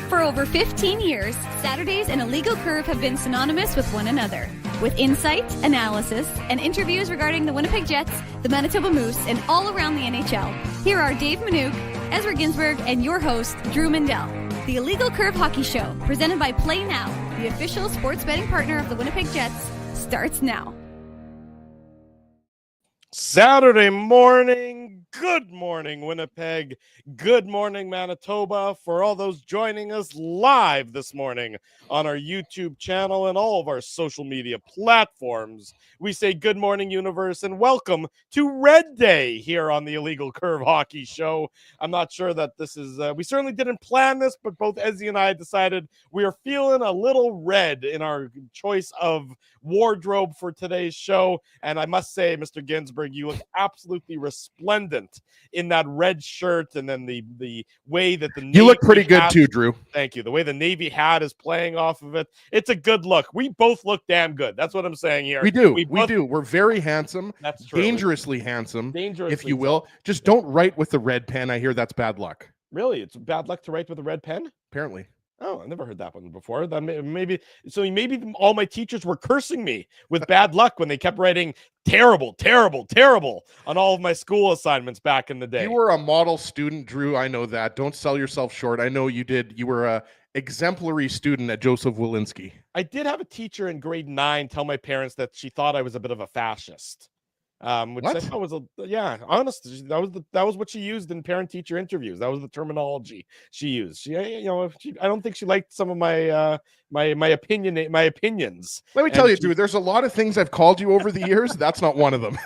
For over 15 years, Saturdays and A Legal Curve have been synonymous with one another. With insight, analysis, and interviews regarding the Winnipeg Jets, the Manitoba Moose, and all around the NHL, here are Dave Manouk, Ezra Ginsburg, and your host, Drew Mandel. The A Legal Curve Hockey Show, presented by Play Now, the official sports betting partner of the Winnipeg Jets, starts now. Saturday morning. Good morning, Winnipeg. Good morning, Manitoba. For all those joining us live this morning on our YouTube channel and all of our social media platforms, we say good morning, universe, and welcome to Red Day here on the Illegal Curve Hockey Show. I'm not sure that this is, we certainly didn't plan this, but both Ezzy and I decided we are feeling a little red in our choice of wardrobe for today's show. And I must say, Mr. Ginsburg, you look absolutely resplendent in that red shirt, and then the way that the you look pretty good too, Drew. Thank you. The way the Navy hat is playing off of it, it's a good look. We both look damn good. That's what I'm saying here. We do. We do. We're very handsome. That's true. Dangerously handsome, if you will. So. Just don't write with the red pen. I hear that's bad luck. Really? It's bad luck to write with a red pen? Apparently. Oh, I never heard that one before. Maybe all my teachers were cursing me with bad luck when they kept writing terrible, terrible, terrible on all of my school assignments back in the day. You were a model student, Drew. I know that. Don't sell yourself short. I know you did. You were a exemplary student at Joseph Walensky. I did have a teacher in grade 9 tell my parents that she thought I was a bit of a fascist. Which what? I thought was honestly, that was what she used in parent-teacher interviews. That was the terminology she used. I don't think she liked some of my opinions. Let me tell you, Drew, there's a lot of things I've called you over the years. That's not one of them.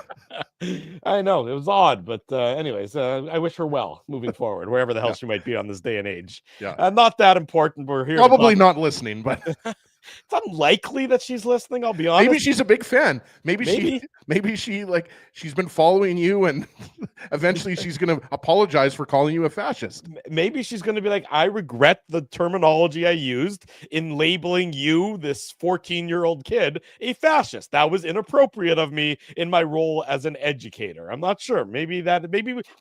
I know it was odd, but anyways, I wish her well moving forward, wherever the hell she might be on this day and age. Yeah, not that important. We're here. Probably not listening, but. It's unlikely that she's listening. I'll be honest. Maybe she's a big fan. Maybe she's been following you, and eventually she's going to apologize for calling you a fascist. Maybe she's going to be like, I regret the terminology I used in labeling you, this 14-year-old kid, a fascist. That was inappropriate of me in my role as an educator. I'm not sure. Maybe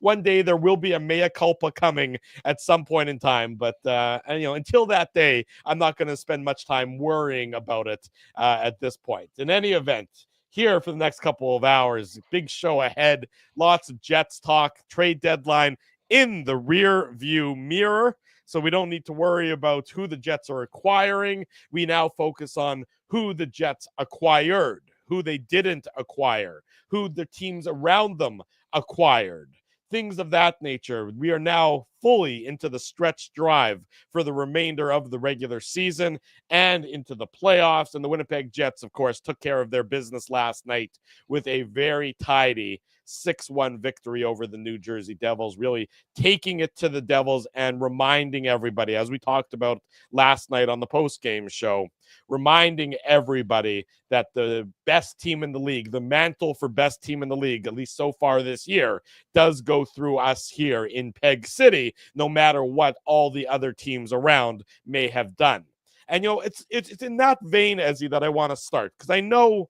one day there will be a mea culpa coming at some point in time. But until that day, I'm not going to spend much time worrying about it at this point. In any event, here for the next couple of hours, big show ahead, lots of Jets talk, trade deadline in the rear view mirror, so we don't need to worry about who the Jets are acquiring. We now focus on who the Jets acquired, who they didn't acquire, who the teams around them acquired. Things of that nature. We are now fully into the stretch drive for the remainder of the regular season and into the playoffs. And the Winnipeg Jets, of course, took care of their business last night with a very tidy 6-1 victory over the New Jersey Devils, really taking it to the Devils and reminding everybody, as we talked about last night on the post-game show, reminding everybody that the best team in the league, the mantle for best team in the league, at least so far this year, does go through us here in Peg City, no matter what all the other teams around may have done. And, it's in that vein, Ezzy, that I want to start, because I know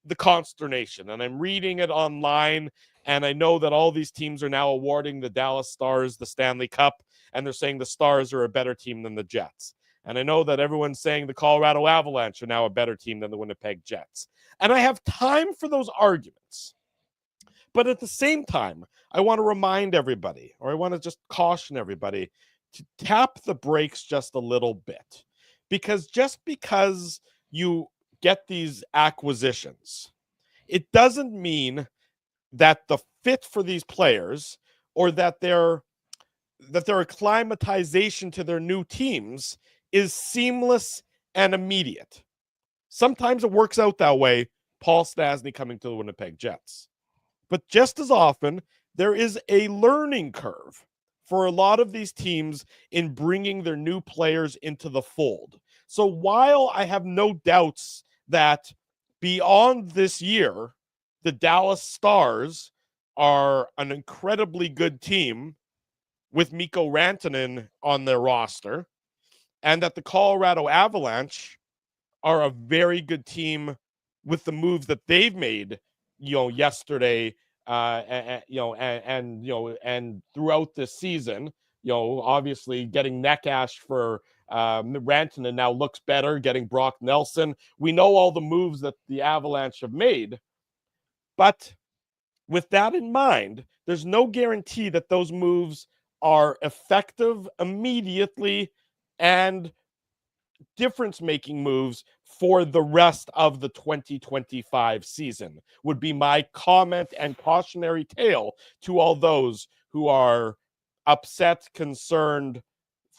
the consternation, and I'm reading it online, and I know that all these teams are now awarding the Dallas Stars the Stanley Cup, and they're saying the Stars are a better team than the Jets. And I know that everyone's saying the Colorado Avalanche are now a better team than the Winnipeg Jets. And I have time for those arguments. But at the same time, I want to remind everybody, or I want to just caution everybody, to tap the brakes just a little bit. Because just because you get these acquisitions, it doesn't mean that the fit for these players or that their acclimatization to their new teams is seamless and immediate. Sometimes it works out that way, Paul Stastny coming to the Winnipeg Jets. But just as often, there is a learning curve for a lot of these teams in bringing their new players into the fold. So while I have no doubts that beyond this year, the Dallas Stars are an incredibly good team with Mikko Rantanen on their roster, and that the Colorado Avalanche are a very good team with the moves that they've made, yesterday, and throughout this season, obviously getting Neckash for Rantanen now looks better, getting Brock Nelson. We know all the moves that the Avalanche have made, but with that in mind, there's no guarantee that those moves are effective immediately and difference-making moves for the rest of the 2025 season, would be my comment and cautionary tale to all those who are upset, concerned,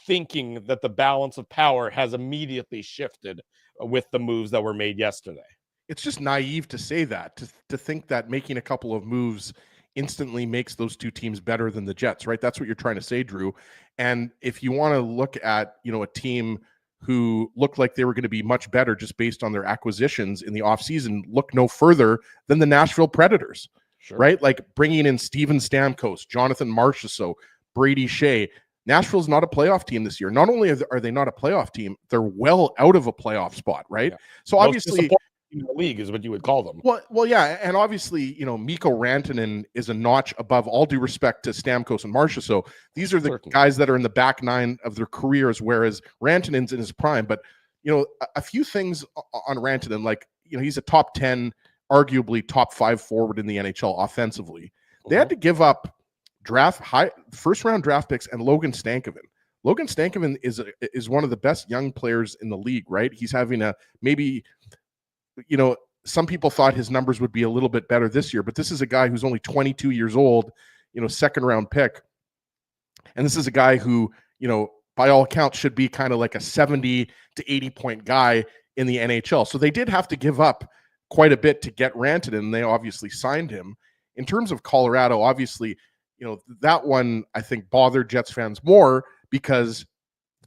thinking that the balance of power has immediately shifted with the moves that were made yesterday. It's just naive to say that, to think that making a couple of moves instantly makes those two teams better than the Jets, right? That's what you're trying to say, Drew. And if you want to look at, a team who looked like they were going to be much better just based on their acquisitions in the offseason, look no further than the Nashville Predators, right? Like bringing in Steven Stamkos, Jonathan Marchessault, Brady Shea. Nashville's not a playoff team this year. Not only are they not a playoff team, they're well out of a playoff spot, right? Yeah. So obviously, in the league is what you would call them. Well, yeah, and obviously, Mikko Rantanen is a notch above, all due respect to Stamkos and Marchessault. These are the guys that are in the back nine of their careers, whereas Rantanen's in his prime. But a few things on Rantanen, like he's a top 10, arguably top 5 forward in the NHL offensively. They had to give up first round draft picks and Logan Stankoven. Logan Stankoven is one of the best young players in the league, right? He's having some people thought his numbers would be a little bit better this year, but this is a guy who's only 22 years old, second round pick. And this is a guy who, by all accounts should be kind of like a 70 to 80 point guy in the NHL. So they did have to give up quite a bit to get Rantanen, and they obviously signed him. In terms of Colorado, obviously, that one I think bothered Jets fans more because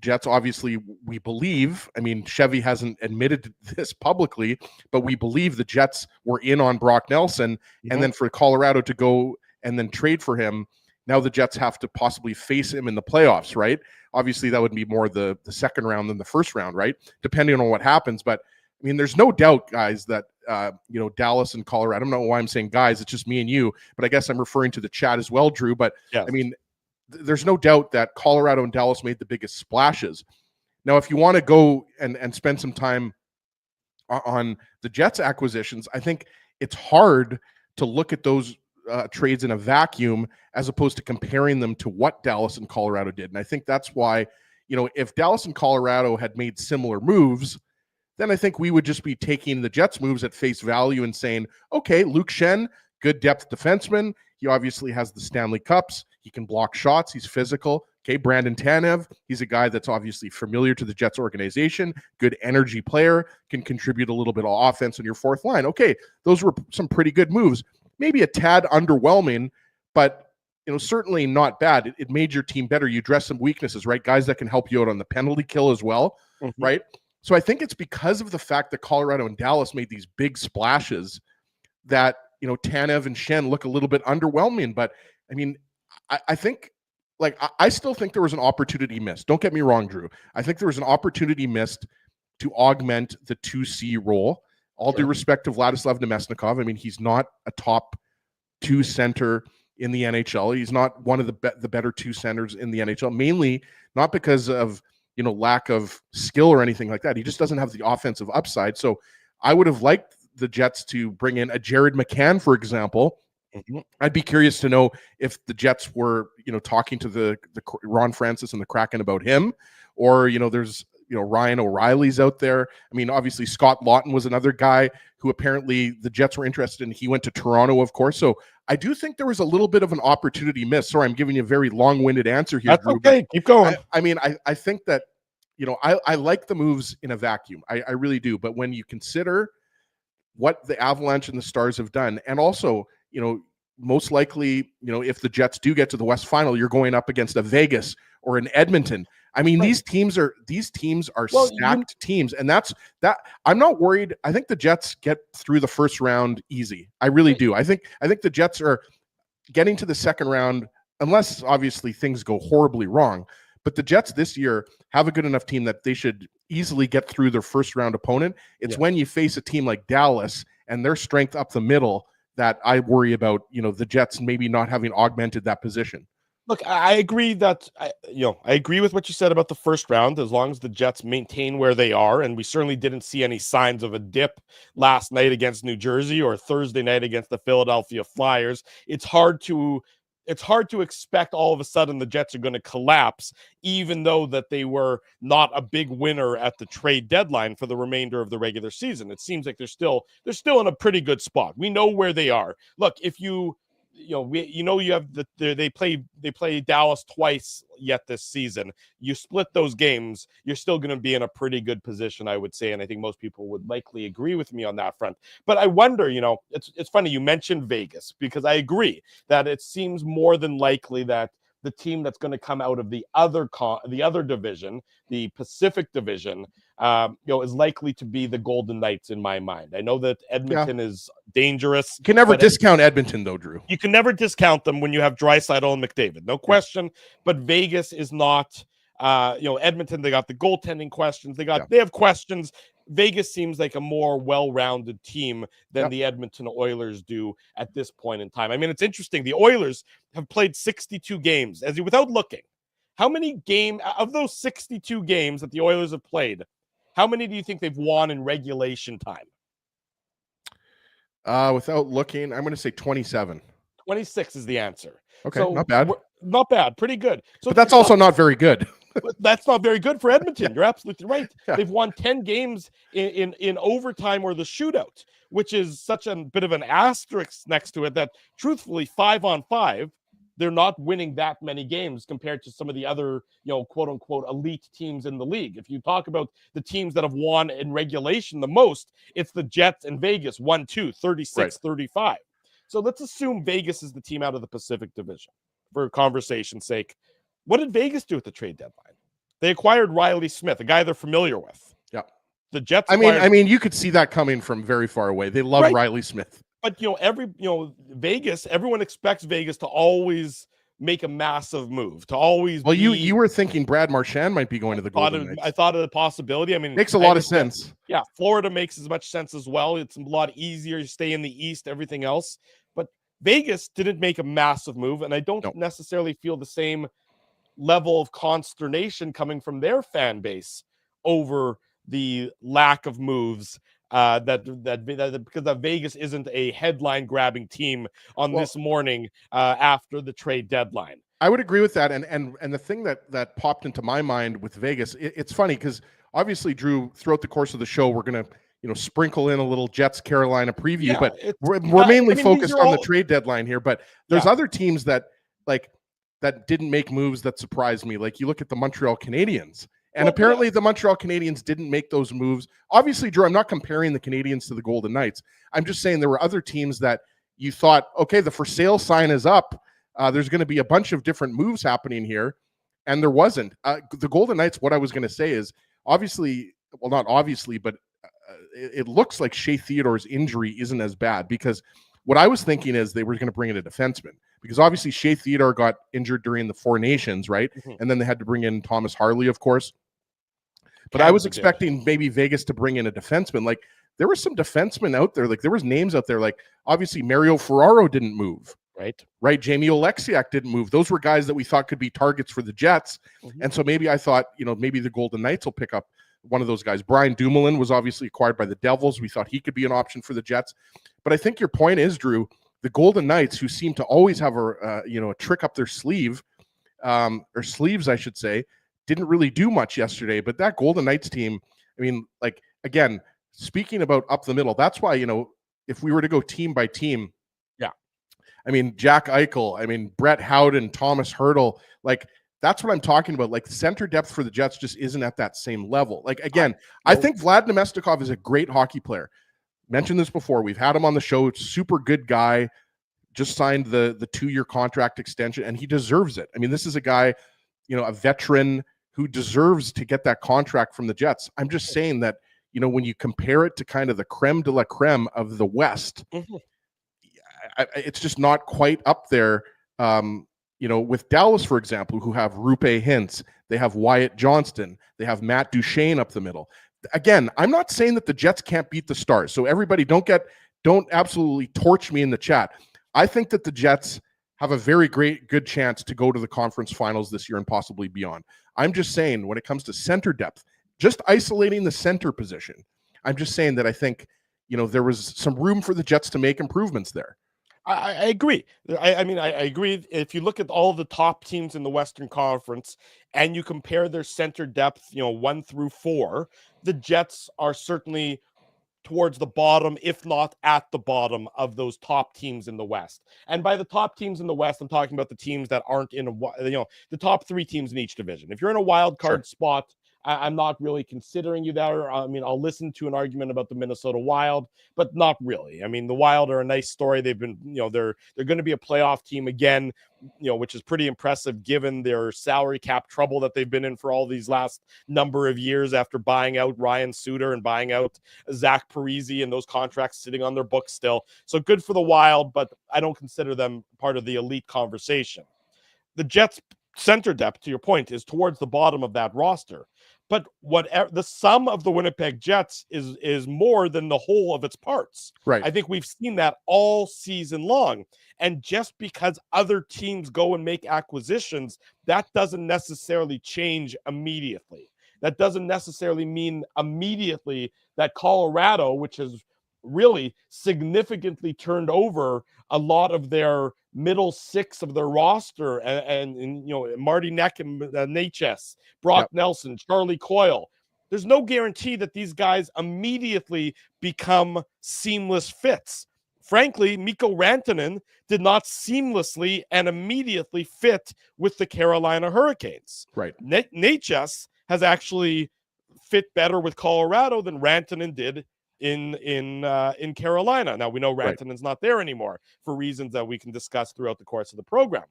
Jets, obviously, we believe, Chevy hasn't admitted this publicly, but we believe the Jets were in on Brock Nelson, and then for Colorado to go and then trade for him, now the Jets have to possibly face him in the playoffs, right? Obviously, that would be more the second round than the first round, right? Depending on what happens. But, there's no doubt, guys, that, Dallas and Colorado, I don't know why I'm saying guys, it's just me and you, but I guess I'm referring to the chat as well, Drew. But, yes. There's no doubt that Colorado and Dallas made the biggest splashes. Now, if you want to go and spend some time on the Jets acquisitions, I think it's hard to look at those trades in a vacuum as opposed to comparing them to what Dallas and Colorado did. And I think that's why, if Dallas and Colorado had made similar moves, then I think we would just be taking the Jets moves at face value and saying, okay, Luke Schenn, good depth defenseman. He obviously has the Stanley Cups. He can block shots. He's physical. Okay, Brandon Tanev, he's a guy that's obviously familiar to the Jets organization, good energy player, can contribute a little bit of offense on your fourth line. Okay, those were some pretty good moves. Maybe a tad underwhelming, but certainly not bad. It made your team better. You address some weaknesses, right? Guys that can help you out on the penalty kill as well, right? So I think it's because of the fact that Colorado and Dallas made these big splashes that Tanev and Schenn look a little bit underwhelming. But I think, I still think there was an opportunity missed. Don't get me wrong, Drew. I think there was an opportunity missed to augment the 2C role. All due respect to Vladislav Nemesnikov. He's not a top 2 center in the NHL. He's not one of the better 2 centers in the NHL, mainly not because of, lack of skill or anything like that. He just doesn't have the offensive upside. So I would have liked the Jets to bring in a Jared McCann, for example. I'd be curious to know if the Jets were, talking to the Ron Francis and the Kraken about him, or, there's, Ryan O'Reilly's out there. Obviously Scott Lawton was another guy who apparently the Jets were interested in. He went to Toronto, of course. So I do think there was a little bit of an opportunity missed. Sorry, I'm giving you a very long-winded answer here. That's Drew, okay. Keep going. I think that, I like the moves in a vacuum. I really do. But when you consider what the Avalanche and the Stars have done, and also, most likely, if the Jets do get to the West Final, you're going up against a Vegas or an Edmonton. Right. These teams are stacked teams, and that I'm not worried. I think the Jets get through the first round easy. I really do. I think the Jets are getting to the second round, unless obviously things go horribly wrong. But the Jets this year have a good enough team that they should easily get through their first round opponent. It's when you face a team like Dallas and their strength up the middle that I worry about, the Jets maybe not having augmented that position. Look, I agree that I agree with what you said about the first round. As long as the Jets maintain where they are, and we certainly didn't see any signs of a dip last night against New Jersey or Thursday night against the Philadelphia Flyers. It's hard to expect all of a sudden the Jets are going to collapse, even though that they were not a big winner at the trade deadline for the remainder of the regular season. It seems like they're still in a pretty good spot. We know where they are. Look, if you have they play Dallas twice yet this season. You split those games, you're still going to be in a pretty good position, I would say, and I think most people would likely agree with me on that front. But I wonder, it's funny you mentioned Vegas, because I agree that it seems more than likely that the team that's going to come out of the other division, the Pacific Division, is likely to be the Golden Knights in my mind. I know that Edmonton is dangerous. You can never discount Edmonton, though, Drew. You can never discount them when you have Draisaitl and McDavid, no question. Yeah. But Vegas is not. Edmonton, they got the goaltending questions. They have questions. Vegas seems like a more well-rounded team than the Edmonton Oilers do at this point in time. I mean, it's interesting. The Oilers have played 62 games. Without looking, how many of those 62 games that the Oilers have played, how many do you think they've won in regulation time? Without looking, I'm going to say 27. 26 is the answer. Okay, so not bad. Not bad. Pretty good. So, but that's also not very good. That's not very good for Edmonton. You're absolutely right. Yeah. They've won 10 games in overtime or the shootout, which is such a bit of an asterisk next to it that, truthfully, 5-on-5, they're not winning that many games compared to some of the other, quote unquote, elite teams in the league. If you talk about the teams that have won in regulation the most, it's the Jets and Vegas, 1-2, 36-35. So let's assume Vegas is the team out of the Pacific Division for conversation's sake. What did Vegas do at the trade deadline? They acquired Riley Smith, a guy they're familiar with. Yeah. The Jets. I mean, you could see that coming from very far away. They love Riley Smith. But Vegas, everyone expects Vegas to always make a massive move, to always. Well, you were thinking Brad Marchand might be going to the Golden Knights. I thought of the possibility. I mean, makes a lot of sense. Yeah, Florida makes as much sense as well. It's a lot easier to stay in the East, everything else. But Vegas didn't make a massive move, and I don't necessarily feel the same level of consternation coming from their fan base over the lack of moves because Vegas isn't a headline grabbing team on this morning after the trade deadline. I would agree with that. And the thing that popped into my mind with Vegas, it's funny because obviously, Drew, throughout the course of the show, we're going to sprinkle in a little Jets Carolina preview, but we're mainly focused on the trade deadline here. But there's other teams that didn't make moves that surprised me. Like you look at the Montreal Canadiens, and apparently the Montreal Canadiens didn't make those moves. Obviously, Drew, I'm not comparing the Canadiens to the Golden Knights. I'm just saying there were other teams that you thought, okay, the for sale sign is up. There's going to be a bunch of different moves happening here, and there wasn't. The Golden Knights, what I was going to say is, obviously, well, not obviously, but it looks like Shea Theodore's injury isn't as bad, because what I was thinking is they were going to bring in a defenseman, because obviously Shea Theodore got injured during the Four Nations, right? Mm-hmm. And then they had to bring in Thomas Harley, of course. But I was expecting maybe Vegas to bring in a defenseman. Like there were some defensemen out there. Like there was names out there. Like obviously Mario Ferraro didn't move. Right. Jamie Oleksiak didn't move. Those were guys that we thought could be targets for the Jets. Mm-hmm. And so maybe I thought, maybe the Golden Knights will pick up one of those guys. Brian Dumoulin was obviously acquired by the Devils. We thought he could be an option for the Jets. But I think your point is, Drew, the Golden Knights, who seem to always have a trick up their sleeve, or sleeves, I should say, didn't really do much yesterday. But that Golden Knights team, I mean, like, again, speaking about up the middle, that's why, if we were to go team by team, I mean, Jack Eichel, I mean, Brett Howden, Thomas Hertl, like, that's what I'm talking about. Like, center depth for the Jets just isn't at that same level. Like, again, I think Vlad Nemestikov is a great hockey player. Mentioned this before. We've had him on the show. Super good guy. Just signed the 2-year contract extension, and he deserves it. I mean, this is a guy, a veteran who deserves to get that contract from the Jets. I'm just saying that, when you compare it to kind of the creme de la creme of the West, it's just not quite up there. With Dallas, for example, who have Rupe Hintz, they have Wyatt Johnston, they have Matt Duchene up the middle. Again, I'm not saying that the Jets can't beat the Stars. So everybody don't absolutely torch me in the chat. I think that the Jets have a very good chance to go to the conference finals this year and possibly beyond. I'm just saying, when it comes to center depth, just isolating the center position, I'm just saying that I think, there was some room for the Jets to make improvements there. I agree. I mean, I agree. If you look at all the top teams in the Western Conference and you compare their center depth, 1 through 4, the Jets are certainly towards the bottom, if not at the bottom of those top teams in the West. And by the top teams in the West, I'm talking about the teams that aren't in the top 3 teams in each division. If you're in a wild card spot, I'm not really considering you there. I mean, I'll listen to an argument about the Minnesota Wild, but not really. I mean, the Wild are a nice story. They've been, they're going to be a playoff team again, which is pretty impressive given their salary cap trouble that they've been in for all these last number of years after buying out Ryan Suter and buying out Zach Parise, and those contracts sitting on their books still. So good for the Wild, but I don't consider them part of the elite conversation. The Jets' center depth, to your point, is towards the bottom of that roster. But whatever the sum of the Winnipeg Jets is more than the whole of its parts. Right. I think we've seen that all season long. And just because other teams go and make acquisitions, that doesn't necessarily change immediately. That doesn't necessarily mean immediately that Colorado, which has really significantly turned over a lot of their middle 6 of their roster, and Marty Neck and Natchez, Brock Nelson, Charlie Coyle. There's no guarantee that these guys immediately become seamless fits. Frankly, Mikko Rantanen did not seamlessly and immediately fit with the Carolina Hurricanes. Right. Natchez has actually fit better with Colorado than Rantanen did in Carolina. Now we know Rantanen's not there anymore for reasons that we can discuss throughout the course of the program.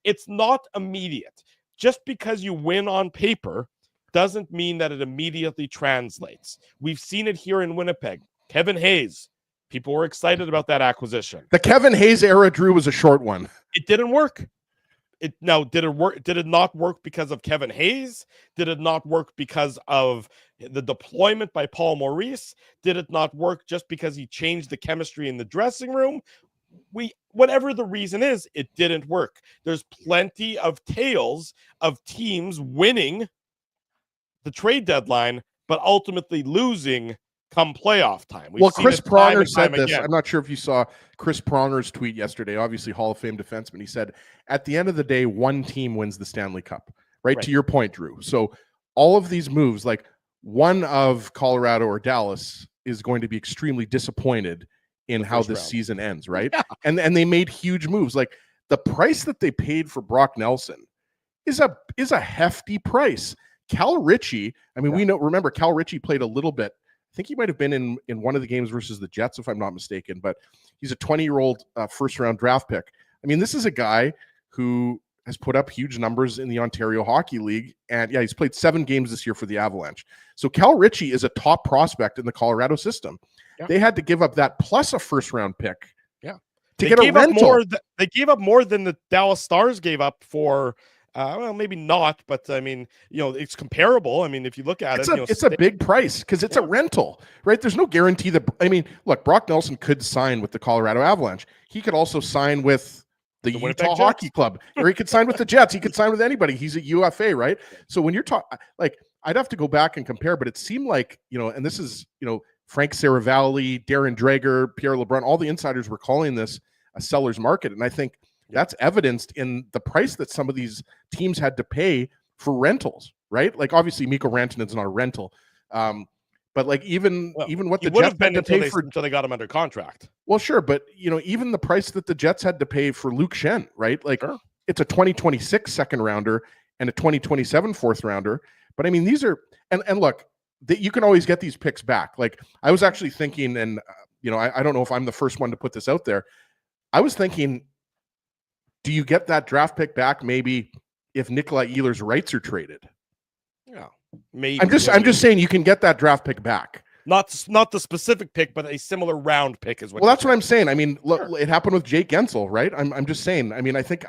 It's not immediate. Just because you win on paper doesn't mean that it immediately translates. We've seen it here in Winnipeg. Kevin Hayes, people were excited about that acquisition. The Kevin Hayes era, Drew, was a short one. It didn't work. Did it work? Did it not work because of Kevin Hayes? Did it not work because of the deployment by Paul Maurice? Did it not work just because he changed the chemistry in the dressing room? Whatever the reason is, it didn't work. There's plenty of tales of teams winning the trade deadline, but ultimately losing come playoff time. Chris Pronger said this. I'm not sure if you saw Chris Pronger's tweet yesterday, obviously Hall of Fame defenseman. He said, at the end of the day, one team wins the Stanley Cup, right? To your point, Drew. So all of these moves, like one of Colorado or Dallas is going to be extremely disappointed in how this season ends, right? Yeah. And they made huge moves. Like the price that they paid for Brock Nelson is a hefty price. Cal Ritchie, I mean, remember Cal Ritchie played a little bit. I think he might have been in one of the games versus the Jets, if I'm not mistaken, but he's a 20-year-old first-round draft pick. I mean, this is a guy who has put up huge numbers in the Ontario Hockey League, and he's played 7 games this year for the Avalanche. So Cal Ritchie is a top prospect in the Colorado system. Yeah. They had to give up that plus a first-round pick to get a rental. They gave up more than the Dallas Stars gave up for well, maybe not, but I mean, it's comparable. I mean, if you look at it's a big price because it's a rental, right? There's no guarantee that, I mean, look, Brock Nelson could sign with the Colorado Avalanche. He could also sign with the Utah Hockey Club, or he could sign with the Jets. He could sign with anybody. He's a UFA, right? So when you're talking, like, I'd have to go back and compare, but it seemed like, and this is, Frank Saravalli, Darren Dreger, Pierre LeBrun, all the insiders were calling this a seller's market. And I think that's evidenced in the price that some of these teams had to pay for rentals, right? Like obviously Mikko Rantanen's not a rental, but like even what the Jets had to pay until they got him under contract. Well, sure, but even the price that the Jets had to pay for Luke Schenn, right? Like it's a 2026 second rounder and a 2027 fourth rounder. But I mean, these are and look, you can always get these picks back. Like I was actually thinking, and I don't know if I'm the first one to put this out there. I was thinking, do you get that draft pick back maybe if Nikolaj Ehlers' rights are traded? Yeah, maybe. I'm just saying you can get that draft pick back. Not the specific pick, but a similar round pick is what. Well, that's what I'm saying. I mean, look, it happened with Jake Gensel, right? I'm just saying. I mean, I think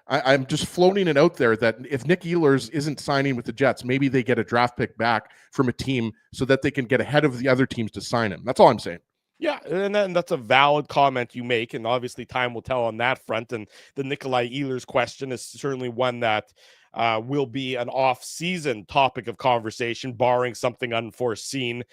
I'm just floating it out there that if Nick Ehlers isn't signing with the Jets, maybe they get a draft pick back from a team so that they can get ahead of the other teams to sign him. That's all I'm saying. Yeah, and that's a valid comment you make, and obviously time will tell on that front. And the Nikolaj Ehlers question is certainly one that will be an off-season topic of conversation, barring something unforeseen.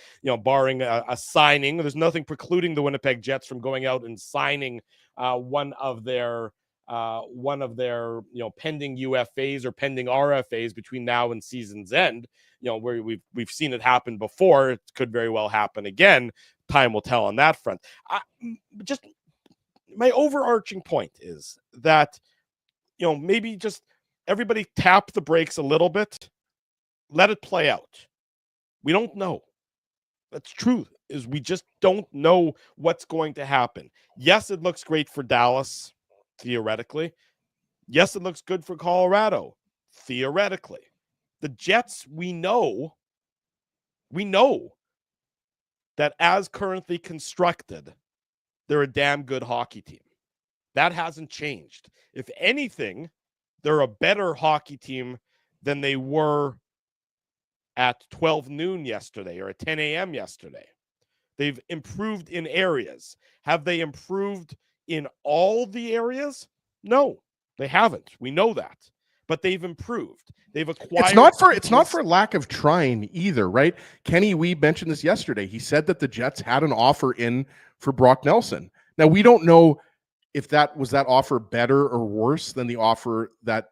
Barring a signing. There's nothing precluding the Winnipeg Jets from going out and signing one of their pending UFAs or pending RFAs between now and season's end. Where we've seen it happen before. It could very well happen again. Time will tell on that front. Just my overarching point is that, maybe just everybody tap the brakes a little bit, let it play out. We don't know. That's true, is we just don't know what's going to happen. Yes, it looks great for Dallas, theoretically. Yes, it looks good for Colorado, theoretically. The Jets, we know that as currently constructed, they're a damn good hockey team. That hasn't changed. If anything, they're a better hockey team than they were at 12 noon yesterday or at 10 a.m. yesterday. They've improved in areas. Have they improved in all the areas? No, they haven't. We know that. But they've improved. They've acquired. It's not for lack of trying either, right? Kenny Weeb mentioned this yesterday. He said that the Jets had an offer in for Brock Nelson. Now, we don't know if that offer better or worse than the offer that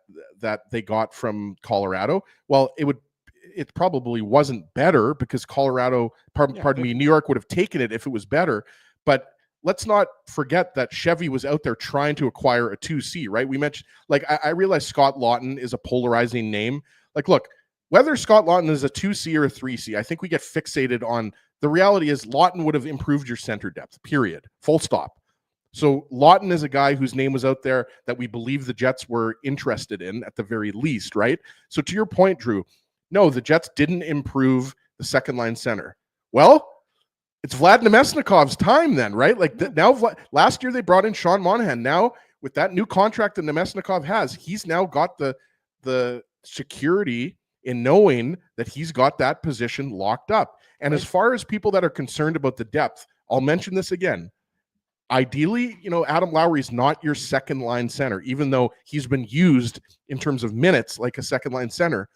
they got from Colorado. Well, it probably wasn't better because New York would have taken it if it was better. But let's not forget that Chevy was out there trying to acquire a 2C, right? We mentioned, I realize Scott Lawton is a polarizing name. Look, whether Scott Lawton is a 2C or a 3C, I think we get fixated on the reality is Lawton would have improved your center depth, period, full stop. So Lawton is a guy whose name was out there that we believe the Jets were interested in at the very least, right? So to your point, Drew, no, the Jets didn't improve the second line center. Well, it's Vlad Nemesnikov's time then, right? Now, last year they brought in Sean Monahan. Now, with that new contract that Nemesnikov has, he's now got the security in knowing that he's got that position locked up. And as far as people that are concerned about the depth, I'll mention this again. Ideally, Adam Lowry is not your second line center, even though he's been used in terms of minutes like a second line center.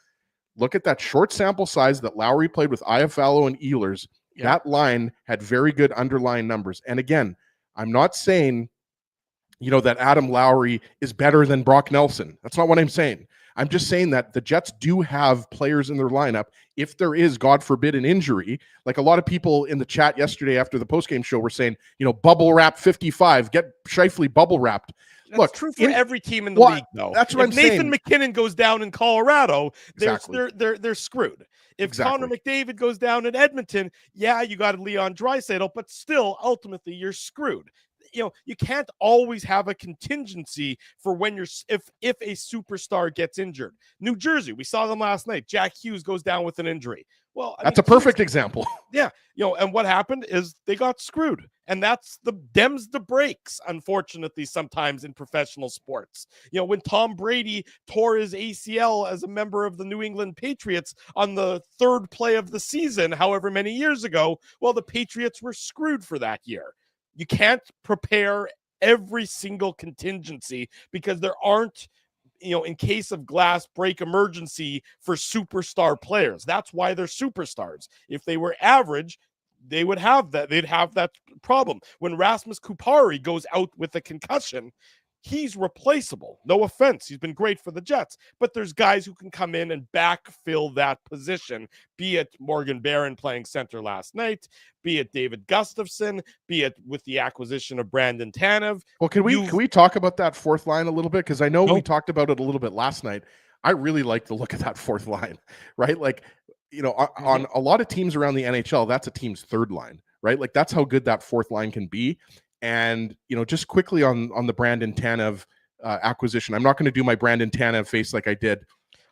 Look at that short sample size that Lowry played with Iafallo and Ehlers. Yeah. That line had very good underlying numbers. And again, I'm not saying, that Adam Lowry is better than Brock Nelson. That's not what I'm saying. I'm just saying that the Jets do have players in their lineup. If there is, God forbid, an injury, like a lot of people in the chat yesterday after the postgame show were saying, bubble wrap 55, get Scheifele bubble wrapped. That's true for every team in the league, though. That's what if Nathan McKinnon goes down in Colorado, they're screwed. If Connor McDavid goes down in Edmonton, you got Leon Draisaitl, but still, ultimately, you're screwed. You can't always have a contingency for when if a superstar gets injured. New Jersey, we saw them last night. Jack Hughes goes down with an injury. Well, that's a perfect example. Yeah. And what happened is they got screwed. And that's the brakes, unfortunately, sometimes in professional sports. When Tom Brady tore his ACL as a member of the New England Patriots on the third play of the season, however many years ago, well, the Patriots were screwed for that year. You can't prepare every single contingency because there aren't, in case of glass break emergency for superstar players. That's why they're superstars. If they were average, they would have that. They'd have that problem. When Rasmus Kupari goes out with a concussion, he's replaceable. No offense. He's been great for the Jets, but there's guys who can come in and backfill that position, be it Morgan Barron playing center last night, be it David Gustafsson, be it with the acquisition of Brandon Tanev. Well, can we talk about that fourth line a little bit? Because I know we talked about it a little bit last night. I really like the look of that fourth line, right? On a lot of teams around the NHL, that's a team's third line, right? That's how good that fourth line can be. And, just quickly on the Brandon Tanev acquisition, I'm not going to do my Brandon Tanev face like I did.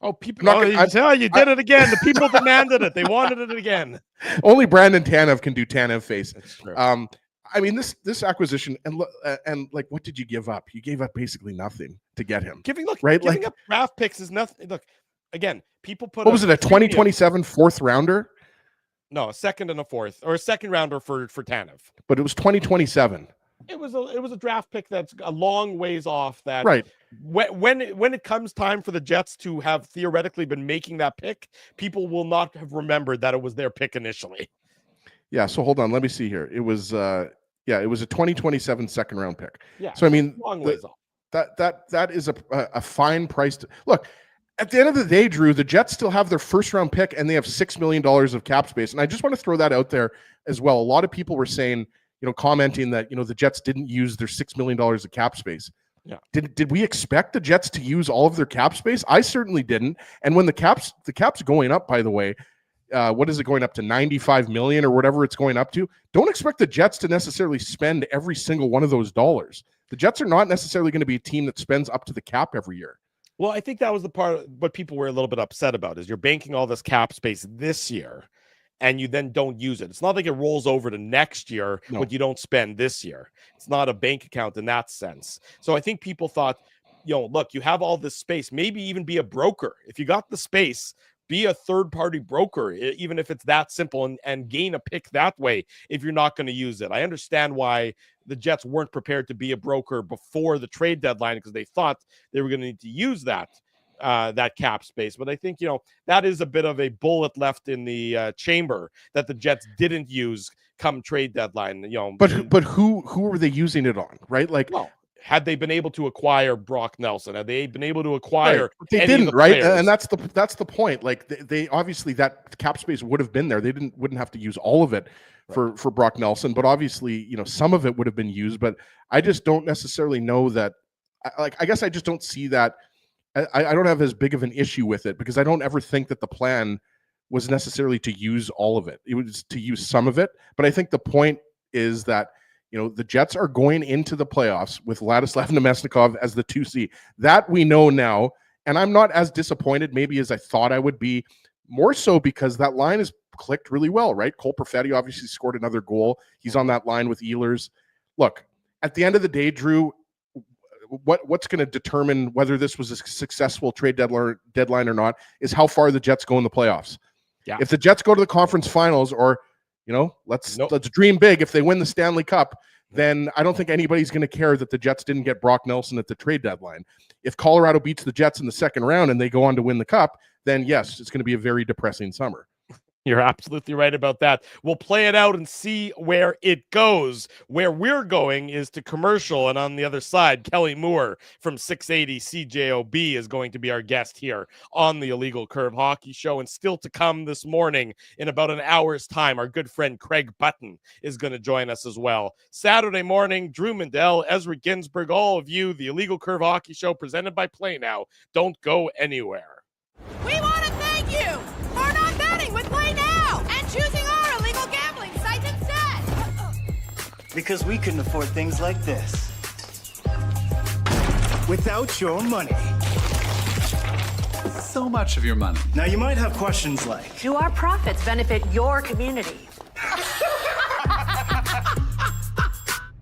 Oh, people! You did it again. The people demanded it. They wanted it again. Only Brandon Tanev can do Tanev face. That's true. This acquisition and what did you give up? You gave up basically nothing to get him. Giving up draft picks is nothing. Look, again, people put. What was it? A 2027 fourth rounder? No, a second and a fourth, or a second rounder for Tanev. But it was 2027. It was a draft pick that's a long ways off. That Right. When it comes time for the Jets to have theoretically been making that pick, people will not have remembered that it was their pick initially. Yeah. So hold on, let me see here. It was it was a 2027 second round pick. Yeah. So I mean, long ways off. That is a fine price to look. At the end of the day, Drew, the Jets still have their first round pick and they have $6 million of cap space. And I just want to throw that out there as well. A lot of people were saying, commenting that, the Jets didn't use their $6 million of cap space. Yeah. Did we expect the Jets to use all of their cap space? I certainly didn't. And when the cap's going up, by the way, what is it going up to, 95 million or whatever it's going up to? Don't expect the Jets to necessarily spend every single one of those dollars. The Jets are not necessarily going to be a team that spends up to the cap every year. Well, I think that was the part of what people were a little bit upset about is you're banking all this cap space this year and you then don't use it. It's not like it rolls over to next year what you don't spend this year. It's not a bank account in that sense. So I think people thought, look, you have all this space, maybe even be a broker. If you got the space, be a third-party broker, even if it's that simple, and gain a pick that way if you're not going to use it. I understand why the Jets weren't prepared to be a broker before the trade deadline because they thought they were going to need to use that cap space. But I think, that is a bit of a bullet left in the chamber that the Jets didn't use come trade deadline. But who were they using it on, right? Like, had they been able to acquire Brock Nelson? Had they been able to acquire? Right. They didn't, right? And that's the point. Like they obviously that cap space would have been there. They wouldn't have to use all of it for Brock Nelson, but obviously, some of it would have been used. But I just don't necessarily know that. I guess I just don't see that. I don't have as big of an issue with it because I don't ever think that the plan was necessarily to use all of it. It was to use some of it. But I think the point is that, the Jets are going into the playoffs with Vladislav Namestnikov as the 2C. That we know now. And I'm not as disappointed maybe as I thought I would be, more so because that line has clicked really well, right? Cole Perfetti obviously scored another goal. He's on that line with Ehlers. Look, at the end of the day, Drew, what's going to determine whether this was a successful trade deadline or not is how far the Jets go in the playoffs. Yeah. If the Jets go to the conference finals or let's dream big. If they win the Stanley Cup, then I don't think anybody's going to care that the Jets didn't get Brock Nelson at the trade deadline. If Colorado beats the Jets in the second round and they go on to win the Cup, then yes, it's going to be a very depressing summer. You're absolutely right about that. We'll play it out and see where it goes. Where we're going is to commercial, and on the other side, Kelly Moore from 680 CJOB is going to be our guest here on the Illegal Curve Hockey Show. And still to come this morning, in about an hour's time, our good friend Craig Button is going to join us as well. Saturday morning, Drew Mandel, Ezra Ginsburg, all of you, the Illegal Curve Hockey Show presented by Play Now. Don't go anywhere. We want to thank you for not betting with Play Now and choosing our illegal gambling site instead. Because we couldn't afford things like this without your money. So much of your money. Now you might have questions like, do our profits benefit your community?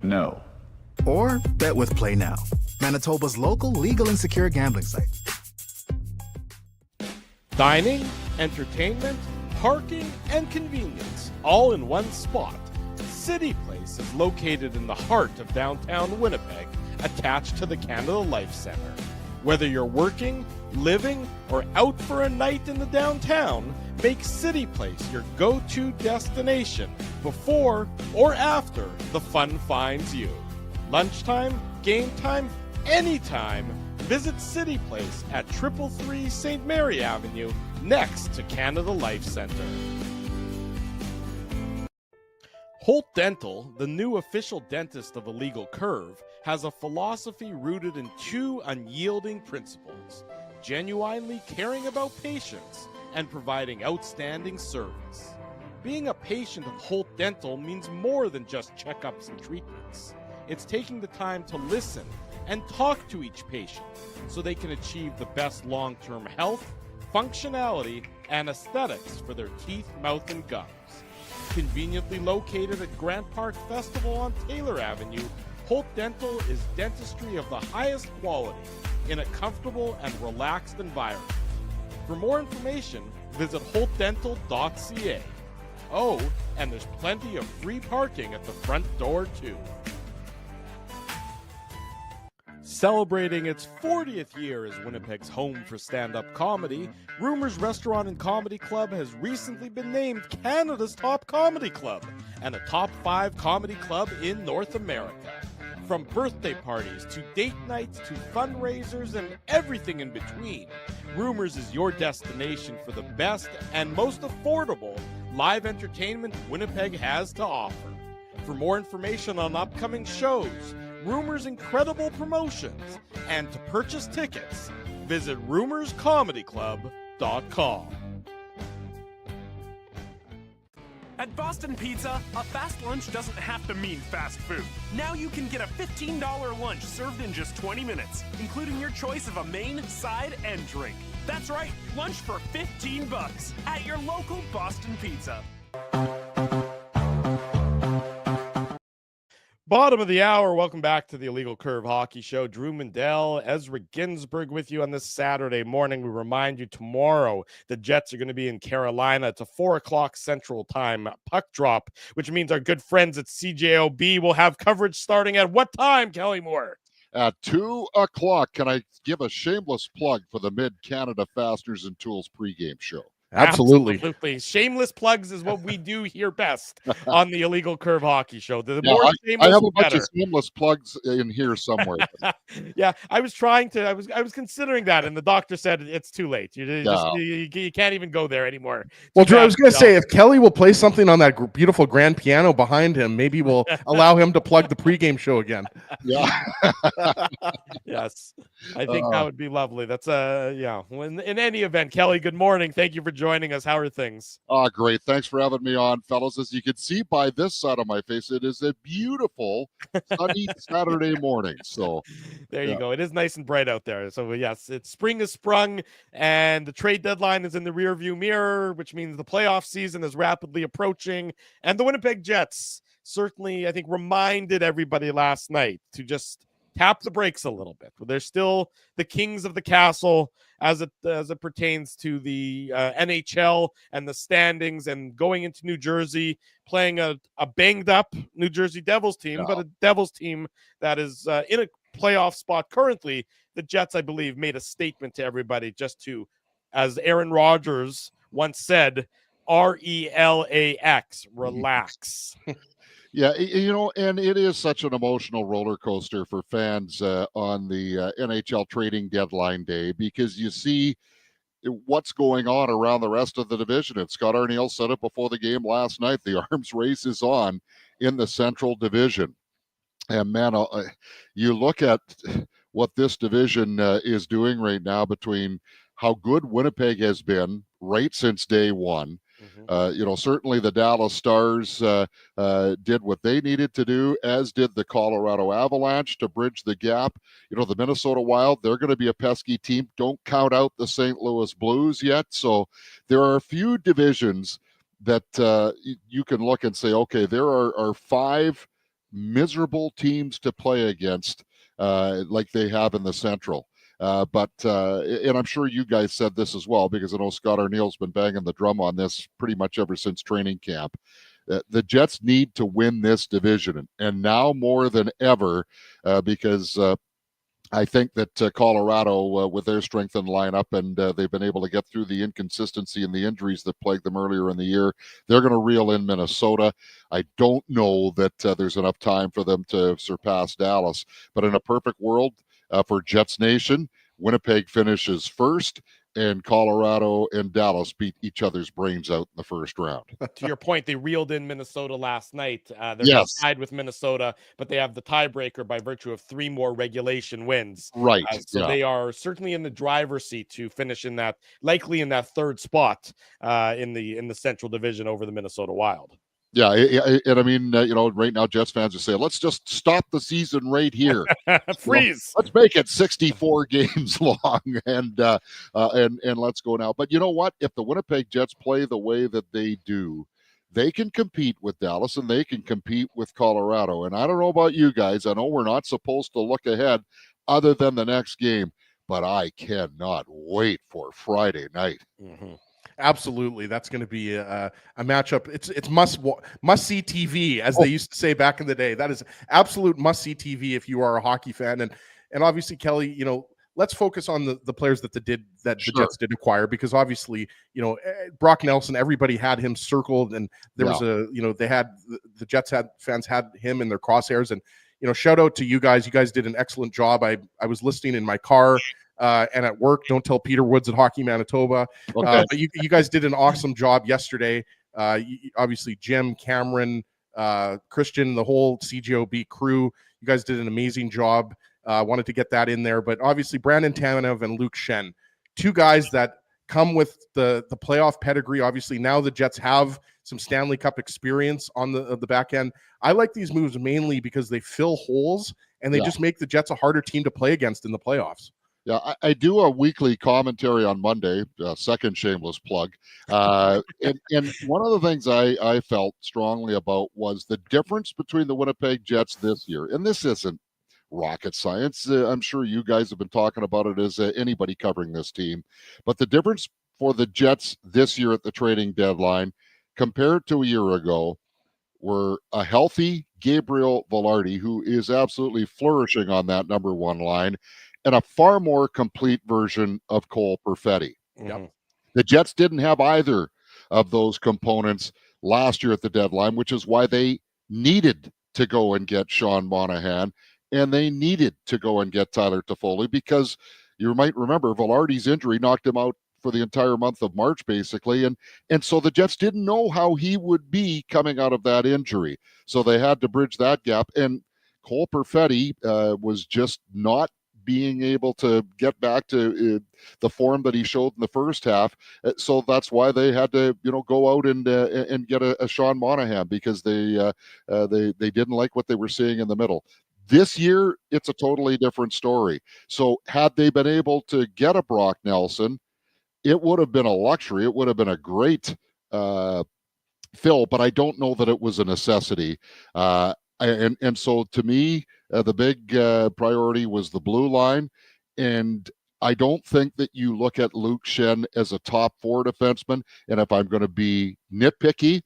No. Or bet with Play Now, Manitoba's local legal and secure gambling site. Dining, entertainment, parking, and convenience, all in one spot. City Place is located in the heart of downtown Winnipeg, attached to the Canada Life Centre. Whether you're working, living, or out for a night in the downtown, make City Place your go-to destination before or after the fun finds you. Lunchtime, game time, anytime. Visit City Place at 333 St. Mary Avenue, next to Canada Life Centre. Holt Dental, the new official dentist of Illegal Curve, has a philosophy rooted in two unyielding principles: genuinely caring about patients and providing outstanding service. Being a patient of Holt Dental means more than just checkups and treatments. It's taking the time to listen and talk to each patient so they can achieve the best long-term health, functionality, and aesthetics for their teeth, mouth, and gums. Conveniently located at Grant Park Festival on Taylor Avenue, Holt Dental is dentistry of the highest quality in a comfortable and relaxed environment. For more information, visit holtdental.ca. Oh, and there's plenty of free parking at the front door, too. Celebrating its 40th year as Winnipeg's home for stand-up comedy, Rumors Restaurant and Comedy Club has recently been named Canada's top comedy club and a top 5 comedy club in North America. From birthday parties to date nights to fundraisers and everything in between, Rumors is your destination for the best and most affordable live entertainment Winnipeg has to offer. For more information on upcoming shows, Rumors' incredible promotions, and to purchase tickets, visit rumorscomedyclub.com. At Boston Pizza, a fast lunch doesn't have to mean fast food. Now you can get a $15 lunch served in just 20 minutes, including your choice of a main, side, and drink. That's right, lunch for $15 at your local Boston Pizza. Bottom of the hour, welcome back to the Illegal Curve Hockey Show. Drew Mandel, Ezra Ginsburg with you on this Saturday morning. We remind you tomorrow the Jets are going to be in Carolina. It's a 4 o'clock Central Time puck drop, which means our good friends at CJOB will have coverage starting at what time, Kelly Moore? At 2 o'clock. Can I give a shameless plug for the Mid-Canada Fasteners and Tools pregame show? Absolutely. Shameless plugs is what we do here best on the Illegal Curve Hockey Show. The Yeah, more shameless, I have a the bunch better. of shameless plugs in here somewhere. Yeah, I was considering that, and the doctor said it's too late. You can't even go there anymore. Well, Too Drew, I bad was going to for say, you. if Kelly will play something on that beautiful grand piano behind him, maybe we'll allow him to plug the pregame show again. Yeah. Yes, I think that would be lovely. That's yeah. In any event, Kelly, good morning. Thank you for joining us. How are things? Great. Thanks for having me on, fellas. As you can see by this side of my face, it is a beautiful sunny Saturday morning. So There you go. It is nice and bright out there. So yes, spring is sprung, and the trade deadline is in the rearview mirror, which means the playoff season is rapidly approaching. And the Winnipeg Jets certainly, I think, reminded everybody last night to just tap the brakes a little bit. They're still the kings of the castle as it pertains to the NHL and the standings, and going into New Jersey, playing a banged up New Jersey Devils team, but a Devils team that is in a playoff spot currently. The Jets, I believe, made a statement to everybody just to, as Aaron Rodgers once said, RELAX, relax. yeah, and it is such an emotional roller coaster for fans on the NHL trading deadline day, because you see what's going on around the rest of the division. And Scott Arniel said it before the game last night. The arms race is on in the Central Division. And man, you look at what this division is doing right now, between how good Winnipeg has been right since day one. Certainly the Dallas Stars did what they needed to do, as did the Colorado Avalanche to bridge the gap. The Minnesota Wild, they're going to be a pesky team. Don't count out the St. Louis Blues yet. So there are a few divisions that you can look and say, okay, there are 5 miserable teams to play against, like they have in the Central. And I'm sure you guys said this as well, because I know Scott Arniel's been banging the drum on this pretty much ever since training camp. The Jets need to win this division, and now more than ever, because I think that Colorado, with their strengthened lineup, and they've been able to get through the inconsistency and the injuries that plagued them earlier in the year, they're going to reel in Minnesota. I don't know that there's enough time for them to surpass Dallas, but in a perfect world, for Jets Nation, Winnipeg finishes first, and Colorado and Dallas beat each other's brains out in the first round. To your point, they reeled in Minnesota last night. They're tied with Minnesota, but they have the tiebreaker by virtue of 3 more regulation wins. Right. So they are certainly in the driver's seat to finish likely in that 3rd spot in the Central Division over the Minnesota Wild. Yeah, and I mean, right now Jets fans are saying, let's just stop the season right here. Freeze. Let's make it 64 games long, and let's go now. But you know what? If the Winnipeg Jets play the way that they do, they can compete with Dallas, and they can compete with Colorado. And I don't know about you guys. I know we're not supposed to look ahead other than the next game, but I cannot wait for Friday night. Mm-hmm. Absolutely, that's going to be a matchup. It's must see TV, as they used to say back in the day. That is absolute must see TV if you are a hockey fan. And obviously, Kelly, let's focus on the players that the Jets did acquire, because obviously, Brock Nelson, everybody had him circled, and there was they had the Jets fans had him in their crosshairs. And shout out to you guys. You guys did an excellent job. I was listening in my car and at work. Don't tell Peter Woods at Hockey Manitoba. Okay. But you guys did an awesome job yesterday. Obviously, Jim, Cameron, Christian, the whole CJOB crew, you guys did an amazing job. Wanted to get that in there. But obviously, Brandon Tanev and Luke Schenn, two guys that come with the playoff pedigree. Obviously, now the Jets have some Stanley Cup experience on the back end. I like these moves mainly because they fill holes and they just make the Jets a harder team to play against in the playoffs. Yeah, I do a weekly commentary on Monday, second shameless plug. And one of the things I felt strongly about was the difference between the Winnipeg Jets this year. And this isn't rocket science. I'm sure you guys have been talking about it as anybody covering this team. But the difference for the Jets this year at the trading deadline compared to a year ago were a healthy Gabriel Velarde, who is absolutely flourishing on that number one line, and a far more complete version of Cole Perfetti. Yep. The Jets didn't have either of those components last year at the deadline, which is why they needed to go and get Sean Monahan, and they needed to go and get Tyler Toffoli, because you might remember Velarde's injury knocked him out for the entire month of March, basically. And so the Jets didn't know how he would be coming out of that injury. So they had to bridge that gap. And Cole Perfetti was just not being able to get back to the form that he showed in the first half. So that's why they had to, go out and get a Sean Monahan, because they didn't like what they were seeing in the middle. This year, it's a totally different story. So had they been able to get a Brock Nelson, it would have been a luxury. It would have been a great fill, but I don't know that it was a necessity. And so to me, the big priority was the blue line. And I don't think that you look at Luke Schenn as a top four defenseman. And if I'm going to be nitpicky,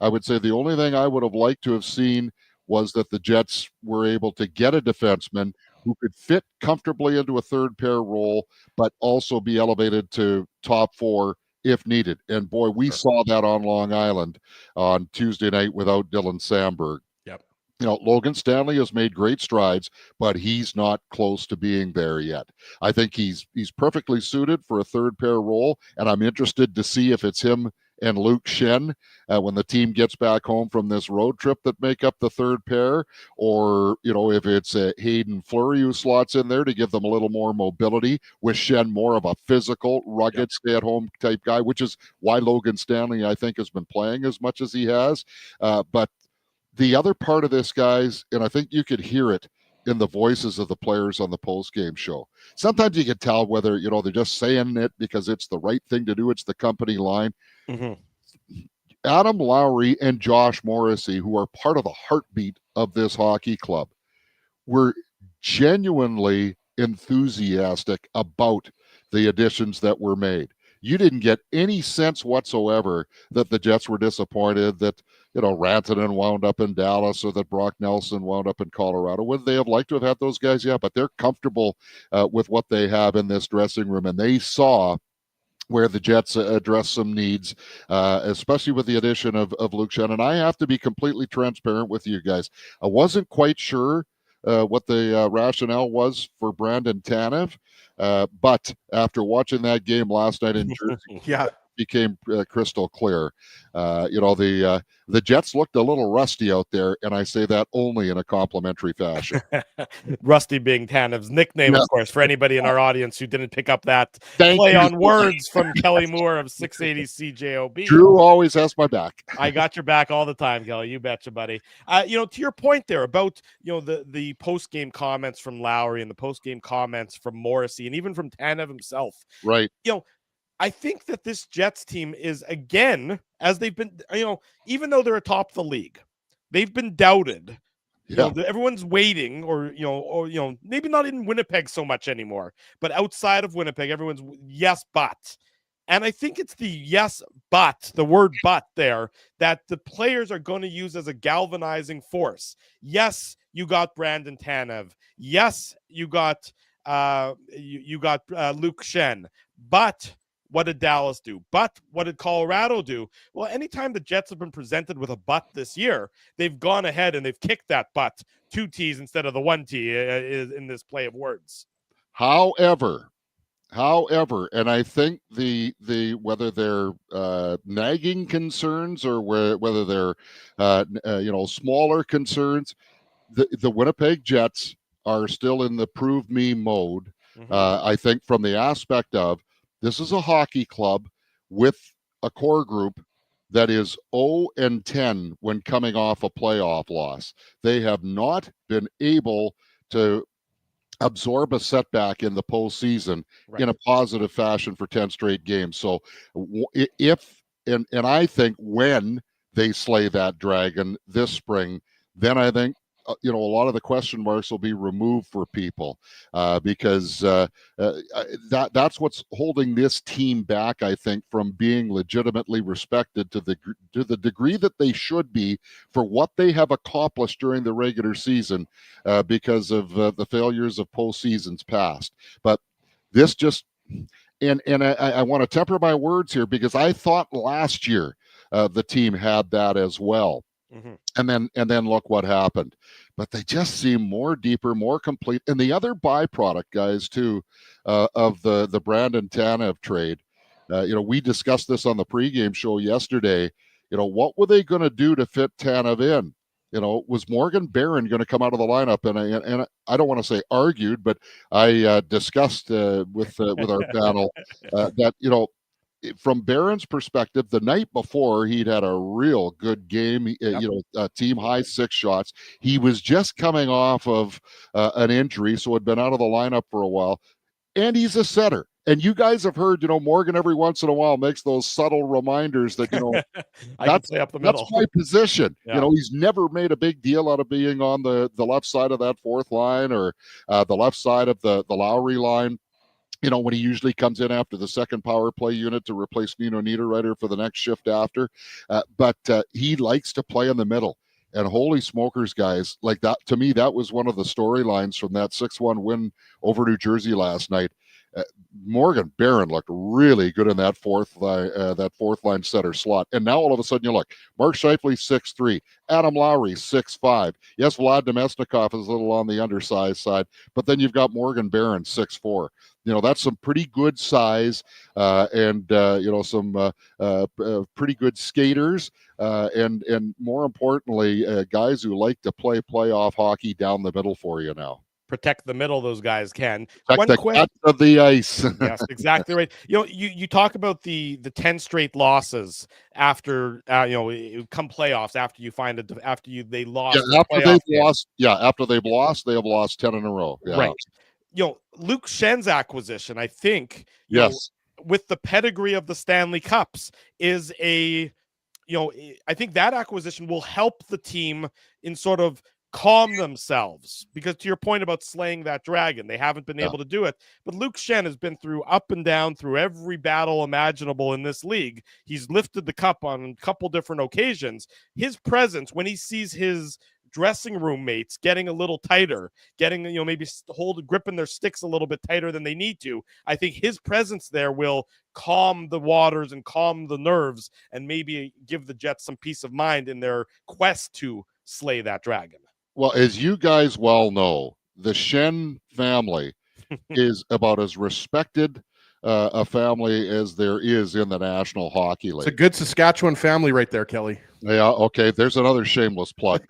I would say the only thing I would have liked to have seen was that the Jets were able to get a defenseman who could fit comfortably into a third pair role, but also be elevated to top four if needed. And boy, we saw that on Long Island on Tuesday night without Dylan Samberg. Yep. Logan Stanley has made great strides, but he's not close to being there yet. I think he's perfectly suited for a third pair role, and I'm interested to see if it's him and Luke Schenn when the team gets back home from this road trip that make up the third pair, or if it's Hayden Fleury who slots in there to give them a little more mobility, with Schenn more of a physical, rugged, stay-at-home type guy, which is why Logan Stanley, I think, has been playing as much as he has. But the other part of this, guys, and I think you could hear it in the voices of the players on the post-game show. Sometimes you can tell whether, they're just saying it because it's the right thing to do. It's the company line. Mm-hmm. Adam Lowry and Josh Morrissey, who are part of the heartbeat of this hockey club, were genuinely enthusiastic about the additions that were made. You didn't get any sense whatsoever that the Jets were disappointed that, Rantanen wound up in Dallas or that Brock Nelson wound up in Colorado. Would they have liked to have had those guys? Yeah, but they're comfortable with what they have in this dressing room, and they saw where the Jets address some needs, especially with the addition of Luke Schenn. And I have to be completely transparent with you guys. I wasn't quite sure what the rationale was for Brandon Tanev, but after watching that game last night in Jersey, became crystal clear. The Jets looked a little rusty out there, and I say that only in a complimentary fashion. Rusty being Tanev's nickname, of course, for anybody in our audience who didn't pick up that play on words from Kelly Moore of 680 CJOB. Drew always has my back. I got your back all the time, Kelly. You betcha, buddy. To your point there about, the post-game comments from Lowry and the post-game comments from Morrissey and even from Tanev himself. Right. I think that this Jets team is, again, as they've been, even though they're atop the league, they've been doubted. Everyone's waiting, or maybe not in Winnipeg so much anymore, but outside of Winnipeg, everyone's yes, but. And I think it's the word but there, that the players are going to use as a galvanizing force. Yes, you got Brandon Tanev. Yes, you got Luke Schenn. But what did Dallas do? But what did Colorado do? Well, anytime the Jets have been presented with a but this year, they've gone ahead and they've kicked that but, 2 T's instead of the 1 T in this play of words. However, and I think the whether they're nagging concerns or whether they're smaller concerns, the Winnipeg Jets are still in the prove me mode. I think from the aspect of this is a hockey club with a core group that is 0-10 when coming off a playoff loss. They have not been able to absorb a setback in the postseason in a positive fashion for 10 straight games. So if I think when they slay that dragon this spring, then I think a lot of the question marks will be removed for people because that's what's holding this team back, I think, from being legitimately respected to the degree that they should be for what they have accomplished during the regular season because of the failures of postseasons past. But this just and I want to temper my words here because I thought last year the team had that as well. And then look what happened. But they just seem more deeper, more complete. And the other byproduct, guys, too, of the Brandon Tanev trade, we discussed this on the pregame show yesterday. What were they going to do to fit Tanev in? Was Morgan Barron going to come out of the lineup? And I don't want to say argued, but I discussed with our panel that, from Barron's perspective, the night before he'd had a real good game, team high 6 shots. He was just coming off of an injury, so had been out of the lineup for a while. And he's a setter. And you guys have heard, Morgan every once in a while makes those subtle reminders that, that's up the middle. That's my position. Yeah. He's never made a big deal out of being on the left side of that fourth line or the left side of the Lowry line. When he usually comes in after the second power play unit to replace Nino Niederreiter for the next shift after. But he likes to play in the middle. And holy smokers, guys, like that, to me, that was one of the storylines from that 6-1 win over New Jersey last night. Morgan Barron looked really good in that fourth line center slot. And now all of a sudden you look, Mark Scheifele 6'3", Adam Lowry 6'5". Yes, Vlad Nemesnikov is a little on the undersized side, but then you've got Morgan Barron 6'4". That's some pretty good size and some pretty good skaters and more importantly, guys who like to play playoff hockey down the middle for you now. Protect the middle, those guys can. Protect the cat of the ice. Yes, exactly right. You talk about the 10 straight losses after come playoffs after you find it after they lost. Yeah, after they've lost, they have lost 10 in a row. Yeah. Right. Luke Schenn's acquisition, I think, with the pedigree of the Stanley Cups, is I think that acquisition will help the team in sort of calm themselves, because to your point about slaying that dragon, they haven't been able to do it. But Luke Schenn has been through up and down through every battle imaginable in this league. He's lifted the cup on a couple different occasions. His presence, when he sees his dressing room mates getting a little tighter, getting maybe gripping their sticks a little bit tighter than they need to, I think his presence there will calm the waters and calm the nerves and maybe give the Jets some peace of mind in their quest to slay that dragon. Well, as you guys well know, the Schenn family is about as respected a family as there is in the National Hockey League. It's a good Saskatchewan family right there, Kelly. Yeah, okay. There's another shameless plug.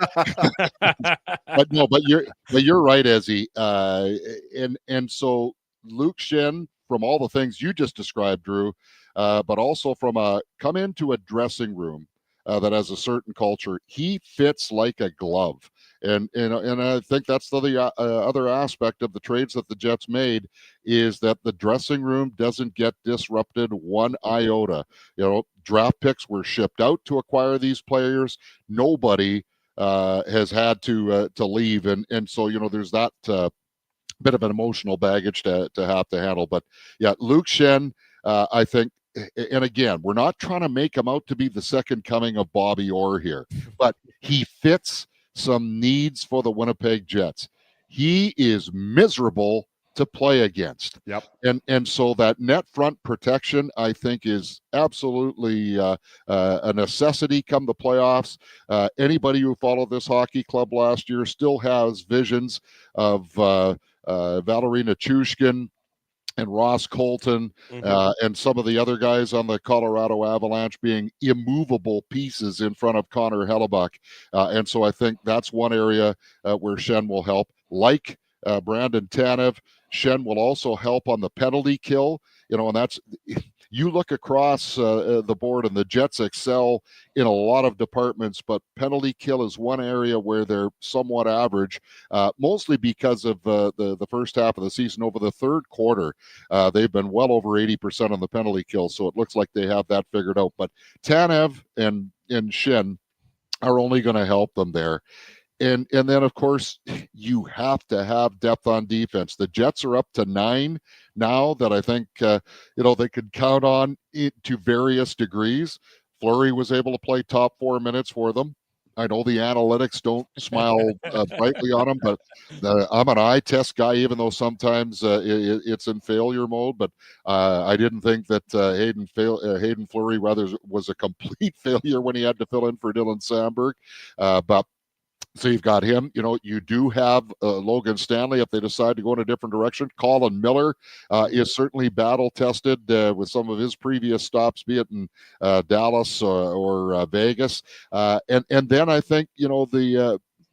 but you're right, Ezzy. And so Luke Schenn, from all the things you just described, Drew, but also from come into a dressing room that has a certain culture, he fits like a glove. And I think that's the other aspect of the trades that the Jets made, is that the dressing room doesn't get disrupted one iota. Draft picks were shipped out to acquire these players. Nobody has had to leave, and so there's that bit of an emotional baggage to have to handle. But yeah, Luke Schenn, I think, and again, we're not trying to make him out to be the second coming of Bobby Orr here, but he fits some needs for the Winnipeg Jets. He is miserable to play against. Yep. And so that net front protection, I think, is absolutely a necessity come the playoffs. Anybody who followed this hockey club last year still has visions of Valeri Nichushkin and Ross Colton and some of the other guys on the Colorado Avalanche being immovable pieces in front of Connor Hellebuck. And so I think that's one area where Schenn will help. Like Brandon Tanev, Schenn will also help on the penalty kill. And that's, you look across the board and the Jets excel in a lot of departments, but penalty kill is one area where they're somewhat average, mostly because of the first half of the season. Over the third quarter, they've been well over 80% on the penalty kill, so it looks like they have that figured out. But Tanev and Schenn are only going to help them there. And then, of course, you have to have depth on defense. The Jets are up to 9 now that I think, they could count on it to various degrees. Fleury was able to play top 4 minutes for them. I know the analytics don't smile brightly on him, but I'm an eye test guy, even though sometimes it's in failure mode. But I didn't think that Hayden Fleury was a complete failure when he had to fill in for Dylan Samberg. But so you've got him. You do have Logan Stanley if they decide to go in a different direction. Colin Miller is certainly battle-tested with some of his previous stops, be it in Dallas or Vegas. And then I think,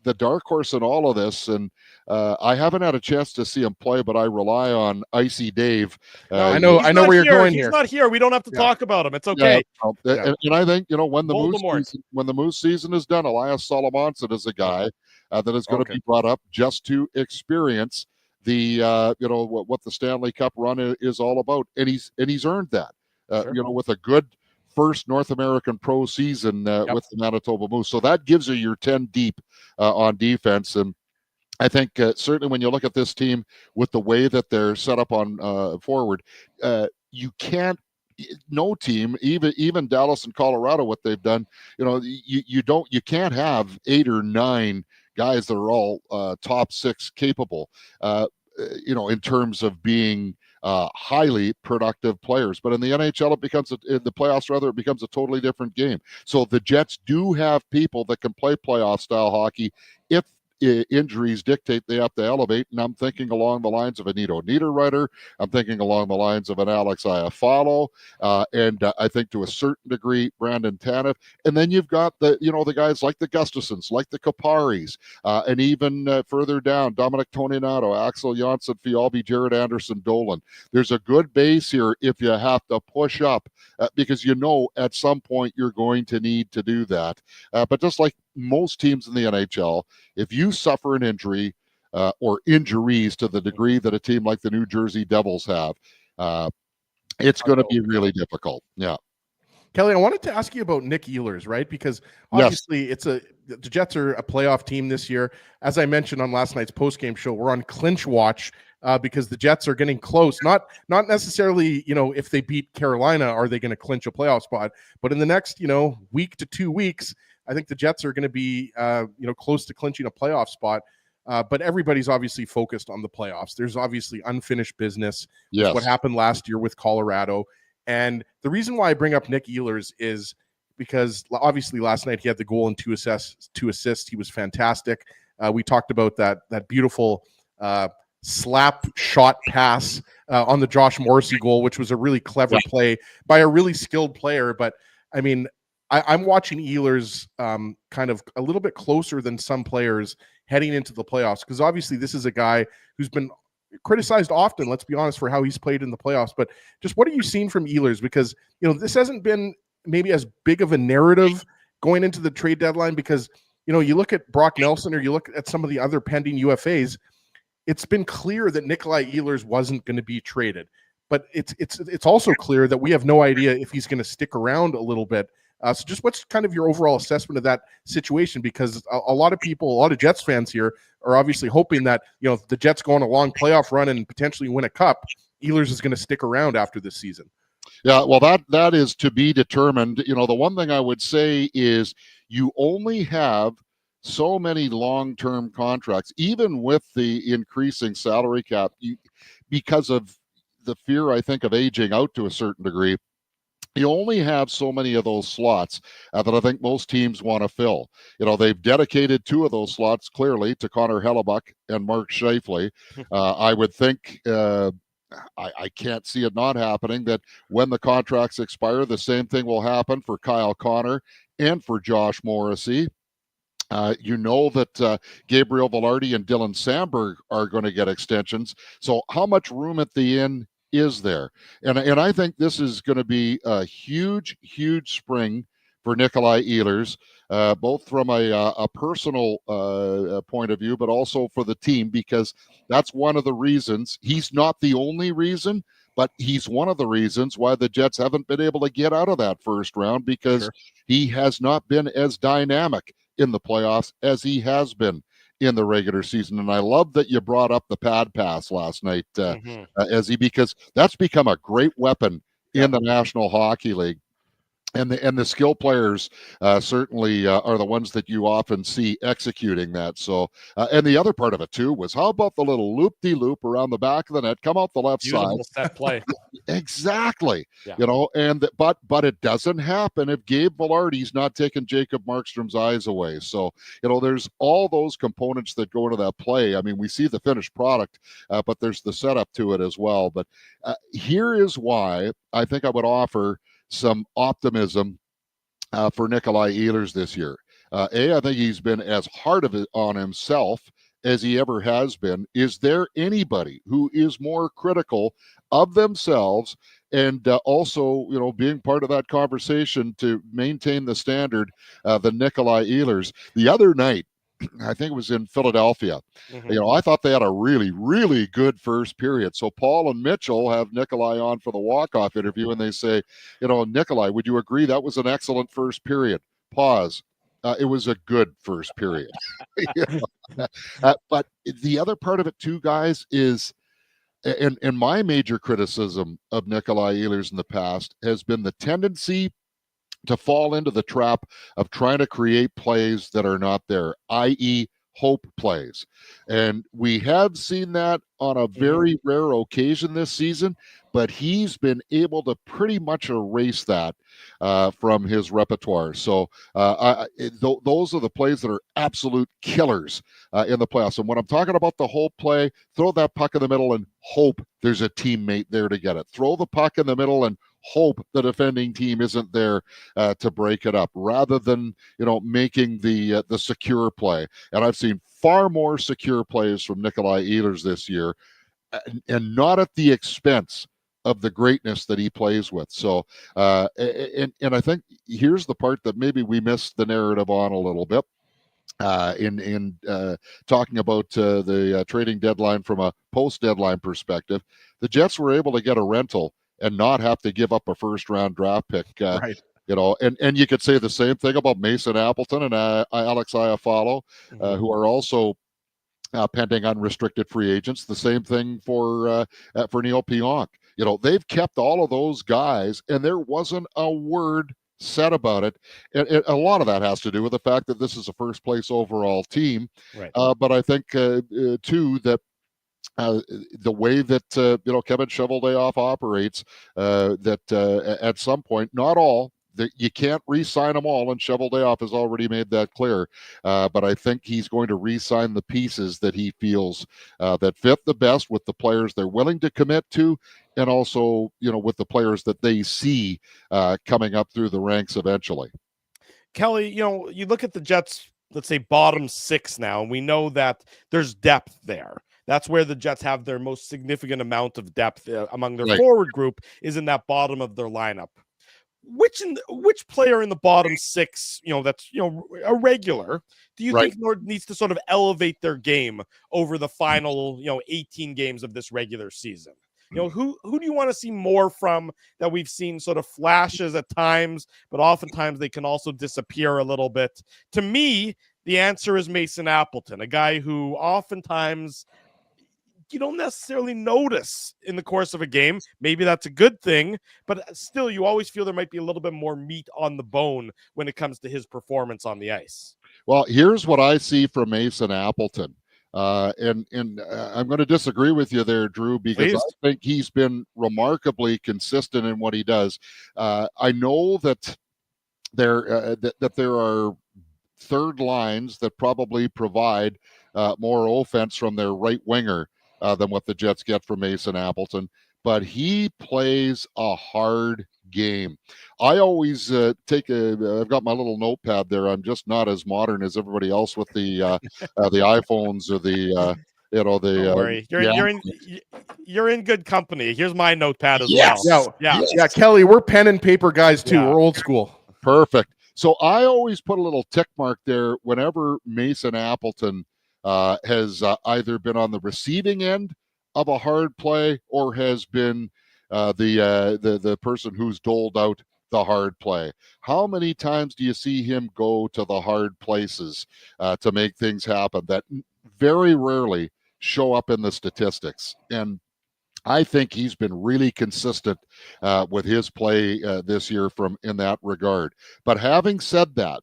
the dark horse in all of this, and I haven't had a chance to see him play, but I rely on Icy Dave. I know where you're going here. He's not here. We don't have to talk about him. It's okay. And I think, when the Moose season is done, Elias Solomonson is a guy that is going to be brought up just to experience the what the Stanley Cup run is all about, and he's earned that. With a good first North American pro season with the Manitoba Moose. So that gives you your 10 deep on defense. And I think certainly when you look at this team with the way that they're set up on forward, you can't, no team, even Dallas and Colorado, what they've done, you can't have 8 or 9 guys that are all top 6 capable, in terms of being highly productive players. But in the NHL, in the playoffs, it becomes a totally different game. So the Jets do have people that can play playoff style hockey if injuries dictate they have to elevate, and I'm thinking along the lines of a Nito Niederreiter. I'm thinking along the lines of an Alex Iafallo, and I think to a certain degree Brandon Tanev. And then you've got the guys like the Gustafsons, like the Kaparis, and even further down, Dominic Toninato, Axel Janssen, Fialbi, Jared Anderson, Dolan. There's a good base here if you have to push up, because at some point you're going to need to do that. But just like most teams in the NHL, if you suffer an injury or injuries to the degree that a team like the New Jersey Devils have, it's going to be really difficult. Yeah. Kelly, I wanted to ask you about Nick Ehlers, right? Because obviously the Jets are a playoff team this year. As I mentioned on last night's postgame show, we're on clinch watch because the Jets are getting close. Not necessarily, if they beat Carolina, are they going to clinch a playoff spot? But in the next, week to 2 weeks, I think the Jets are going to be, close to clinching a playoff spot. But everybody's obviously focused on the playoffs. There's obviously unfinished business. Yes. What happened last year with Colorado. And the reason why I bring up Nick Ehlers is because obviously last night he had the goal and two assists. He was fantastic. We talked about that beautiful slap shot pass on the Josh Morrissey goal, which was a really clever play by a really skilled player. But I mean, I'm watching Ehlers kind of a little bit closer than some players heading into the playoffs, because obviously this is a guy who's been criticized often, let's be honest, for how he's played in the playoffs. But just what are you seeing from Ehlers? Because, this hasn't been maybe as big of a narrative going into the trade deadline, because, you look at Brock Nelson or you look at some of the other pending UFAs, it's been clear that Nikolaj Ehlers wasn't going to be traded. But it's also clear that we have no idea if he's going to stick around a little bit. So just what's kind of your overall assessment of that situation? Because a lot of Jets fans here are obviously hoping that, if the Jets go on a long playoff run and potentially win a cup, Ehlers is going to stick around after this season. Yeah, well, that is to be determined. You know, the one thing I would say is you only have so many long-term contracts, even with the increasing salary cap, because of the fear, I think, of aging out to a certain degree. You only have so many of those slots that I think most teams want to fill. You know, they've dedicated 2 of those slots clearly to Connor Hellebuck and Mark Scheifele. I would think I can't see it not happening that when the contracts expire, the same thing will happen for Kyle Connor and for Josh Morrissey. You know that Gabriel Velarde and Dylan Sandberg are going to get extensions. So how much room at the end is there? And I think this is going to be a huge, huge spring for Nikolaj Ehlers, both from a personal point of view, but also for the team, because that's one of the reasons. He's not the only reason, but he's one of the reasons why the Jets haven't been able to get out of that first round, because he has not been as dynamic in the playoffs as he has been in the regular season. And I love that you brought up the pad pass last night, Ezzy, because that's become a great weapon in the National Hockey League. And the skill players certainly are the ones that you often see executing that. So, and the other part of it too was, how about the little loop-de-loop around the back of the net, come out the left Beautiful side. set play. Exactly. Yeah. You know, and but it doesn't happen if Gabe Velarde's not taking Jacob Markstrom's eyes away. So, you know, there's all those components that go into that play. I mean, we see the finished product, but there's the setup to it as well. But here is why I think I would offer some optimism for Nikolaj Ehlers this year. I think he's been as hard on himself as he ever has been. Is there anybody who is more critical of themselves and also, you know, being part of that conversation to maintain the standard than Nikolaj Ehlers? The other night, I think it was in Philadelphia. You know, I thought they had a really, really good first period. So Paul and Mitchell have Nikolaj on for the walk-off interview, and they say, you know, Nikolaj, would you agree that was an excellent first period? Pause. It was a good first period. But the other part of it too, guys, is, and my major criticism of Nikolaj Ehlers in the past has been the tendency to fall into the trap of trying to create plays that are not there, i.e. hope plays. And we have seen that on a very rare occasion this season, but he's been able to pretty much erase that from his repertoire. So those are the plays that are absolute killers in the playoffs. And when I'm talking about the hope play, throw that puck in the middle and hope there's a teammate there to get it. Throw the puck in the middle and hope the defending team isn't there to break it up, rather than, you know, making the secure play. And I've seen far more secure plays from Nikolaj Ehlers this year, and not at the expense of the greatness that he plays with. So, and I think here's the part that maybe we missed the narrative on a little bit. In talking about the trading deadline from a post-deadline perspective, the Jets were able to get a rental and not have to give up a first-round draft pick. Right. You know, and you could say the same thing about Mason Appleton and Alex Iafallo, who are also pending unrestricted free agents. The same thing for Neil Pionk. You know, they've kept all of those guys, and there wasn't a word said about it. And a lot of that has to do with the fact that this is a first-place overall team. Right. But I think, too, that the way that you know, Kevin Cheveldayoff operates, that at some point, not all, that you can't re-sign them all, and Cheveldayoff has already made that clear. But I think he's going to re-sign the pieces that he feels that fit the best with the players they're willing to commit to, and also, you know, with the players that they see coming up through the ranks eventually. Kelly, you know, you look at the Jets, let's say bottom 6 now, and we know that there's depth there. That's where the Jets have their most significant amount of depth among their forward group, is in that bottom of their lineup. Which player in the bottom 6, you know, that's, you know, a regular, do you think needs to sort of elevate their game over the final, you know, 18 games of this regular season? You know, who do you want to see more from that we've seen sort of flashes at times, but oftentimes they can also disappear a little bit? To me, the answer is Mason Appleton, a guy who oftentimes you don't necessarily notice in the course of a game. Maybe that's a good thing, but still, you always feel there might be a little bit more meat on the bone when it comes to his performance on the ice. Well, here's what I see from Mason Appleton. And I'm going to disagree with you there, Drew, because Please. I think he's been remarkably consistent in what he does. I know that that there are third lines that probably provide more offense from their right winger than what the Jets get from Mason Appleton, but he plays a hard game. I always I've got my little notepad there. I'm just not as modern as everybody else with the iPhones or the Don't worry. You're in good company. Here's my notepad as well. Yeah, Kelly, we're pen and paper guys too. Yeah. We're old school. Perfect. So I always put a little tick mark there whenever Mason Appleton has either been on the receiving end of a hard play or has been the person who's doled out the hard play. How many times do you see him go to the hard places to make things happen that very rarely show up in the statistics? And I think he's been really consistent with his play this year in that regard. But having said that,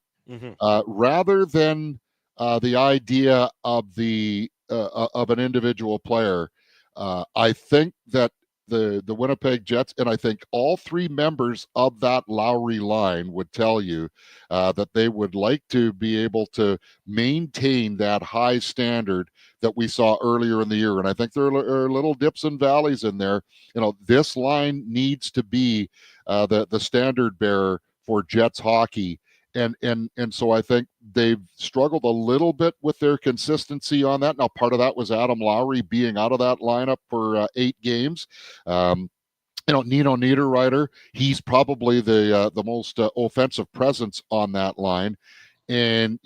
rather than the idea of of an individual player, I think that the Winnipeg Jets, and I think all three members of that Lowry line would tell you that they would like to be able to maintain that high standard that we saw earlier in the year. And I think there are little dips and valleys in there. This line needs to be the standard bearer for Jets hockey. And so I think they've struggled a little bit with their consistency on that. Now, part of that was Adam Lowry being out of that lineup for 8 games. Nino Niederreiter, he's probably the most offensive presence on that line. And,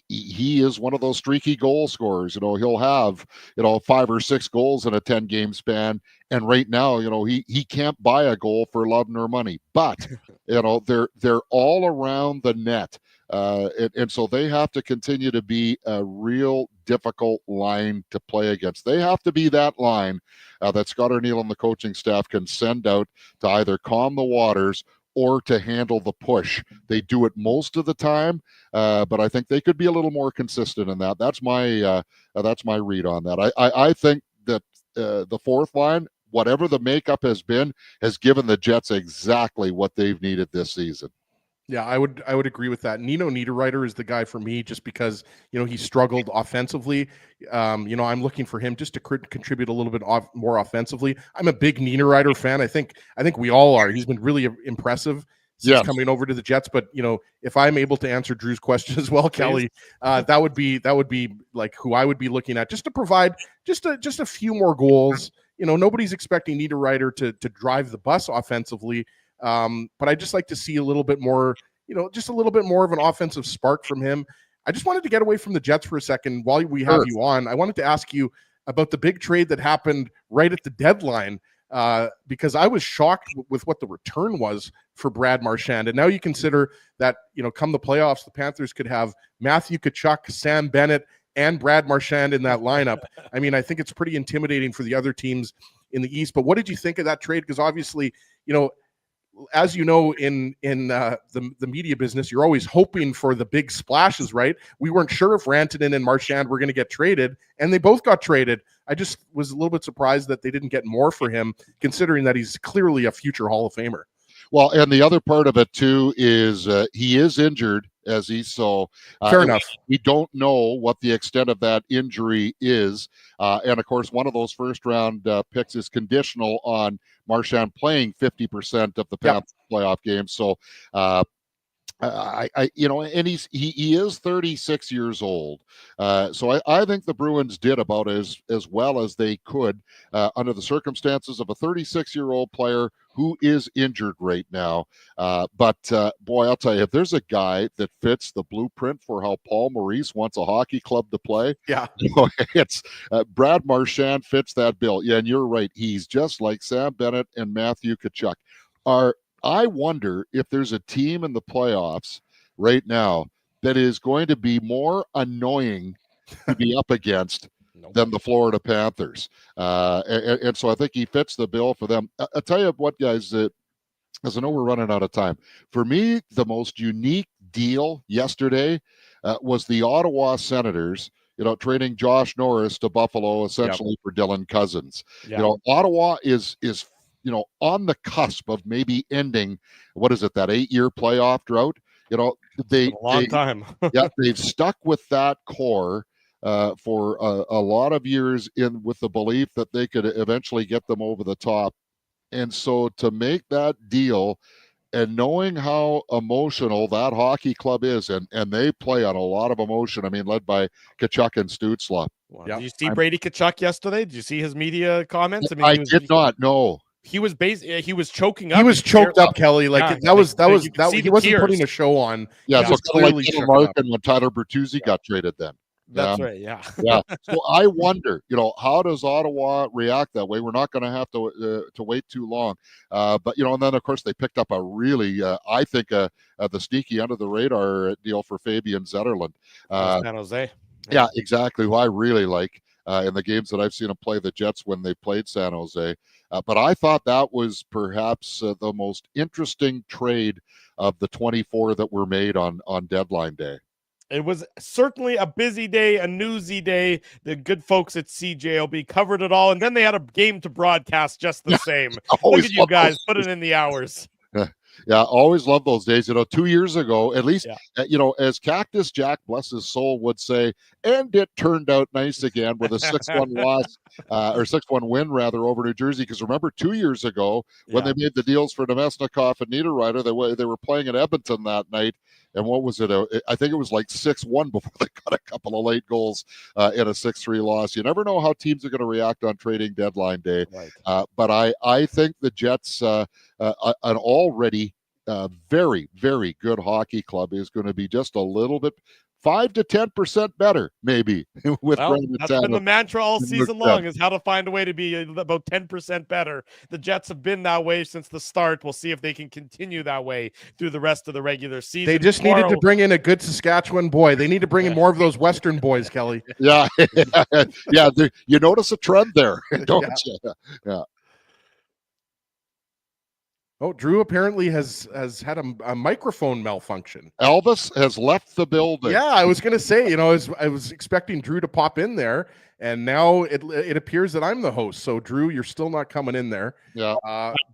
he is one of those streaky goal scorers. He'll have 5 or 6 goals in a 10-game span, and right now he can't buy a goal for love nor money, but they're all around the net, and so they have to continue to be a real difficult line to play against. They have to be that line that Scott O'Neill and the coaching staff can send out to either calm the waters or to handle the push. They do it most of the time, but I think they could be a little more consistent in that. That's my read on that. I think that the fourth line, whatever the makeup has been, has given the Jets exactly what they've needed this season. Yeah, I would agree with that. Nino Niederreiter is the guy for me just because, he struggled offensively. I'm looking for him just to contribute a little bit more offensively. I'm a big Niederreiter fan. I think we all are. He's been really impressive since coming over to the Jets. But, if I'm able to answer Drew's question as well, Kelly, that would be like who I would be looking at just to provide just a few more goals. Nobody's expecting Niederreiter to drive the bus offensively. But I just like to see a little bit more, just a little bit more of an offensive spark from him. I just wanted to get away from the Jets for a second while we have you on. I wanted to ask you about the big trade that happened right at the deadline, because I was shocked with what the return was for Brad Marchand. And now you consider that, come the playoffs, the Panthers could have Matthew Tkachuk, Sam Bennett, and Brad Marchand in that lineup. I mean, I think it's pretty intimidating for the other teams in the East. But what did you think of that trade? Because obviously, as you know, in the media business, you're always hoping for the big splashes, right? We weren't sure if Rantanen and Marchand were going to get traded, and they both got traded. I just was a little bit surprised that they didn't get more for him, considering that he's clearly a future Hall of Famer. Well, and the other part of it too is he is injured, as he fair enough. We don't know what the extent of that injury is, and of course, one of those first-round picks is conditional on Marchand playing 50% of the Panthers playoff games. So, and he is 36 years old. So I think the Bruins did about as well as they could under the circumstances of a 36-year-old player who is injured right now. But boy, I'll tell you, if there's a guy that fits the blueprint for how Paul Maurice wants a hockey club to play, it's Brad Marchand fits that bill. Yeah, and you're right. He's just like Sam Bennett and Matthew Tkachuk. I wonder if there's a team in the playoffs right now that is going to be more annoying to be up against than the Florida Panthers. And so I think he fits the bill for them. I'll tell you what, guys, as I know we're running out of time. For me, the most unique deal yesterday was the Ottawa Senators, trading Josh Norris to Buffalo essentially for Dylan Cousins. Ottawa is on the cusp of maybe ending, what is it, that 8-year playoff drought? A long time. They've stuck with that core for a lot of years with the belief that they could eventually get them over the top. And so to make that deal, and knowing how emotional that hockey club is, and they play on a lot of emotion, led by Tkachuk and Stützle. Wow. Did you see Brady Tkachuk yesterday? Did you see his media comments? I did not know. He was he was choking up. He was choked up, Kelly. He wasn't tears. putting a show on. Yeah, so kind of like shook Markin when Tyler Bertuzzi got traded then. That's right. Yeah. Yeah. So I wonder, how does Ottawa react that way? We're not going to have to wait too long. But and then of course they picked up a really, I think, the sneaky under the radar deal for Fabian Zetterlund. San Jose. Yeah, exactly. Who I really like in the games that I've seen him play the Jets when they played San Jose. But I thought that was perhaps the most interesting trade of the 24 that were made on deadline day. It was certainly a busy day, a newsy day. The good folks at CJOB covered it all, and then they had a game to broadcast just the same. Look at you guys putting in the hours. Yeah, always love those days. 2 years ago, at least, as Cactus Jack, bless his soul, would say, and it turned out nice again with a 6-1 loss, or 6-1 win, rather, over New Jersey. Because remember, 2 years ago, when they made the deals for Nemesnikov and Niederreiter, they were playing at Edmonton that night. And what was it? I think it was like 6-1 before they got a couple of late goals in a 6-3 loss. You never know how teams are going to react on trading deadline day. Right. But I think the Jets, an already very, very good hockey club, is going to be just a little bit 5 to 10% better, maybe. That's been the mantra all season long, is how to find a way to be about 10% better. The Jets have been that way since the start. We'll see if they can continue that way through the rest of the regular season. They just needed to bring in a good Saskatchewan boy. They need to bring in more of those Western boys, Kelly. Yeah. You notice a trend there, don't you? Yeah. Oh, Drew apparently has had a microphone malfunction. Elvis has left the building. Yeah, I was going to say, I was expecting Drew to pop in there, and now it appears that I'm the host. So, Drew, you're still not coming in there. Yeah.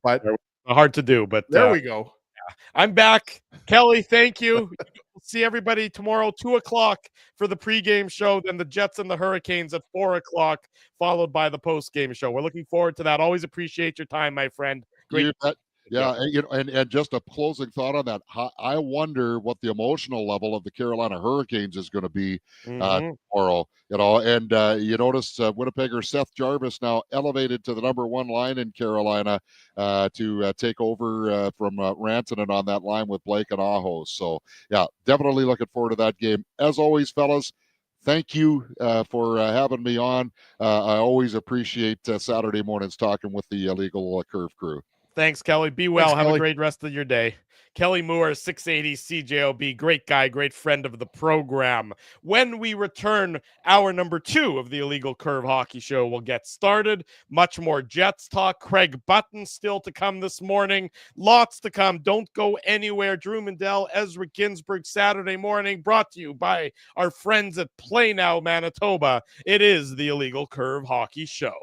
But hard to do, but there we go. Yeah. I'm back. Kelly, thank you. We'll see everybody tomorrow, 2:00 for the pregame show, then the Jets and the Hurricanes at 4:00, followed by the postgame show. We're looking forward to that. Always appreciate your time, my friend. Great. Yeah, and just a closing thought on that. I wonder what the emotional level of the Carolina Hurricanes is going to be tomorrow. And you notice Winnipegger Seth Jarvis now elevated to the number 1 line in Carolina to take over from Rantanen on that line with Blake and Aho. So, yeah, definitely looking forward to that game. As always, fellas, thank you for having me on. I always appreciate Saturday mornings talking with the Legal Curve crew. Thanks, Kelly. Be well. Thanks, Have Kelly. a great rest of your day. Kelly Moore, 680 CJOB. Great guy, great friend of the program. When we return, hour number 2 of the Illegal Curve Hockey Show will get started. Much more Jets talk. Craig Button still to come this morning. Lots to come. Don't go anywhere. Drew Mandel, Ezra Ginsburg, Saturday morning, brought to you by our friends at Play Now, Manitoba. It is the Illegal Curve Hockey Show.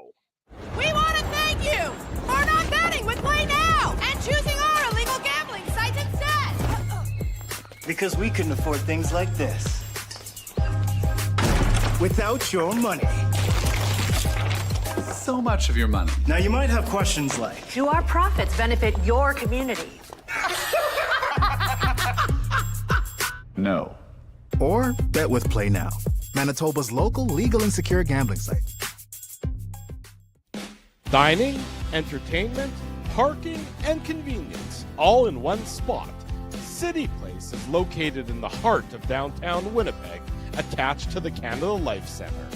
We want to thank you for not betting with Play Now and choosing our illegal gambling site instead. Because we couldn't afford things like this without your money. So much of your money. Now you might have questions like, Do our profits benefit your community? No. Or bet with Play Now, Manitoba's local legal and secure gambling site. Dining, entertainment, parking, and convenience, all in one spot. City Place is located in the heart of downtown Winnipeg, attached to the Canada Life Centre.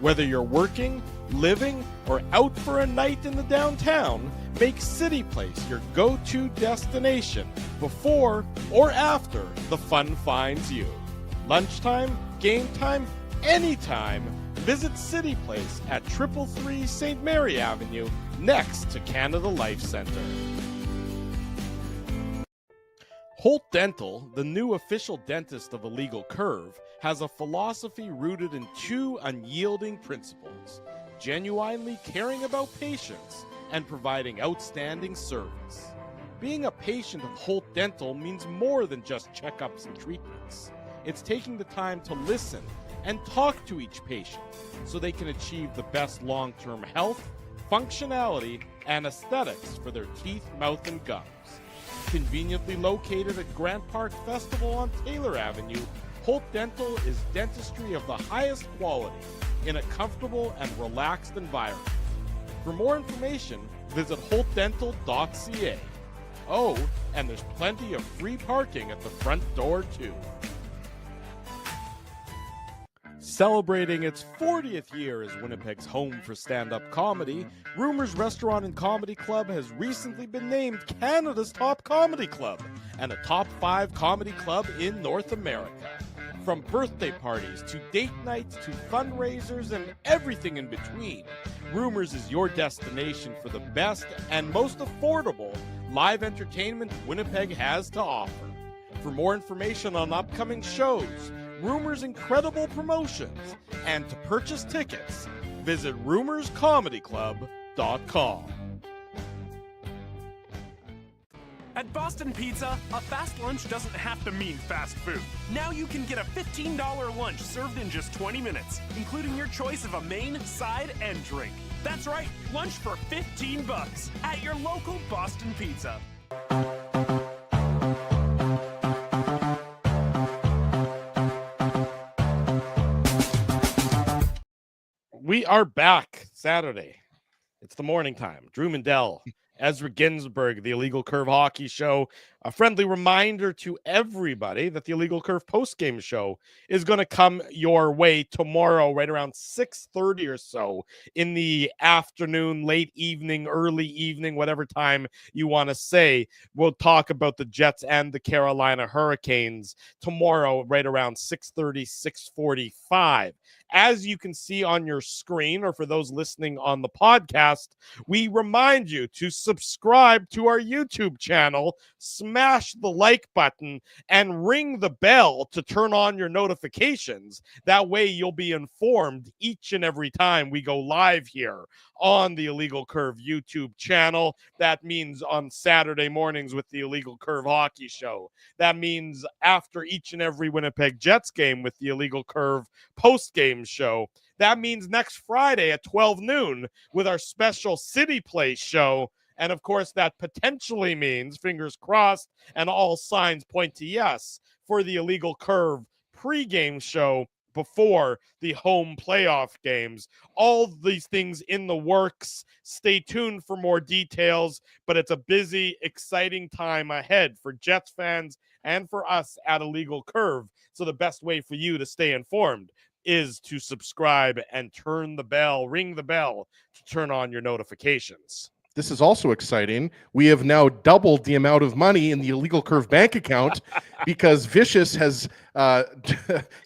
Whether you're working, living, or out for a night in the downtown, make City Place your go-to destination before or after the fun finds you. Lunchtime, game time, anytime, visit City Place at 333 St. Mary Avenue, next to Canada Life Center. Holt Dental, the new official dentist of Illegal Curve, has a philosophy rooted in two unyielding principles: genuinely caring about patients and providing outstanding service. Being a patient of Holt Dental means more than just checkups and treatments. It's taking the time to listen and talk to each patient so they can achieve the best long-term health, functionality, and aesthetics for their teeth, mouth, and gums. Conveniently located at Grant Park Festival on Taylor Avenue, Holt Dental is dentistry of the highest quality in a comfortable and relaxed environment. For more information, visit holtdental.ca. Oh, and there's plenty of free parking at the front door, too. Celebrating its 40th year as Winnipeg's home for stand-up comedy, Rumors Restaurant and Comedy Club has recently been named Canada's top comedy club and a top 5 comedy club in North America. From birthday parties to date nights to fundraisers and everything in between, Rumors is your destination for the best and most affordable live entertainment Winnipeg has to offer. For more information on upcoming shows, Rumors' incredible promotions, and to purchase tickets, visit rumorscomedyclub.com. At Boston Pizza, a fast lunch doesn't have to mean fast food. Now you can get a $15 lunch served in just 20 minutes, including your choice of a main, side, and drink. That's right, lunch for $15 at your local Boston Pizza. We are back Saturday. It's the morning time. Drew Mandel, Ezra Ginsburg, the Illegal Curve Hockey Show. A friendly reminder to everybody that the Illegal Curve postgame show is going to come your way tomorrow, right around 6:30 or so in the afternoon, late evening, early evening, whatever time you want to say. We'll talk about the Jets and the Carolina Hurricanes tomorrow, right around 6:30, 6:45. As you can see on your screen, or for those listening on the podcast, we remind you to subscribe to our YouTube channel, smash the like button, and ring the bell to turn on your notifications. That way you'll be informed each and every time we go live here on the Illegal Curve YouTube channel. That means on Saturday mornings with the Illegal Curve Hockey Show. That means after each and every Winnipeg Jets game with the Illegal Curve post-game show. That means next Friday at 12 noon with our special City Place show. And of course, that potentially means, fingers crossed, and all signs point to yes, for the Illegal Curve pregame show before the home playoff games. All these things in the works. Stay tuned for more details, but it's a busy, exciting time ahead for Jets fans and for us at Illegal Curve. So the best way for you to stay informed is to subscribe and ring the bell to turn on your notifications. This is also exciting. We have now doubled the amount of money in the Illegal Curve bank account because Vicious has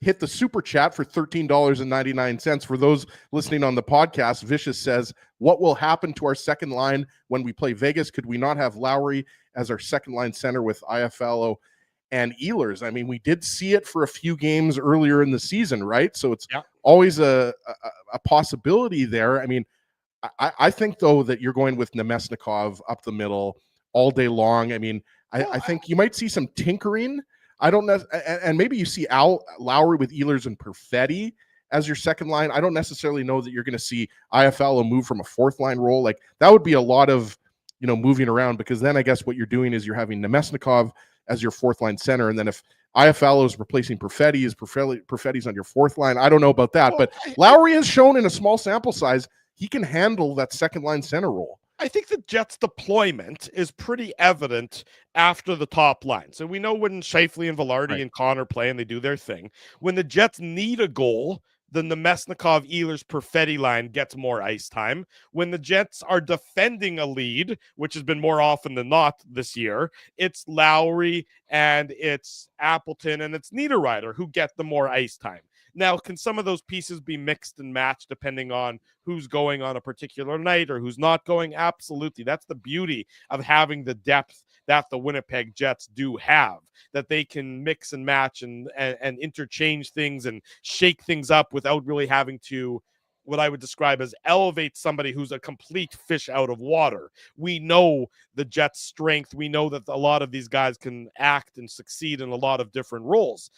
hit the super chat for $13.99. For those listening on the podcast, Vicious says, what will happen to our second line when we play Vegas? Could we not have Lowry as our second line center with Iafallo and Ehlers? I mean, we did see it for a few games earlier in the season, right? So it's always a possibility there. I mean, I think, though, that you're going with Nemesnikov up the middle all day long. I mean, I think you might see some tinkering. I don't know. And maybe you see Lowry with Ehlers and Perfetti as your second line. I don't necessarily know that you're going to see Iafallo move from a fourth line role. Like, that would be a lot of, moving around, because then I guess what you're doing is you're having Nemesnikov as your fourth line center. And then if Iafallo is replacing Perfetti, is Perfetti's on your fourth line? I don't know about that. But Lowry has shown in a small sample size he can handle that second line center role. I think the Jets' deployment is pretty evident after the top line. So we know when Scheifele and Velarde and Connor play and they do their thing. When the Jets need a goal, the Nemesnikov, Ehlers, Perfetti line gets more ice time. When the Jets are defending a lead, which has been more often than not this year, it's Lowry and it's Appleton and it's Niederreiter who get the more ice time. Now, can some of those pieces be mixed and matched depending on who's going on a particular night or who's not going? Absolutely. That's the beauty of having the depth that the Winnipeg Jets do have, that they can mix and match and interchange things and shake things up without really having to, what I would describe as, elevate somebody who's a complete fish out of water. We know the Jets' strength. We know that a lot of these guys can act and succeed in a lot of different roles.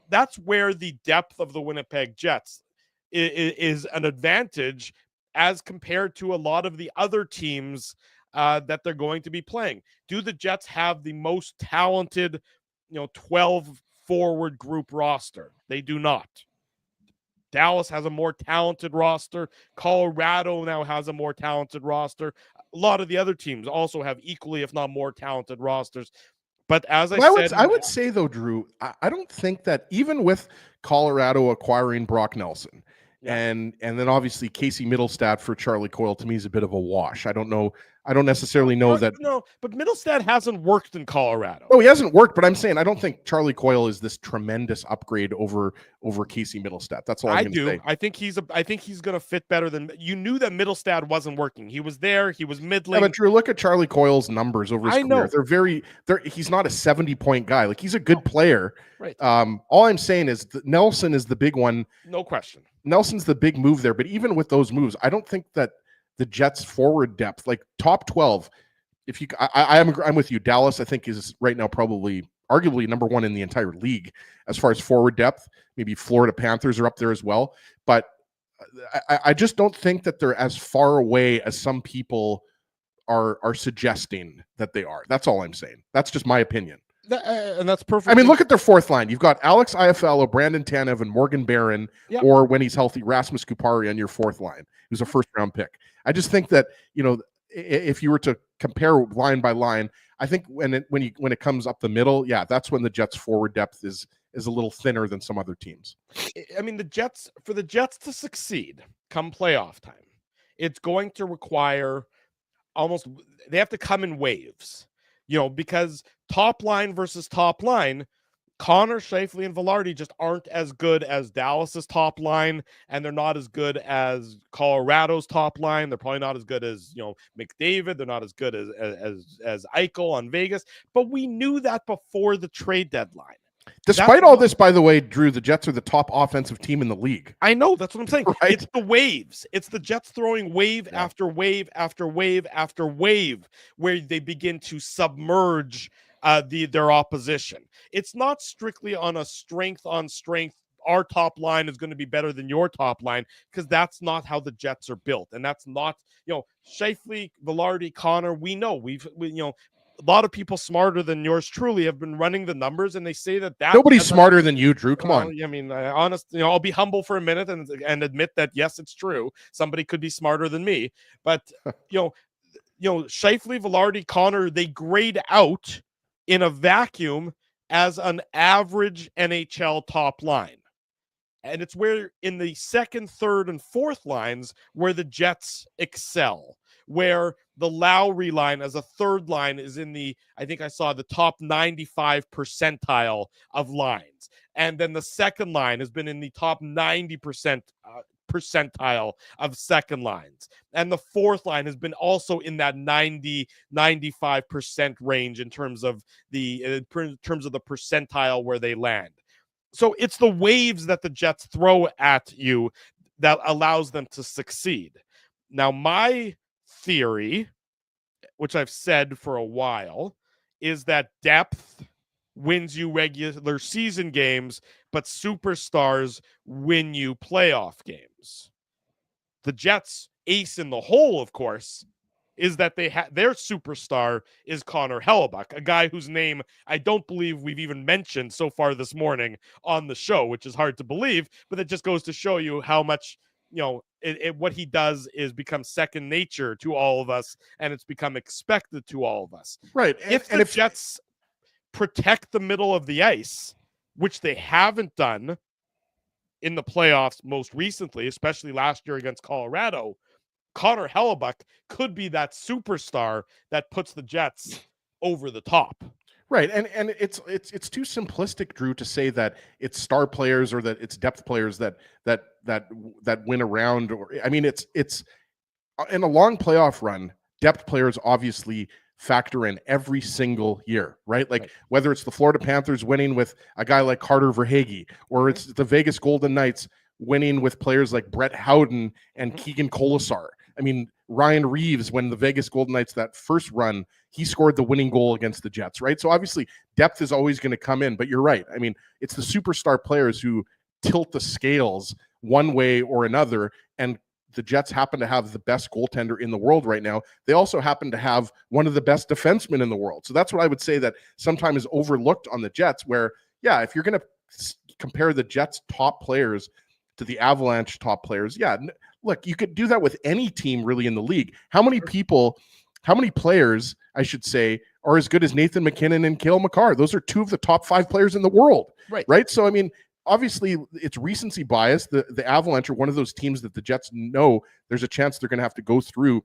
That's where the depth of the Winnipeg Jets is an advantage as compared to a lot of the other teams that they're going to be playing. Do the Jets have the most talented, 12 forward group roster? They do not. Dallas has a more talented roster. Colorado now has a more talented roster. A lot of the other teams also have equally, if not more, talented rosters. But as I would say, though, Drew, I don't think that even with Colorado acquiring Brock Nelson, and then obviously Casey Middlestat for Charlie Coyle, to me is a bit of a wash. I don't know. I don't necessarily know that. No, but Middlestat hasn't worked in Colorado. No, he hasn't worked, but I'm saying I don't think Charlie Coyle is this tremendous upgrade over Casey Middlestat. That's all I'm going to say. I think he's going to fit better than you knew that Middlestat wasn't working. He was there. He was middling. Yeah, but Drew, look at Charlie Coyle's numbers over his career. Know. He's not a 70-point guy. Like, he's a good player. Right. All I'm saying is that Nelson is the big one. No question. Nelson's the big move there. But even with those moves, I don't think that the Jets forward depth, like top 12, I'm with you. Dallas, I think, is right now probably arguably number one in the entire league as far as forward depth. Maybe Florida Panthers are up there as well. But I just don't think that they're as far away as some people are suggesting that they are. That's all I'm saying. That's just my opinion. And that's perfect. I mean, look at their fourth line. You've got Alex Iafallo, Brandon Tanev, and Morgan Barron, or when he's healthy, Rasmus Kupari on your fourth line, who's a first-round pick. I just think that, if you were to compare line by line, I think when it comes up the middle, that's when the Jets' forward depth is a little thinner than some other teams. I mean, for the Jets to succeed come playoff time, it's going to require they have to come in waves. Because top line versus top line, Connor, Scheifele, and Velarde just aren't as good as Dallas's top line, and they're not as good as Colorado's top line. They're probably not as good as McDavid. They're not as good as Eichel on Vegas. But we knew that before the trade deadline. Despite all this, by the way, Drew, the Jets are the top offensive team in the league. I know. That's what I'm saying. Right? It's the waves. It's the Jets throwing wave after wave after wave after wave where they begin to submerge their opposition. It's not strictly on a strength on strength. Our top line is going to be better than your top line, because that's not how the Jets are built. And that's not, Scheifele, Velarde, Connor, we know. A lot of people smarter than yours truly have been running the numbers, and they say that nobody's smarter than you, Drew. Come on. I mean, honestly, I'll be humble for a minute and admit that yes, it's true. Somebody could be smarter than me, but Scheifele, Velarde, Connor, they grade out in a vacuum as an average NHL top line, and it's where in the second, third, and fourth lines where the Jets excel. Where the Lowry line as a third line is in I think I saw the top 95 percentile of lines. And then the second line has been in the top 90% percentile of second lines. And the fourth line has been also in that 90-95% range in terms of the percentile where they land. So it's the waves that the Jets throw at you that allows them to succeed. Now, my theory, which I've said for a while, is that depth wins you regular season games, but superstars win you playoff games. The Jets' ace in the hole, of course, is that their superstar is Connor Hellebuck, a guy whose name I don't believe we've even mentioned so far this morning on the show, which is hard to believe, but it just goes to show you how much what he does is become second nature to all of us, and it's become expected to all of us. Right. If the Jets protect the middle of the ice, which they haven't done in the playoffs most recently, especially last year against Colorado, Connor Hellebuck could be that superstar that puts the Jets over the top. Right, and it's too simplistic, Drew, to say that it's star players or that it's depth players that win around. Or I mean, it's in a long playoff run, depth players obviously factor in every single year, right? Like whether it's the Florida Panthers winning with a guy like Carter Verhaeghe, or it's the Vegas Golden Knights winning with players like Brett Howden and Keegan Colasar. I mean, Ryan Reeves, when the Vegas Golden Knights, that first run, he scored the winning goal against the Jets, right? So obviously depth is always going to come in, but you're right. I mean, it's the superstar players who tilt the scales one way or another, and the Jets happen to have the best goaltender in the world right now. They also happen to have one of the best defensemen in the world. So that's what I would say that sometimes is overlooked on the Jets, where, yeah, if you're going to compare the Jets' top players to the Avalanche top players, yeah, look, you could do that with any team really in the league. How many players, I should say, are as good as Nathan McKinnon and Cale Makar? Those are two of the top 5 players in the world, right? So, I mean, obviously it's recency bias. The Avalanche are one of those teams that the Jets know there's a chance they're going to have to go through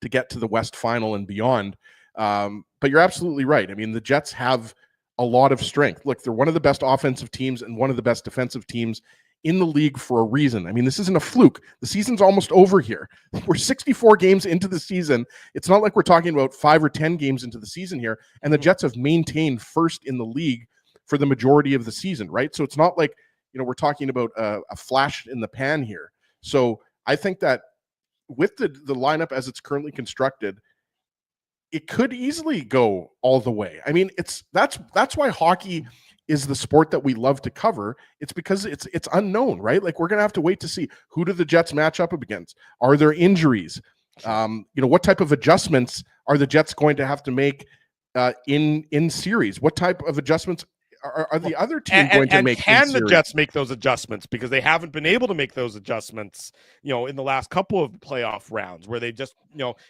to get to the West Final and beyond. But you're absolutely right. I mean, the Jets have a lot of strength. Look, they're one of the best offensive teams and one of the best defensive teams in the league for a reason. I mean, this isn't a fluke. The season's almost over here. We're 64 games into the season. It's not like we're talking about 5 or 10 games into the season here. And the Jets have maintained first in the league for the majority of the season, right? So it's not like, we're talking about a flash in the pan here. So I think that with the lineup as it's currently constructed, it could easily go all the way. I mean, that's why hockey is the sport that we love to cover. It's because it's unknown, right? Like, we're going to have to wait to see, who do the Jets match up against? Are there injuries? What type of adjustments are the Jets going to have to make in series? What type of adjustments are the other team going to make? Can the Jets make those adjustments? Because they haven't been able to make those adjustments, in the last couple of playoff rounds, where they just,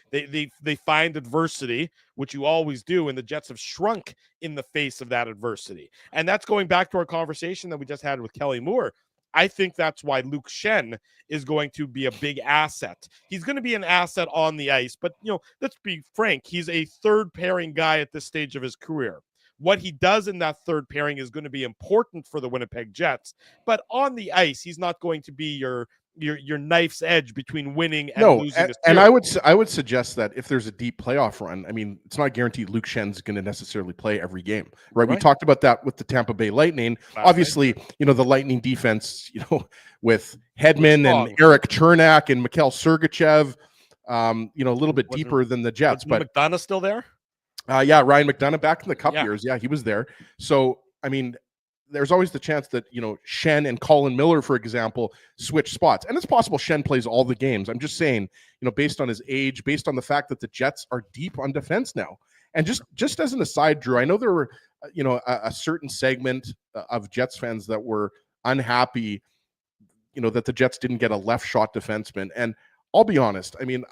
they find adversity, which you always do, and the Jets have shrunk in the face of that adversity. And that's going back to our conversation that we just had with Kelly Moore. I think that's why Luke Schenn is going to be a big asset. He's going to be an asset on the ice, but, let's be frank, he's a third pairing guy at this stage of his career. What he does in that third pairing is going to be important for the Winnipeg Jets, but on the ice, he's not going to be your knife's edge between winning and losing. And I would suggest that if there's a deep playoff run, I mean, it's not guaranteed Luke Schenn's going to necessarily play every game, right? We talked about that with the Tampa Bay Lightning. Obviously, the Lightning defense, with Hedman and Eric Chernak and Mikhail Sergachev, a little bit deeper than the Jets. But McDonough still there? Yeah, Ryan McDonough back in the Cup years. Yeah, he was there. So, I mean, there's always the chance that, Schenn and Colin Miller, for example, switch spots. And it's possible Schenn plays all the games. I'm just saying, based on his age, based on the fact that the Jets are deep on defense now. And just as an aside, Drew, I know there were, a certain segment of Jets fans that were unhappy, that the Jets didn't get a left shot defenseman. And I'll be honest. I mean,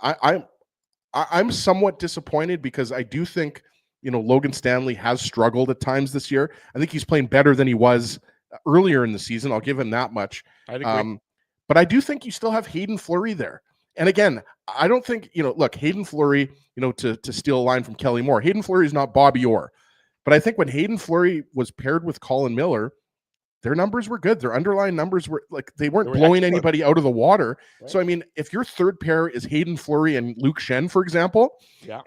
I'm somewhat disappointed because I do think, Logan Stanley has struggled at times this year. I think he's playing better than he was earlier in the season. I'll give him that much. I'd agree. But I do think you still have Hayden Fleury there. And again, I don't think, look, Hayden Fleury, to steal a line from Kelly Moore, Hayden Fleury is not Bobby Orr. But I think when Hayden Fleury was paired with Colin Miller, their numbers were good. Their underlying numbers were they weren't blowing anybody out of the water. Right. So, I mean, if your third pair is Hayden Fleury and Luke Schenn, for example,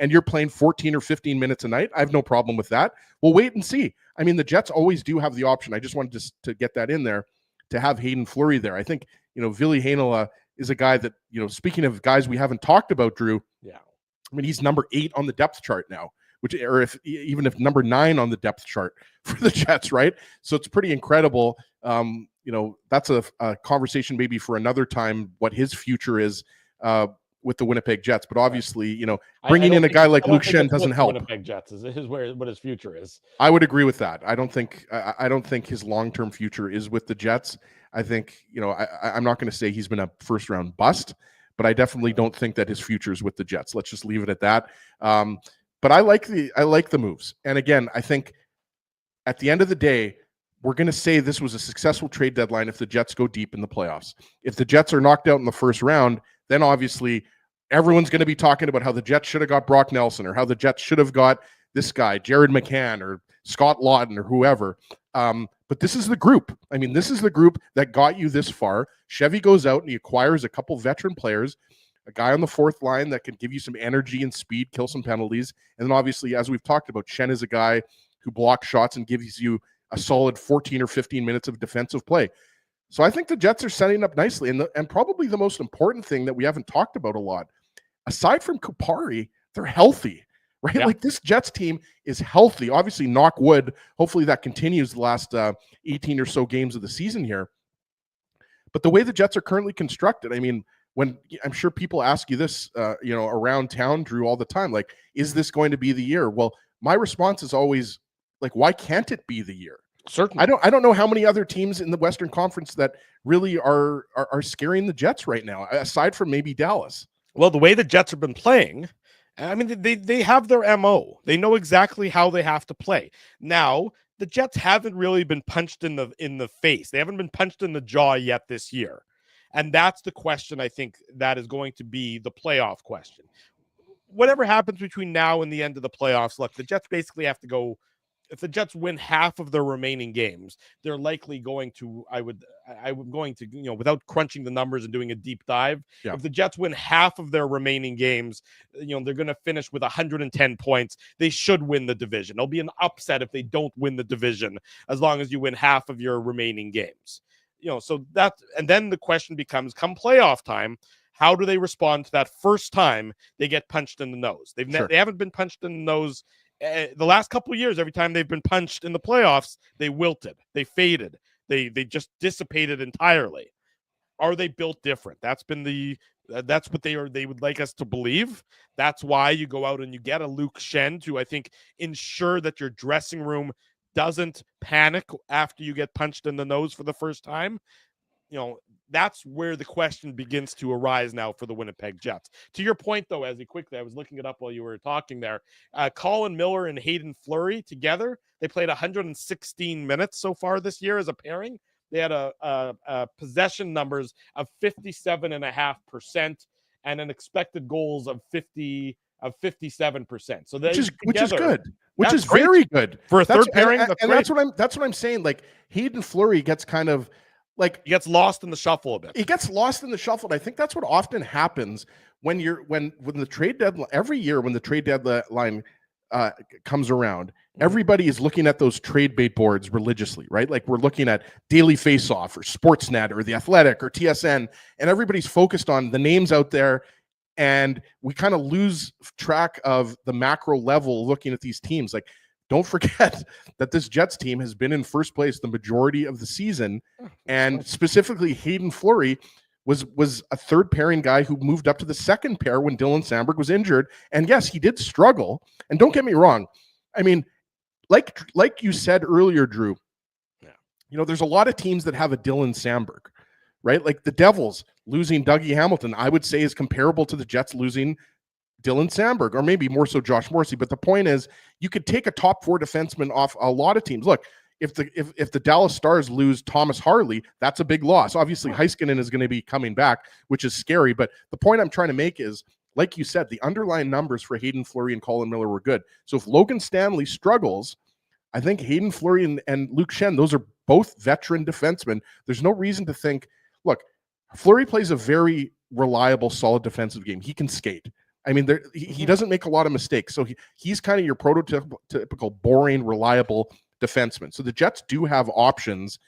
and you're playing 14 or 15 minutes a night, I have no problem with that. We'll wait and see. I mean, the Jets always do have the option. I just wanted to get that in there, to have Hayden Fleury there. I think, Ville Heinola is a guy that, speaking of guys we haven't talked about, Drew, I mean, he's number 8 on the depth chart now. Even if number 9 on the depth chart for the Jets, right? So it's pretty incredible. That's a conversation maybe for another time, what his future is with the Winnipeg Jets. But obviously, bringing in a guy like Luke Schenn doesn't help. Winnipeg Jets is what his future is. I would agree with that. I don't think his long-term future is with the Jets. I think, I'm not going to say he's been a first-round bust, but I definitely don't think that his future is with the Jets. Let's just leave it at that. But I like the moves. And again, I think at the end of the day, we're going to say this was a successful trade deadline if the Jets go deep in the playoffs. If the Jets are knocked out in the first round, then obviously everyone's going to be talking about how the Jets should have got Brock Nelson, or how the Jets should have got this guy, Jared McCann, or Scott Lawton, or whoever. But this is the group. I mean, this is the group that got you this far. Chevy goes out and he acquires a couple veteran players, a guy on the fourth line that can give you some energy and speed, kill some penalties. And then obviously, as we've talked about, Shen is a guy who blocks shots and gives you a solid 14 or 15 minutes of defensive play. So I think the Jets are setting up nicely. And probably the most important thing that we haven't talked about a lot, aside from Kupari, they're healthy, right? Yeah. Like, this Jets team is healthy. Obviously, knock wood. Hopefully that continues the last 18 or so games of the season here. But the way the Jets are currently constructed, I mean, when I'm sure people ask you this, around town, Drew, all the time, like, is this going to be the year? Well, my response is always, like, why can't it be the year? Certainly. I don't know how many other teams in the Western Conference that really are scaring the Jets right now, aside from maybe Dallas. Well, the way the Jets have been playing, I mean, they have their MO. They know exactly how they have to play. Now, the Jets haven't really been punched in the face. They haven't been punched in the jaw yet this year. And that's the question, I think, that is going to be the playoff question. Whatever happens between now and the end of the playoffs, look, the Jets basically have to go. If the Jets win half of their remaining games, they're likely going to, I'm going to, without crunching the numbers and doing a deep dive, if the Jets win half of their remaining games, they're going to finish with 110 points. They should win the division. It'll be an upset if they don't win the division, as long as you win half of your remaining games. So that, and then the question becomes, come playoff time, how do they respond to that first time they get punched in the nose? They haven't been punched in the nose the last couple of years. Every time they've been punched in the playoffs, they wilted, they faded, they just dissipated entirely. Are they built different? That's what they would like us to believe. That's why you go out and you get a Luke Shen to, I think, ensure that your dressing room doesn't panic after you get punched in the nose for the first time. That's where the question begins to arise now for the Winnipeg Jets. To your point, though, as quickly, I was looking it up while you were talking there. Colin Miller and Hayden Fleury together, they played 116 minutes so far this year as a pairing. They had a possession numbers of 57.5% and an expected goals of 57%. So which is good. Which is great. Very good For a third pairing. That's what I'm saying. Like, Hayden Fleury gets kind of, like, he gets lost in the shuffle a bit. He gets lost in the shuffle. And I think that's what often happens when the trade deadline, every year when the trade deadline comes around, everybody is looking at those trade bait boards religiously, right? Like, we're looking at Daily Faceoff or Sportsnet or The Athletic or TSN, and everybody's focused on the names out there. And we kind of lose track of the macro level looking at these teams. Like, don't forget that this Jets team has been in first place the majority of the season. And specifically, Hayden Fleury was a third pairing guy who moved up to the second pair when Dylan Samberg was injured. And yes, he did struggle. And don't get me wrong. I mean, like you said earlier, Drew, there's a lot of teams that have a Dylan Samberg, right? Like the Devils losing Dougie Hamilton, I would say, is comparable to the Jets losing Dylan Samberg, or maybe more so Josh Morrissey. But the point is, you could take a top four defenseman off a lot of teams. Look, if the Dallas Stars lose Thomas Harley, that's a big loss. Obviously, Heiskanen is going to be coming back, which is scary. But the point I'm trying to make is, like you said, the underlying numbers for Hayden Fleury and Colin Miller were good. So if Logan Stanley struggles, I think Hayden Fleury and Luke Shen, those are both veteran defensemen. There's no reason to think, look, Fleury plays a very reliable, solid defensive game. He can skate. I mean, he doesn't make a lot of mistakes. So he's kind of your prototypical, boring, reliable defenseman. So the Jets do have options.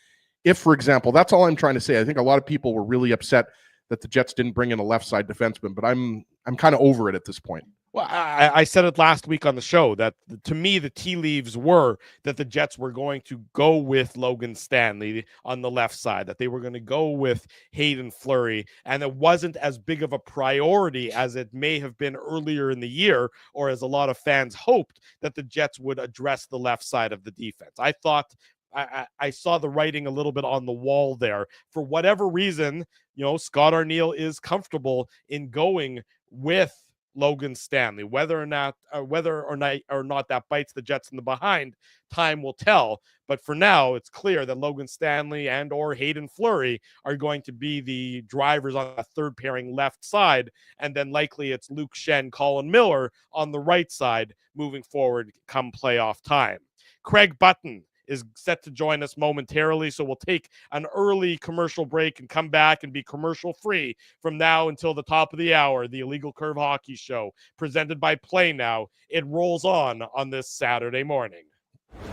If, for example, that's all I'm trying to say. I think a lot of people were really upset that the Jets didn't bring in a left side defenseman, but I'm kind of over it at this point. Well, I said it last week on the show that, to me, the tea leaves were that the Jets were going to go with Logan Stanley on the left side, that they were going to go with Hayden Fleury, and it wasn't as big of a priority as it may have been earlier in the year, or as a lot of fans hoped, that the Jets would address the left side of the defense. I thought I saw the writing a little bit on the wall there. For whatever reason, Scott Arniel is comfortable in going with Logan Stanley. Whether or not that bites the Jets in the behind, time will tell. But for now, it's clear that Logan Stanley and or Hayden Fleury are going to be the drivers on the third pairing left side. And then likely it's Luke Shen, Colin Miller on the right side moving forward come playoff time. Craig Button is set to join us momentarily, so we'll take an early commercial break and come back and be commercial free from now until the top of the hour. The Illegal Curve Hockey Show presented by Play Now. It rolls on this Saturday morning.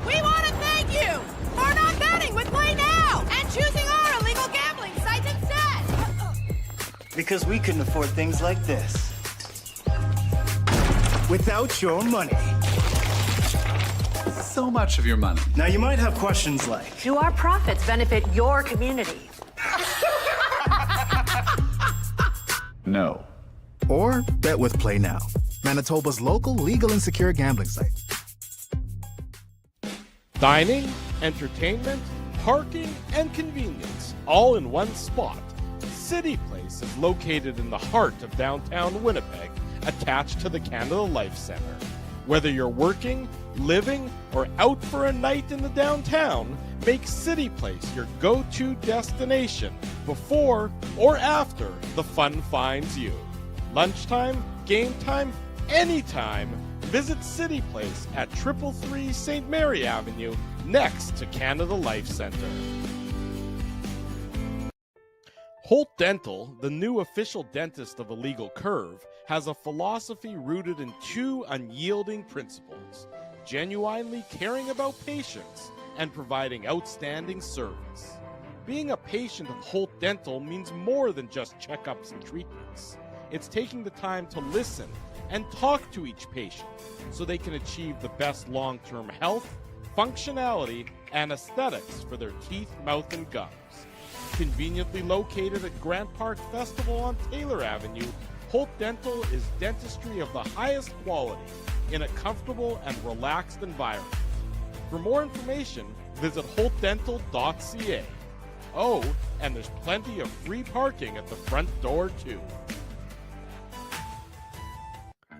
We want to thank you for not betting with Play Now and choosing our illegal gambling site instead. Because we couldn't afford things like this without your money. So much of your money. Now you might have questions like, Do our profits benefit your community? No. Or bet with Play Now, Manitoba's local legal and secure gambling site. Dining, entertainment, parking, and convenience, all in one spot. City Place is located in the heart of downtown Winnipeg, attached to the Canada Life Centre. Whether you're working, living, or out for a night in the downtown, make City Place your go-to destination before or after the fun finds you. Lunchtime, game time, anytime, visit City Place at 333 St. Mary Avenue, next to Canada Life Centre. Holt Dental, the new official dentist of Illegal Curve, has a philosophy rooted in two unyielding principles: genuinely caring about patients and providing outstanding service. Being a patient of Holt Dental means more than just checkups and treatments. It's taking the time to listen and talk to each patient so they can achieve the best long-term health, functionality, and aesthetics for their teeth, mouth, and gums. Conveniently located at Grant Park Festival on Taylor Avenue, Holt Dental is dentistry of the highest quality in a comfortable and relaxed environment. For more information, visit holtdental.ca. Oh, and there's plenty of free parking at the front door, too.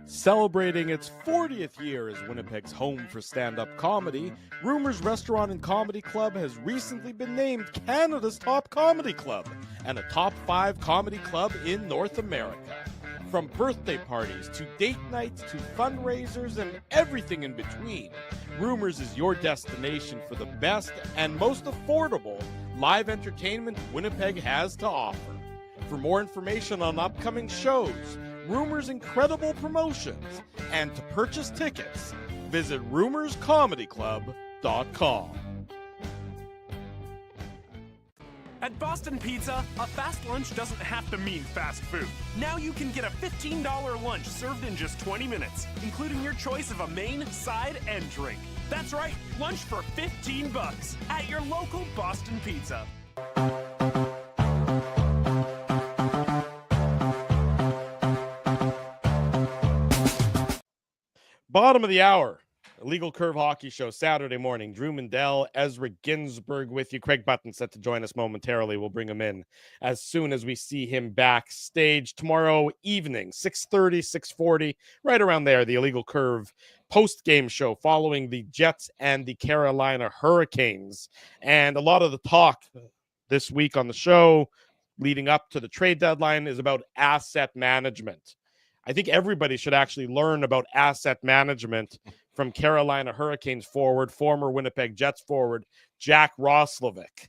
Celebrating its 40th year as Winnipeg's home for stand-up comedy, Rumors Restaurant and Comedy Club has recently been named Canada's top comedy club and a top 5 comedy club in North America. From birthday parties to date nights to fundraisers and everything in between, Rumors is your destination for the best and most affordable live entertainment Winnipeg has to offer. For more information on upcoming shows, Rumors' incredible promotions, and to purchase tickets, visit rumorscomedyclub.com. At Boston Pizza, a fast lunch doesn't have to mean fast food. Now you can get a $15 lunch served in just 20 minutes, including your choice of a main, side, and drink. That's right, lunch for $15 at your local Boston Pizza. Bottom of the hour, Illegal Curve Hockey Show, Saturday morning. Drew Mandel, Ezra Ginsburg with you. Craig Button set to join us momentarily. We'll bring him in as soon as we see him backstage tomorrow evening, 6:30, 6:40, right around there. The Illegal Curve post-game show following the Jets and the Carolina Hurricanes. And a lot of the talk this week on the show leading up to the trade deadline is about asset management. I think everybody should actually learn about asset management from Carolina Hurricanes forward, former Winnipeg Jets forward, Jack Roslovic.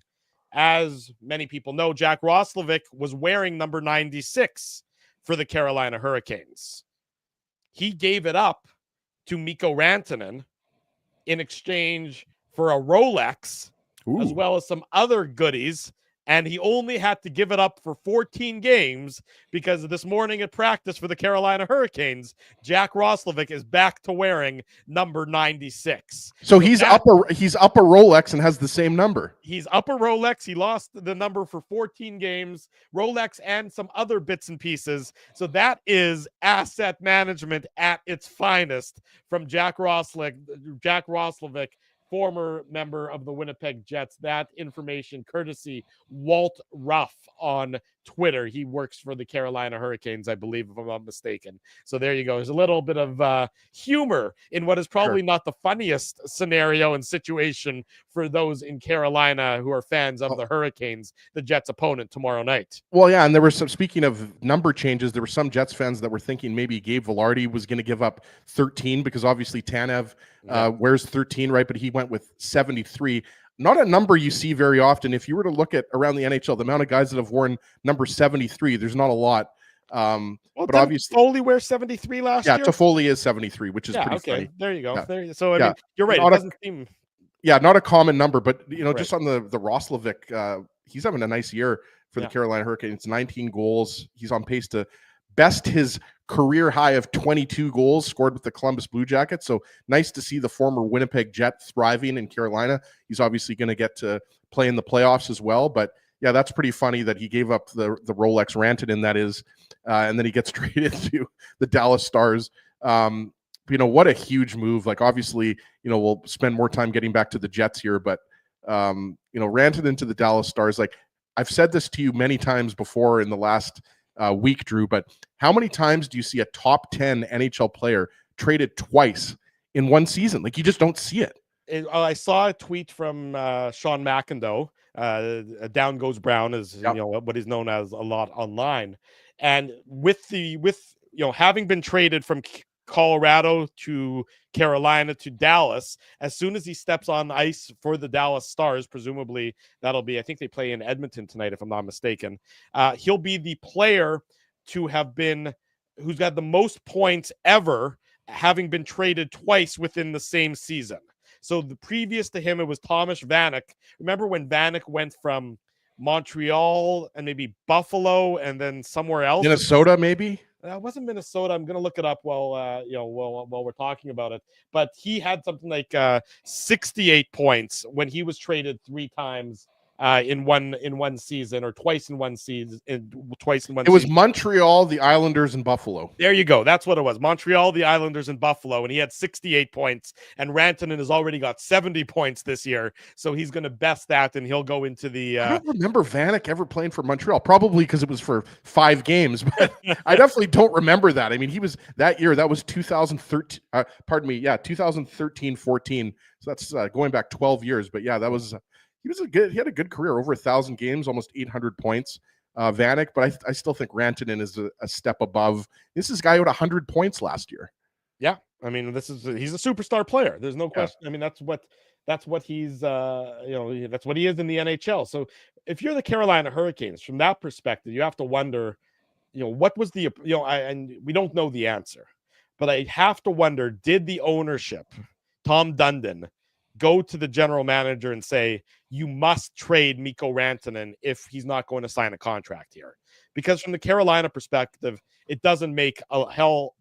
As many people know, Jack Roslovic was wearing number 96 for the Carolina Hurricanes. He gave it up to Mikko Rantanen in exchange for a Rolex, as well as some other goodies. And he only had to give it up for 14 games because this morning at practice for the Carolina Hurricanes, Jack Roslovic is back to wearing number 96. So he's up a Rolex and has the same number. He's up a Rolex. He lost the number for 14 games, Rolex and some other bits and pieces. So that is asset management at its finest from Jack Roslovic former member of the Winnipeg Jets. That information courtesy Walt Ruff on Twitter. He works for the Carolina Hurricanes, I believe, if I'm not mistaken. So there you go. There's a little bit of humor in what is probably not the funniest scenario and situation for those in Carolina who are fans of the Hurricanes, the Jets' opponent tomorrow night. Well, yeah, and there were some, speaking of number changes, there were some Jets fans that were thinking maybe Gabe Vilardi was going to give up 13 because obviously Tanev wears 13, right? But he went with 73. Not a number you see very often. If you were to look at around the NHL, the amount of guys that have worn number 73, there's not a lot. But obviously, Toffoli wears 73 last year. Yeah, Toffoli is 73, which is pretty funny. There you go. Yeah. So I mean, you're right. It doesn't seem. Yeah, not a common number, but just on the Roslovic, he's having a nice year for the Carolina Hurricanes. 19 goals. He's on pace to best his career high of 22 goals scored with the Columbus Blue Jackets. So nice to see the former Winnipeg Jet thriving in Carolina. He's obviously going to get to play in the playoffs as well. But yeah, that's pretty funny that he gave up the Rolex Rantanen, that is, and then he gets traded to the Dallas Stars. What a huge move. Like, obviously, we'll spend more time getting back to the Jets here, but Rantanen to the Dallas Stars. Like, I've said this to you many times before in the last week, Drew, but how many times do you see a top 10 NHL player traded twice in one season? Like, you just don't see it. I saw a tweet from Sean McIndoe. Down goes Brown is what is known as a lot online, and with having been traded from Colorado to Carolina to Dallas, as soon as he steps on ice for the Dallas Stars, presumably that'll be, I think they play in Edmonton tonight, if I'm not mistaken, he'll be the player to have been who's got the most points ever, having been traded twice within the same season. So the previous to him, it was Thomas Vanek. Remember when Vanek went from Montreal and maybe Buffalo and then somewhere else? Minnesota, maybe? It wasn't Minnesota. I'm going to look it up while we're talking about it. But he had something like 68 points when he was traded 3 times in one season, or twice in one season. It was Montreal, the Islanders, and Buffalo. There you go. That's what it was. Montreal, the Islanders, and Buffalo, and he had 68 points. And Rantanen has already got 70 points this year, so he's going to best that, and he'll go into the. I don't remember Vanek ever playing for Montreal. Probably because it was for 5 games, but I definitely don't remember that. I mean, he was that year. That was 2013. 2013-14. So that's going back 12 years. But yeah, that was. He had a good career, over 1,000 games, almost 800 points. Vanek, but I still think Rantanen is a step above. This is a guy who had 100 points last year. Yeah, I mean, he's a superstar player. There's no question. I mean, that's what he's that's what he is in the NHL. So if you're the Carolina Hurricanes, from that perspective, you have to wonder, what was the and we don't know the answer, but I have to wonder, did the ownership, Tom Dundon, go to the general manager and say, you must trade Mikko Rantanen if he's not going to sign a contract here? Because from the Carolina perspective, it doesn't make a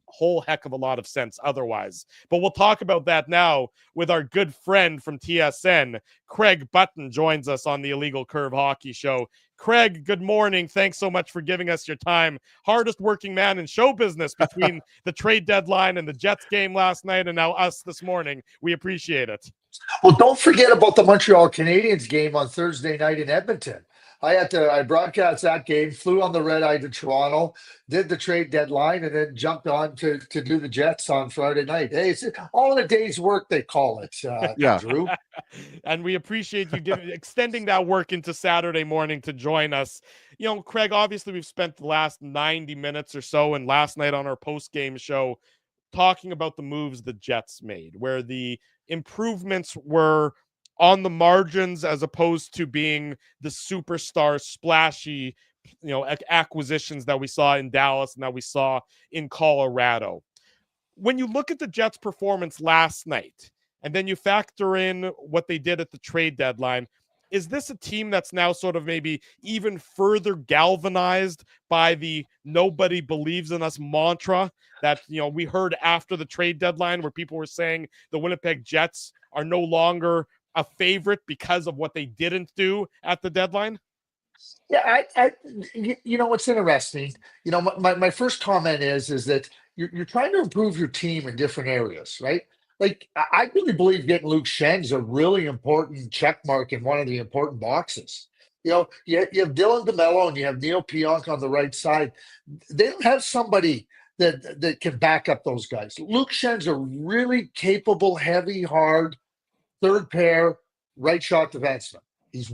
whole heck of a lot of sense otherwise. But we'll talk about that now with our good friend from TSN. Craig Button joins us on the Illegal Curve Hockey Show. Craig, good morning. Thanks so much for giving us your time. Hardest working man in show business between the trade deadline and the Jets game last night and now us this morning. We appreciate it. Well, don't forget about the Montreal Canadiens game on Thursday night in Edmonton. I broadcast that game, flew on the red eye to Toronto, did the trade deadline, and then jumped on to do the Jets on Friday night. Hey, it's all in a day's work, they call it, Drew. And we appreciate you extending that work into Saturday morning to join us. Craig, obviously we've spent the last 90 minutes or so, and last night on our post-game show, talking about the moves the Jets made, where the improvements were on the margins as opposed to being the superstar splashy, acquisitions that we saw in Dallas and that we saw in Colorado. When you look at the Jets' performance last night, and then you factor in what they did at the trade deadline, is this a team that's now sort of maybe even further galvanized by the nobody believes in us mantra that, we heard after the trade deadline, where people were saying the Winnipeg Jets are no longer a favorite because of what they didn't do at the deadline? Yeah, what's interesting, my first comment is that you're trying to improve your team in different areas, right? like I really believe getting Luke Schen's a really important check mark in one of the important boxes. You know, you have Dylan DeMello and you have Neil Pionk on the right side. They don't have somebody that can back up those guys. Luke Schen's a really capable, heavy, hard third pair right shot defenseman. He's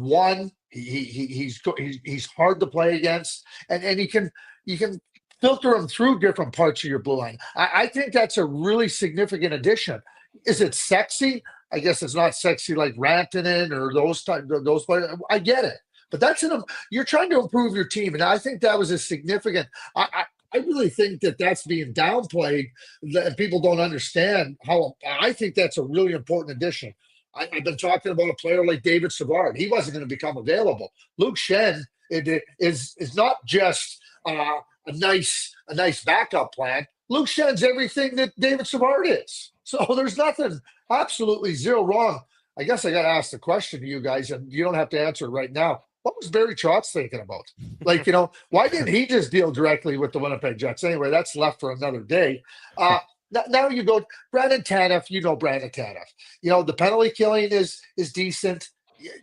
he's hard to play against, and you can filter him through different parts of your blue line. I think that's a really significant addition. Is it sexy? I guess it's not sexy like Rantanen or those players. I get it, but you're trying to improve your team, and I think that was a significant. I really think that's being downplayed, that people don't understand how. I think that's a really important addition. I've been talking about a player like David Savard. He wasn't going to become available. Luke Schenn is not just a nice backup plan. Luke Schenn's everything that David Savard is. So there's nothing, absolutely zero wrong. I guess I got to ask the question to you guys, and you don't have to answer it right now. What was Barry Trotz thinking about? Like, why didn't he just deal directly with the Winnipeg Jets? Anyway, that's left for another day. Now you go Brandon Tanev. Brandon Tanev. The penalty killing is decent.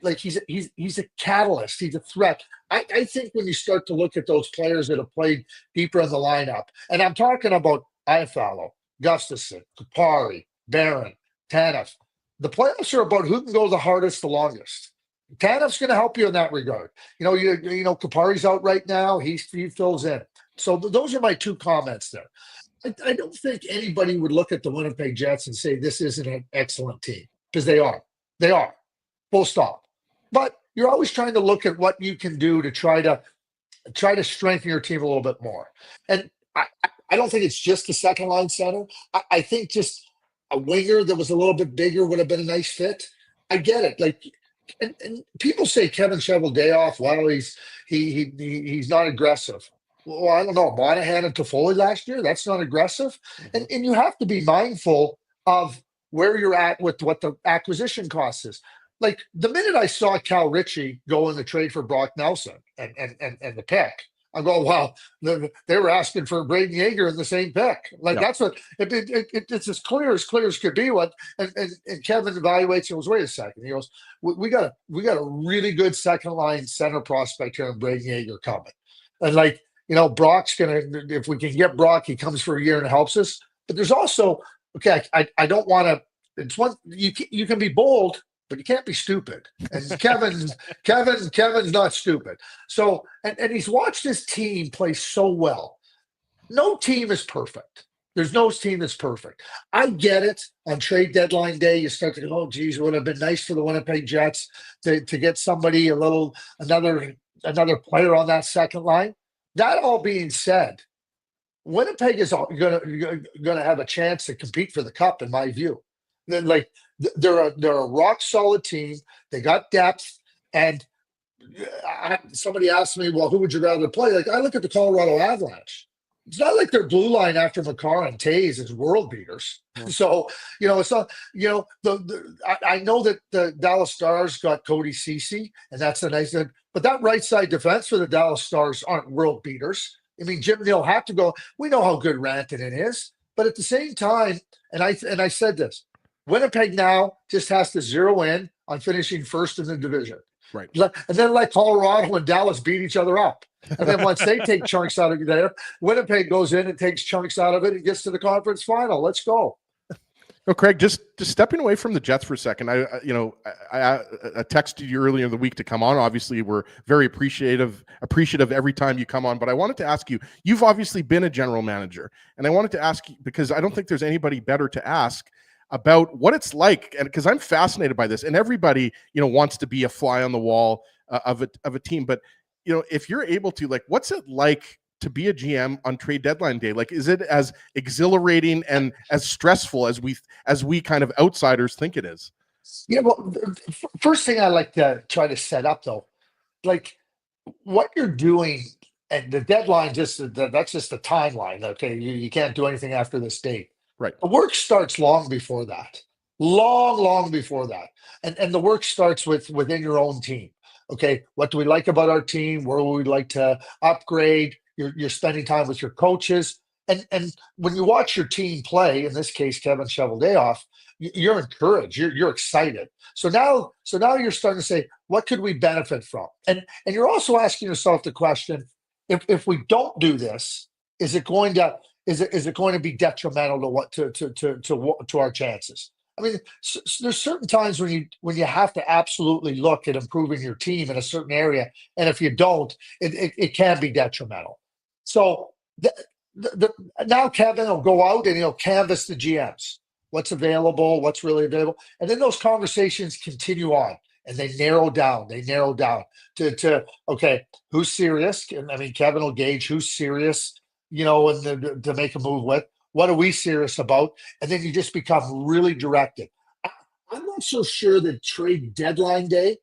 Like he's a catalyst. He's a threat. I think when you start to look at those players that have played deeper in the lineup, and I'm talking about Iafallo, Gustafsson, Kupari, Barron, Tanev. The playoffs are about who can go the hardest, the longest. Tanev's going to help you in that regard. Kupari's out right now. He fills in. So those are my two comments there. I don't think anybody would look at the Winnipeg Jets and say this isn't an excellent team, because they are. They are. Full stop. But you're always trying to look at what you can do to try to strengthen your team a little bit more. And I don't think it's just the second line center. I think just a winger that was a little bit bigger would have been a nice fit. I get it. Like, and people say Kevin Cheveldayoff, well, he's not aggressive. Well, I don't know. Monahan and Toffoli last year, that's not aggressive. And you have to be mindful of where you're at with what the acquisition cost is. Like the minute I saw Cal Ritchie go in the trade for Brock Nelson and the pick, I go, wow, they were asking for Braden Yeager in the same pick. Like that's what it's as clear as could be. What and Kevin evaluates and goes, wait a second. He goes, we got a really good second line center prospect here in Braden Yeager coming. And like, Brock's gonna, if we can get Brock, he comes for a year and helps us. But there's also, okay, I don't want to. It's one you can be bold, but you can't be stupid. And Kevin's not stupid. So and he's watched his team play so well. No team is perfect. There's no team that's perfect. I get it. On trade deadline day, you start to go, oh, geez, it would have been nice for the Winnipeg Jets to get somebody another player on that second line. That all being said, Winnipeg is going to have a chance to compete for the cup, in my view. Then, like, they're a rock solid team. They got depth, and somebody asked me, "Well, who would you rather play?" Like, I look at the Colorado Avalanche. It's not like their blue line after Makar and Taves is world beaters. Yeah. So it's not. I know that the Dallas Stars got Cody Ceci, and that's a nice thing. But that right side defense for the Dallas Stars aren't world beaters. I mean, Jim Neal had to go. We know how good Rantanen is, but at the same time, and I said this, Winnipeg now just has to zero in on finishing first in the division. Right. And then let Colorado and Dallas beat each other up. And then once they take chunks out of there, Winnipeg goes in and takes chunks out of it and gets to the conference final. Let's go. No, Craig, just stepping away from the Jets for a second. I texted you earlier in the week to come on. Obviously, we're very appreciative every time you come on. But I wanted to ask you, you've obviously been a general manager, and I wanted to ask you, because I don't think there's anybody better to ask about what it's like, and because I'm fascinated by this, and everybody wants to be a fly on the wall of a team. But if you're able to, like, what's it like to be a GM on trade deadline day? Like, is it as exhilarating and as stressful as we kind of outsiders think it is? Yeah, well, first thing I like to try to set up, though, like what you're doing, and the deadline that's just the timeline. Okay, you can't do anything after this date. Right. The work starts long before that, long before that, and the work starts within your own team. Okay, what do we like about our team? Where would we like to upgrade? You're spending time with your coaches. And when you watch your team play, in this case, Kevin Cheveldayoff, you're encouraged, you're excited. So now you're starting to say, what could we benefit from? And you're also asking yourself the question, if we don't do this, is it going to be detrimental to our chances? I mean, there's certain times when you have to absolutely look at improving your team in a certain area, and if you don't, it can be detrimental. So now Kevin will go out and he'll canvass the GMs, what's available, what's really available, and then those conversations continue on, and they narrow down to okay, who's serious? And I mean, Kevin will gauge who's serious, and to make a move with. What are we serious about? And then you just become really directed. I'm not so sure that trade deadline day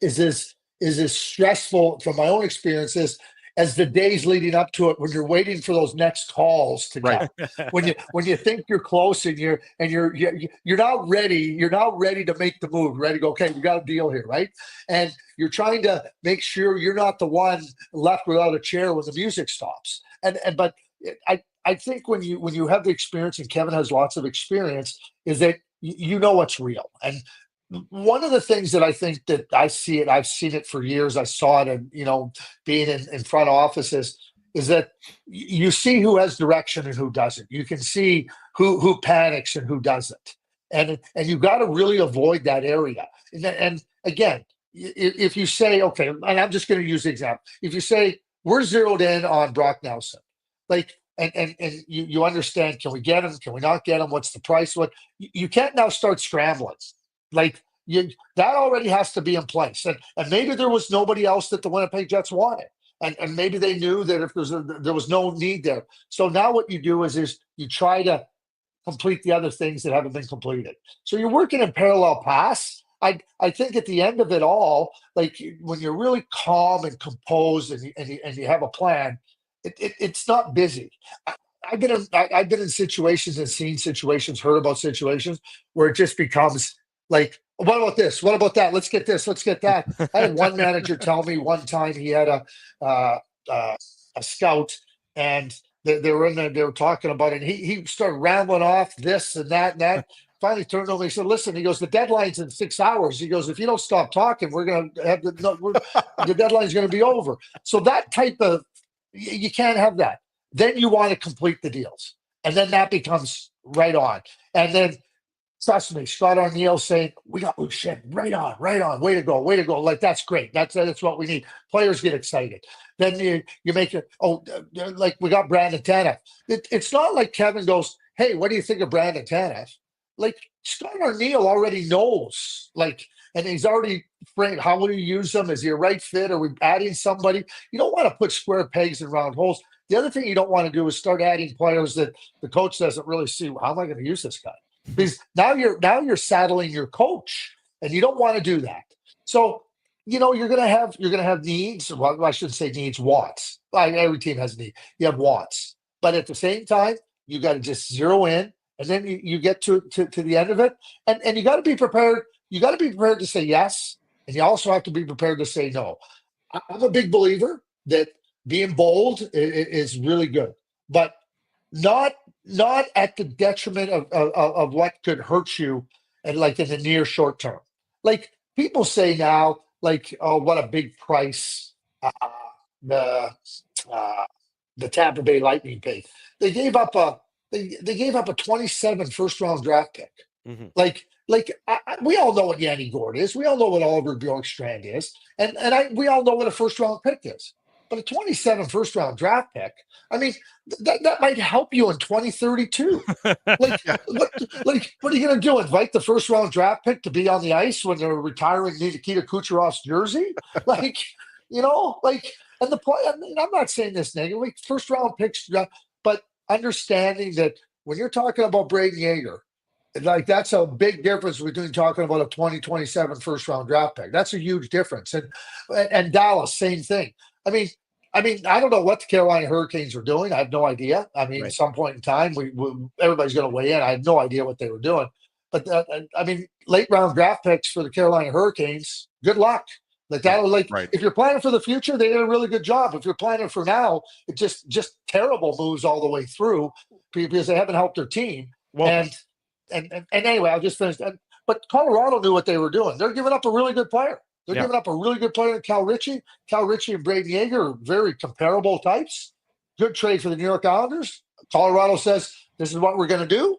is as stressful from my own experiences as the days leading up to it, when you're waiting for those next calls to come. When you think you're close and you're not ready, to make the move, ready to go, okay, we got a deal here, right? And you're trying to make sure you're not the one left without a chair when the music stops. But I think when you have the experience, and Kevin has lots of experience, is that you know what's real. And one of the things that I think that I've seen it for years. I saw it, and being in front offices, is that you see who has direction and who doesn't. You can see who panics and who doesn't, and you got to really avoid that area. And again, if you say, okay, and I'm just going to use the example. If you say we're zeroed in on Brock Nelson, and you understand, can we get him? Can we not get him? What's the price? What you can't now start scrambling. That already has to be in place. And maybe there was nobody else that the Winnipeg Jets wanted. And maybe they knew that if there was no need there. So now what you do is you try to complete the other things that haven't been completed. So you're working in parallel paths. I think at the end of it all, when you're really calm and composed and you have a plan, it's not busy. I've been in situations and seen situations, heard about situations where it just becomes like, what about this? What about that? Let's get this. Let's get that. I had one manager tell me one time he had a scout, and they were in there. They were talking about it. And he started rambling off this and that and that. Finally turned over. He said, "Listen," he goes, "the deadline's in 6 hours." He goes, "If you don't stop talking, we're going to have the deadline's going to be over." So that type of you can't have that. Then you want to complete the deals, and then that becomes right on, and then. Trust me, Scott O'Neill saying, "We got shit right on, way to go. Like, that's great. That's what we need." Players get excited. Then you make it. Oh, like we got Brandon Tanev. It's not like Kevin goes, "Hey, what do you think of Brandon Tanev?" Like Scott O'Neill already knows. And he's already framed. How will you use him? Is he a right fit? Are we adding somebody? You don't want to put square pegs in round holes. The other thing you don't want to do is start adding players that the coach doesn't really see. How am I going to use this guy? Because now you're saddling your coach, and you don't want to do that. So you're gonna have needs. Well, I shouldn't say needs, wants. Every team has a need. You have wants, but at the same time, you got to just zero in, and then you get to the end of it, and you got to be prepared. You got to be prepared to say yes, and you also have to be prepared to say no. I'm a big believer that being bold is really good, but not at the detriment of what could hurt you, and in the near short term. Like people say now, oh, what a big price the Tampa Bay Lightning paid. They gave up a 27 first round draft pick. Mm-hmm. We all know what Yanni Gord is. We all know what Oliver Bjorkstrand is, and we all know what a first round pick is. But a 27 first round draft pick, I mean, that might help you in 2032. What are you going to do? Invite the first round draft pick to be on the ice when they're retiring Nikita Kucherov's jersey? And the play. I'm not saying this negatively. First round picks, but understanding that when you're talking about Braden Yeager, that's a big difference between talking about a 2027 first round draft pick. That's a huge difference. And Dallas, same thing. I mean, I don't know what the Carolina Hurricanes are doing. I have no idea. I mean, At some point in time, everybody's going to weigh in. I have no idea what they were doing. But late round draft picks for the Carolina Hurricanes. Good luck. Like that, like Right. if you're planning for the future, they did a really good job. If you're planning for now, it's just terrible moves all the way through because they haven't helped their team. Well, And anyway, I'll just finish. But Colorado knew what they were doing. They're giving up a really good player. They're giving up a really good player in Cal Ritchie. Cal Ritchie and Braden Yeager are very comparable types. Good trade for the New York Islanders. Colorado says this is what we're going to do.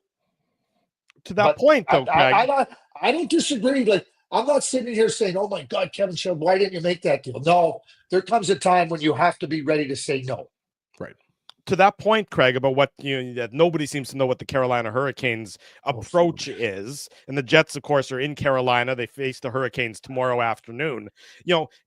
To that point, though, I don't disagree. Like, I'm not sitting here saying, "Oh my God, Kevin Shell, why didn't you make that deal?" No, there comes a time when you have to be ready to say no. Right. To that point, Craig, about what that nobody seems to know what the Carolina Hurricanes approach is, and the Jets, of course, are in Carolina. They face the Hurricanes tomorrow afternoon.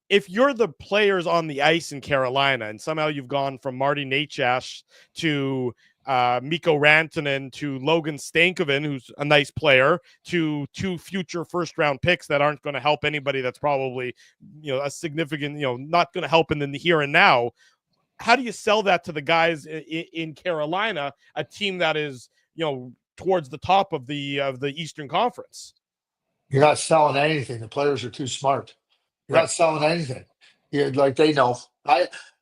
If you're the players on the ice in Carolina, and somehow you've gone from Marty Necas to Mikko Rantanen to Logan Stankoven, who's a nice player, to 2 future first-round picks that aren't going to help anybody. That's probably a significant, not going to help in the here and now. How do you sell that to the guys in Carolina, a team that is, towards the top of the Eastern Conference? You're not selling anything. The players are too smart. You're not selling anything. Like they know.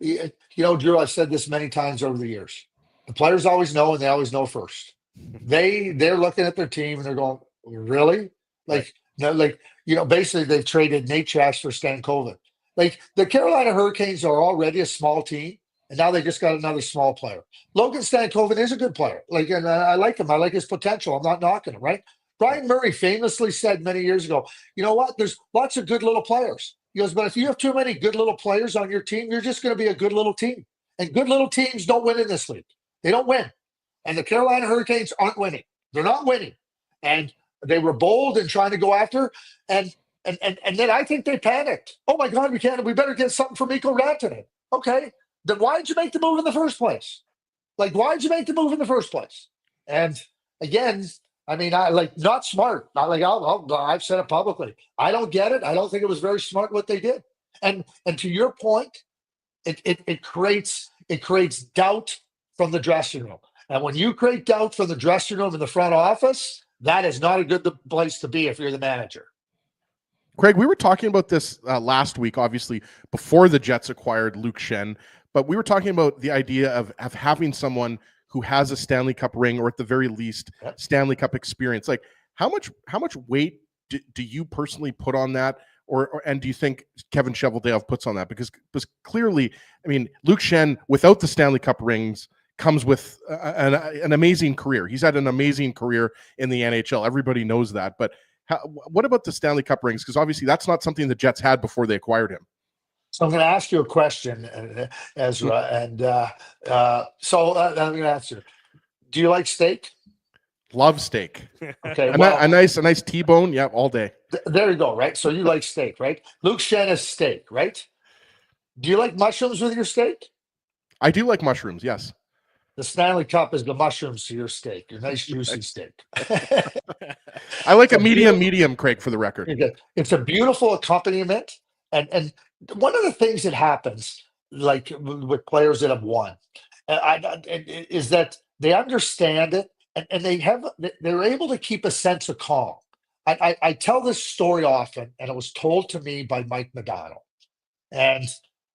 Drew, I've said this many times over the years. The players always know, and they always know first. They're looking at their team and they're going, really? Basically they've traded Necas for Stankoven. Like the Carolina Hurricanes are already a small team. And now they just got another small player. Logan Stankoven is a good player. And I like him. I like his potential. I'm not knocking him, right? Brian Murray famously said many years ago, you know what? There's lots of good little players. He goes, but if you have too many good little players on your team, you're just going to be a good little team. And good little teams don't win in this league. They don't win. And the Carolina Hurricanes aren't winning. They're not winning. And they were bold in trying to go after. And then I think they panicked. Oh, my God, we better get something for Mikko Rantanen. Okay. Then why did you make the move in the first place? Why did you make the move in the first place? And again, not smart. Not like I've said it publicly. I don't get it. I don't think it was very smart what they did. And to your point, it creates doubt from the dressing room. And when you create doubt from the dressing room in the front office, that is not a good place to be if you're the manager. Craig, we were talking about this last week, obviously, before the Jets acquired Luke Schenn. But we were talking about the idea of having someone who has a Stanley Cup ring, or at the very least, Stanley Cup experience. Like, how much weight do you personally put on that, and do you think Kevin Cheveldayoff puts on that? Because clearly, Luke Schenn, without the Stanley Cup rings, comes with an amazing career. He's had an amazing career in the NHL. Everybody knows that. But what about the Stanley Cup rings? Because obviously, that's not something the Jets had before they acquired him. So I'm going to ask you a question, Ezra, and so I'm going to ask you: do you like steak? Love steak. Okay, a nice T-bone, yeah, all day. There you go. Right. So you like steak, right? Luke Schenn is steak, right? Do you like mushrooms with your steak? I do like mushrooms. Yes. The Stanley Cup is the mushrooms to your steak, your nice juicy steak. I like a medium, Craig, for the record. It's a beautiful accompaniment. And one of the things that happens, like with players that have won, is that they understand it and they're able to keep a sense of calm. I tell this story often, and it was told to me by Mike Modano. And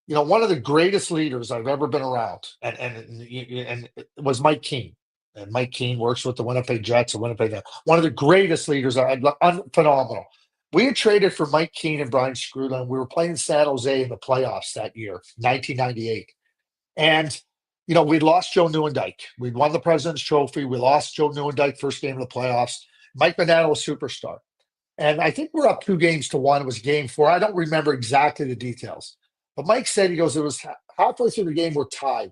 one of the greatest leaders I've ever been around, and it was Mike Keane. And Mike Keane works with the Winnipeg Jets and Winnipeg. One of the greatest leaders, phenomenal. We had traded for Mike Keane and Brian Screwland. We were playing San Jose in the playoffs that year, 1998. And, we'd lost Joe Nieuwendyk. We'd won the President's Trophy. We lost Joe Nieuwendyk first game of the playoffs. Mike Modano was superstar. And I think we're up 2-1. It was game 4. I don't remember exactly the details. But Mike said, he goes, it was halfway through the game, we're tied.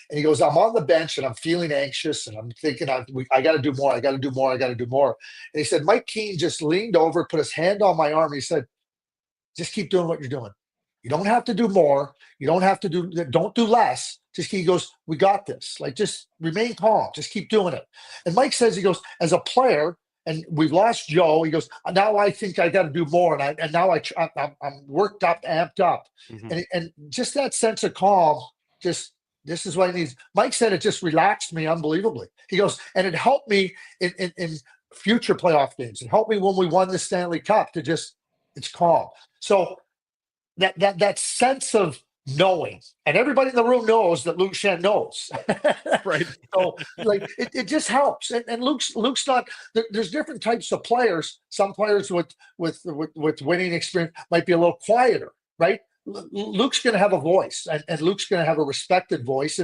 And he goes, I'm on the bench and I'm feeling anxious and I'm thinking, I got to do more. I got to do more. I got to do more. And he said, Mike Keane just leaned over, put his hand on my arm. He said, just keep doing what you're doing. You don't have to do more. You don't have to don't do less. He goes, we got this. Just remain calm. Just keep doing it. And Mike says, he goes, as a player, and we've lost Joe. He goes, now I think I got to do more. And now I'm worked up, amped up. Mm-hmm. And just that sense of calm, this is what I need. Mike said it just relaxed me unbelievably. He goes, and it helped me in future playoff games. It helped me when we won the Stanley Cup it's calm. So that sense of knowing, and everybody in the room knows that Luke Schenn knows. Right. So like it just helps. And Luke's not there's different types of players. Some players with winning experience might be a little quieter, right? Luke's going to have a voice, and Luke's going to have a respected voice,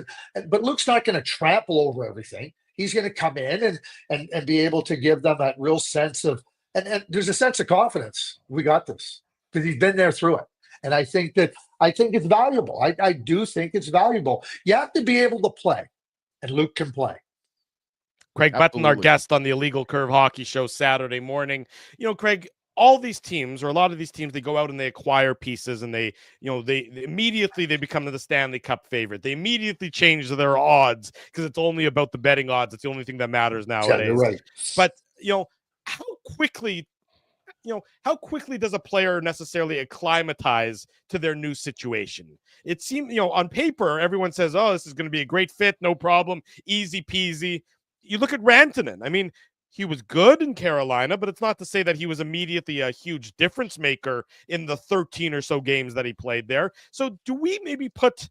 but Luke's not going to trample over everything. He's going to come in and be able to give them that real sense of, and there's a sense of confidence. We got this because he's been there through it. And I think it's valuable. I do think it's valuable. You have to be able to play, and Luke can play. Craig Button, our guest on the Illegal Curve Hockey Show Saturday morning. Craig, all these teams, or a lot of these teams, they go out and they acquire pieces, and they immediately they become the Stanley Cup favorite. They immediately change their odds because it's only about the betting odds. It's the only thing that matters nowadays. Yeah, you're right. But how quickly does a player necessarily acclimatize to their new situation? It seems, on paper, everyone says, oh, this is going to be a great fit, no problem, easy peasy. You look at Rantanen. I mean, he was good in Carolina, but it's not to say that he was immediately a huge difference maker in the 13 or so games that he played there. So do we maybe put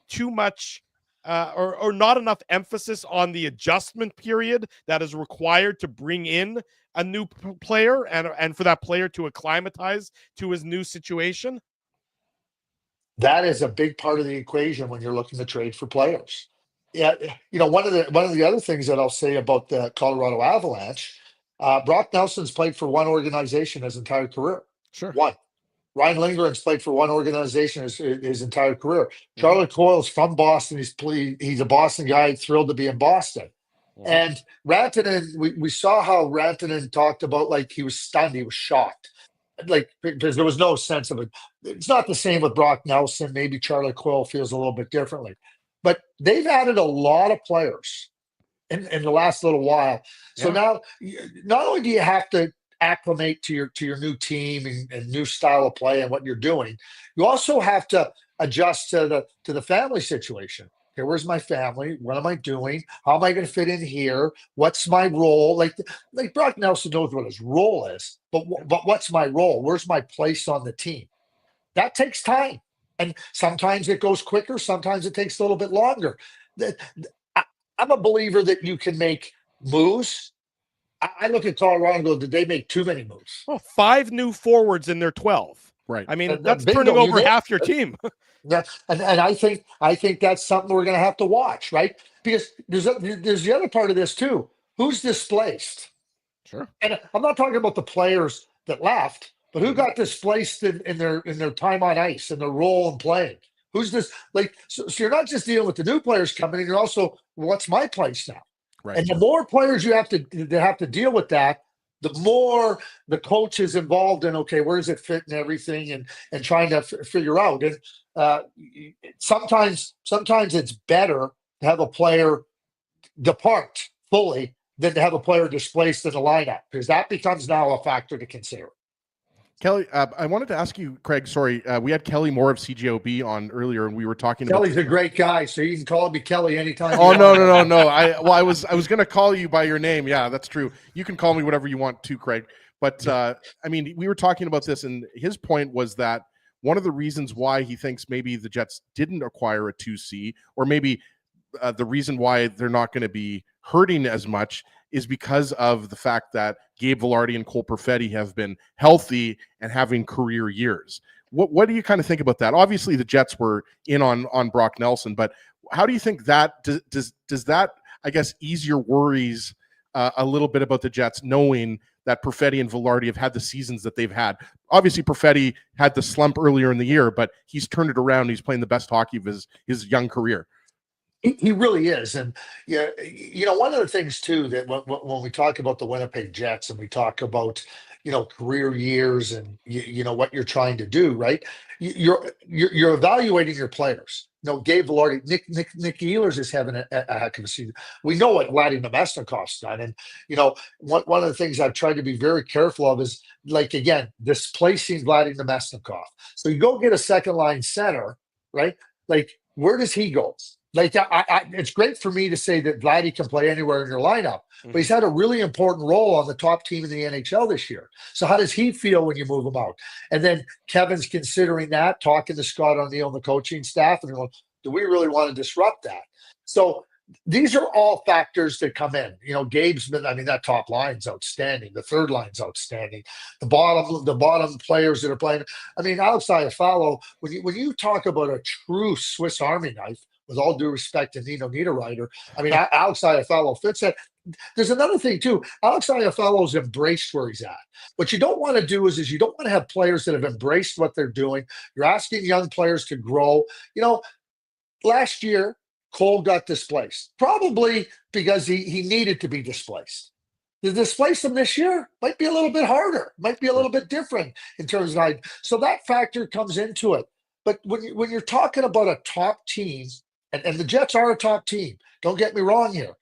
too much or not enough emphasis on the adjustment period that is required to bring in a new player and for that player to acclimatize to his new situation? That is a big part of the equation when you're looking to trade for players. Yeah, one of the other things that I'll say about the Colorado Avalanche, Brock Nelson's played for one organization his entire career. Sure. One. Ryan Lindgren's played for one organization his entire career. Charlie Coyle's from Boston. He's a Boston guy, thrilled to be in Boston. And Rantanen, we saw how Rantanen talked about, like, he was stunned, he was shocked. Like, because there was no sense of it. It's not the same with Brock Nelson. Maybe Charlie Coyle feels a little bit differently. But they've added a lot of players in the last little while. So now, not only do you have to acclimate to your new team and new style of play and what you're doing, you also have to adjust to the family situation. Okay, where's my family? What am I doing? How am I going to fit in here? What's my role? Like Brock Nelson knows what his role is, but what's my role? Where's my place on the team? That takes time. And sometimes it goes quicker. Sometimes it takes a little bit longer. I'm a believer that you can make moves. I look at Colorado and go, did they make too many moves? Well, 5 new forwards in their 12. Right. I mean, that's turning over half your team. And I think that's something we're going to have to watch, right? Because there's the other part of this too. Who's displaced? Sure. And I'm not talking about the players that left, but who got displaced in their time on ice and their role in playing? Who's this? Like, so you're not just dealing with the new players coming in. You're also, what's my place now? Right. And the more players you have to deal with that, the more the coach is involved in, okay, where does it fit and everything, and trying to figure out. And sometimes it's better to have a player depart fully than to have a player displaced in the lineup, because that becomes now a factor to consider. Kelly, I wanted to ask you, Craig, sorry, we had Kelly Moore of CJOB on earlier, and we were talking Kelly's a great guy, so you can call me Kelly anytime. Oh, no. I was going to call you by your name. Yeah, that's true. You can call me whatever you want to, Craig. But, I mean, we were talking about this, and his point was that one of the reasons why he thinks maybe the Jets didn't acquire a 2C, or maybe the reason why they're not going to be hurting as much, is because of the fact that Gabe Vilardi and Cole Perfetti have been healthy and having career years. What do you kind of think about that? Obviously, the Jets were in on Brock Nelson, but how do you think that does that, I guess, ease your worries a little bit about the Jets, knowing that Perfetti and Vilardi have had the seasons that they've had? Obviously, Perfetti had the slump earlier in the year, but he's turned it around. He's playing the best hockey of his young career. He really is. And one of the things too, that when we talk about the Winnipeg Jets and we talk about, career years and what you're trying to do, right? You're evaluating your players. Gabe Vilardi, Nick Ehlers is having a heck of a season. We know what Vladimir Namestnikov's done. And, one of the things I've tried to be very careful of is, like, again, displacing Vladimir Namestnikov. So you go get a second line center, right? Like, where does he go? Like it's great for me to say that Vladdy can play anywhere in your lineup, but he's had a really important role on the top team in the NHL this year. So how does he feel when you move him out? And then Kevin's considering that, talking to Scott O'Neill and the coaching staff, and they're going, do we really want to disrupt that? So these are all factors that come in. Gabe's been, that top line's outstanding. The third line's outstanding. The bottom players that are playing. Alex Iafallo, when you talk about a true Swiss Army knife, with all due respect to Nino Niederreiter, Alex Iafallo fits that. There's another thing too. Alex Iafallo's embraced where he's at. What you don't want to do is you don't want to have players that have embraced what they're doing. You're asking young players to grow. Last year, Cole got displaced, probably because he needed to be displaced. To displace him this year might be a little bit harder, might be a little bit different in terms of so that factor comes into it. But when you're talking about a top team, and the Jets are a top team, don't get me wrong here,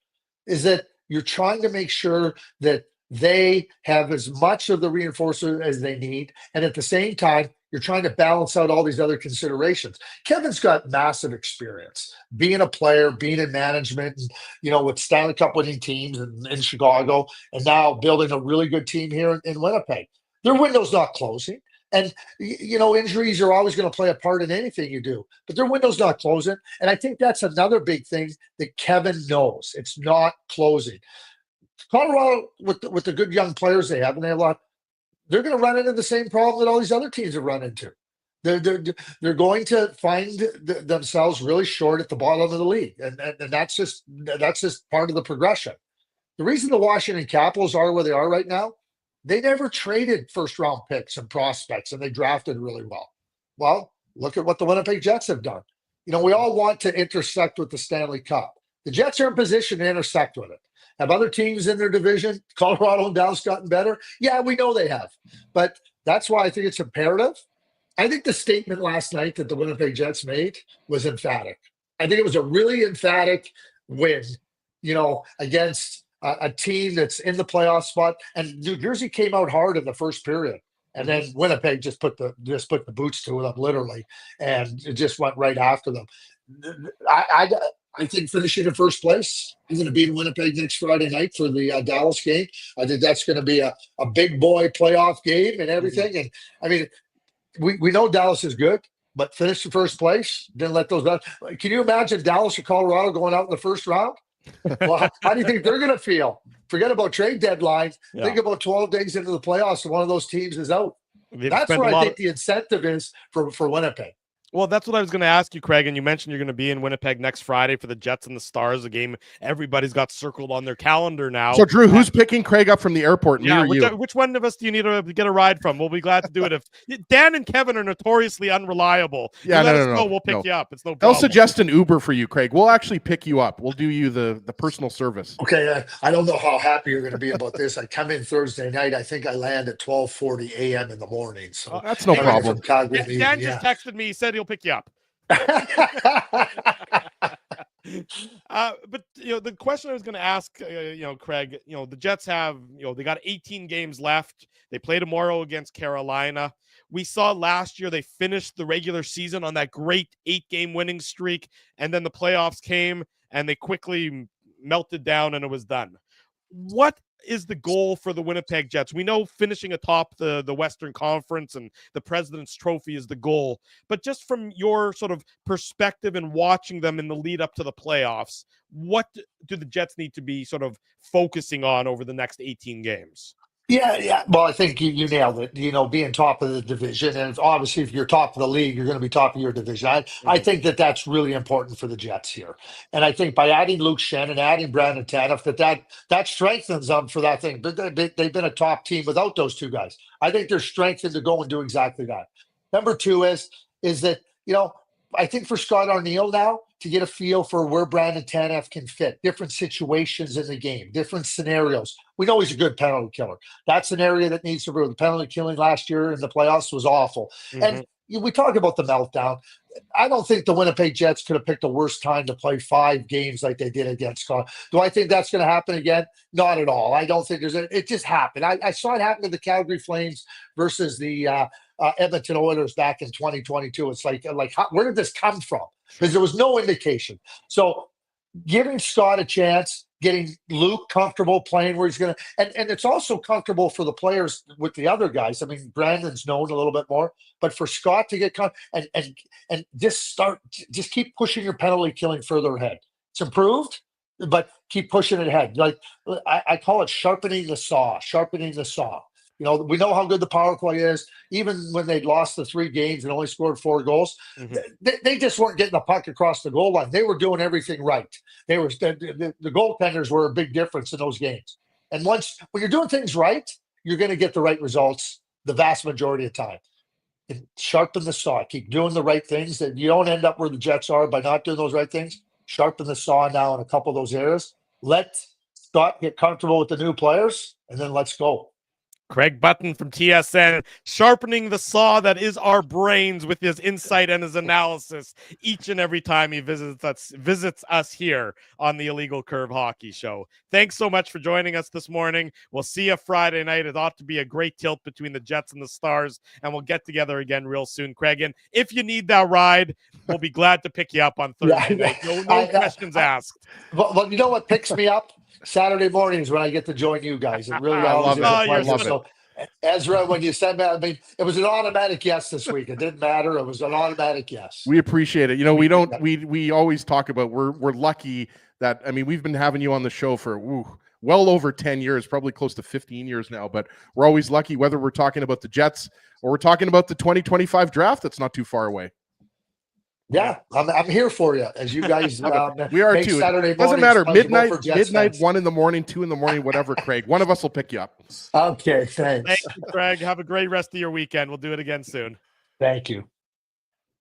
is that you're trying to make sure that they have as much of the reinforcement as they need. And at the same time, you're trying to balance out all these other considerations. Kevin's got massive experience being a player, being in management, and, with Stanley Cup winning teams in Chicago, and now building a really good team here in Winnipeg. Their window's not closing. And, injuries are always going to play a part in anything you do, but their window's not closing. And I think that's another big thing that Kevin knows. It's not closing. Colorado, with the good young players they have, and they have a lot, they're going to run into the same problem that all these other teams have run into. They're going to find themselves really short at the bottom of the league. And that's just part of the progression. The reason the Washington Capitals are where they are right now, they never traded first-round picks and prospects, and they drafted really well. Well, look at what the Winnipeg Jets have done. We all want to intersect with the Stanley Cup. The Jets are in position to intersect with it. Have other teams in their division, Colorado and Dallas, gotten better? Yeah, we know they have. But that's why I think it's imperative. I think the statement last night that the Winnipeg Jets made was emphatic. I think it was a really emphatic win, against a team that's in the playoff spot. And New Jersey came out hard in the first period. And then Winnipeg just put the boots to them, literally, and it just went right after them. I think finishing in first place, I'm going to be in Winnipeg next Friday night for the Dallas game. I think that's going to be a big boy playoff game and everything. And we know Dallas is good, but finish in first place, then let those. Can you imagine Dallas or Colorado going out in the first round? Well, how do you think they're going to feel? Forget about trade deadline. Yeah. Think about 12 days into the playoffs and one of those teams is out. That's where I think the incentive is for Winnipeg. Well, that's what I was going to ask you, Craig. And you mentioned you're going to be in Winnipeg next Friday for the Jets and the Stars, a game everybody's got circled on their calendar now. So, Drew, who's picking Craig up from the airport? Which one of us do you need to get a ride from? We'll be glad to do it. If Dan and Kevin are notoriously unreliable, let us know. We'll pick you up. It's no problem. They'll suggest an Uber for you, Craig. We'll actually pick you up. We'll do you the personal service. Okay, I don't know how happy you're going to be about this. I come in Thursday night. I think I land at 12:40 a.m. in the morning. So that's no problem. Dan just texted me. He said he'll pick you up. But the question I was going to ask, Craig, the Jets have, they got 18 games left. They play tomorrow against Carolina. We saw last year they finished the regular season on that great 8-game winning streak, and then the playoffs came and they quickly melted down and it was done. What is the goal for the Winnipeg Jets? We know finishing atop the Western Conference and the President's Trophy is the goal, but just from your sort of perspective and watching them in the lead up to the playoffs, what do the Jets need to be sort of focusing on over the next 18 games? Yeah. Well, I think you nailed it. Being top of the division, and obviously, if you're top of the league, you're going to be top of your division. I think that's really important for the Jets here, and I think by adding Luke Shen and adding Brandon Tanev, that strengthens them for that thing. But they've been a top team without those two guys. I think they're strengthened to go and do exactly that. Number two is that I think for Scott O'Neill now to get a feel for where Brandon Tanev can fit, different situations in the game, different scenarios. We know he's a good penalty killer. That's an area that needs to improve. The penalty killing last year in the playoffs was awful. And we talk about the meltdown. I don't think the Winnipeg Jets could have picked a worse time to play 5 games like they did against Scott. Do I think that's going to happen again? Not at all. I don't think it just happened. I saw it happen to the Calgary Flames versus the Edmonton Oilers back in 2022. It's like where did this come from? Because there was no indication. So giving Scott a chance, getting Luke comfortable playing where he's going to, and it's also comfortable for the players with the other guys. I mean, Brandon's known a little bit more, but for Scott to get and just keep pushing your penalty killing further ahead. It's improved, but keep pushing it ahead. Like I call it sharpening the saw. You know, we know how good the power play is. Even when they lost the 3 games and only scored 4 goals, they just weren't getting the puck across the goal line. They were doing everything right. They were the goaltenders were a big difference in those games. And when you're doing things right, you're going to get the right results the vast majority of the time. And sharpen the saw. Keep doing the right things. That you don't end up where the Jets are by not doing those right things. Sharpen the saw now in a couple of those areas. Let Scott get comfortable with the new players, and then let's go. Craig Button from TSN, sharpening the saw that is our brains with his insight and his analysis each and every time he visits us here on the Illegal Curve Hockey Show. Thanks so much for joining us this morning. We'll see you Friday night. It ought to be a great tilt between the Jets and the Stars, and we'll get together again real soon, Craig. And if you need that ride, we'll be glad to pick you up on Thursday night. No questions asked. Well, you know what picks me up? Saturday mornings when I get to join you guys. It really always is a pleasure. So, Ezra, when you said that, I mean, it was an automatic yes this week. It didn't matter. It was an automatic yes. We appreciate it. You know, we always talk about we're lucky that, I mean, we've been having you on the show for well over 10 years, probably close to 15 years now, but we're always lucky whether we're talking about the Jets or we're talking about the 2025 draft that's not too far away. Yeah, I'm here for you as you guys. We are too. Saturday it doesn't mornings matter. Midnight, fans. 1 a.m, 2 a.m, whatever. Craig, one of us will pick you up. Okay, thanks. Thank you, Craig. Have a great rest of your weekend. We'll do it again soon. Thank you.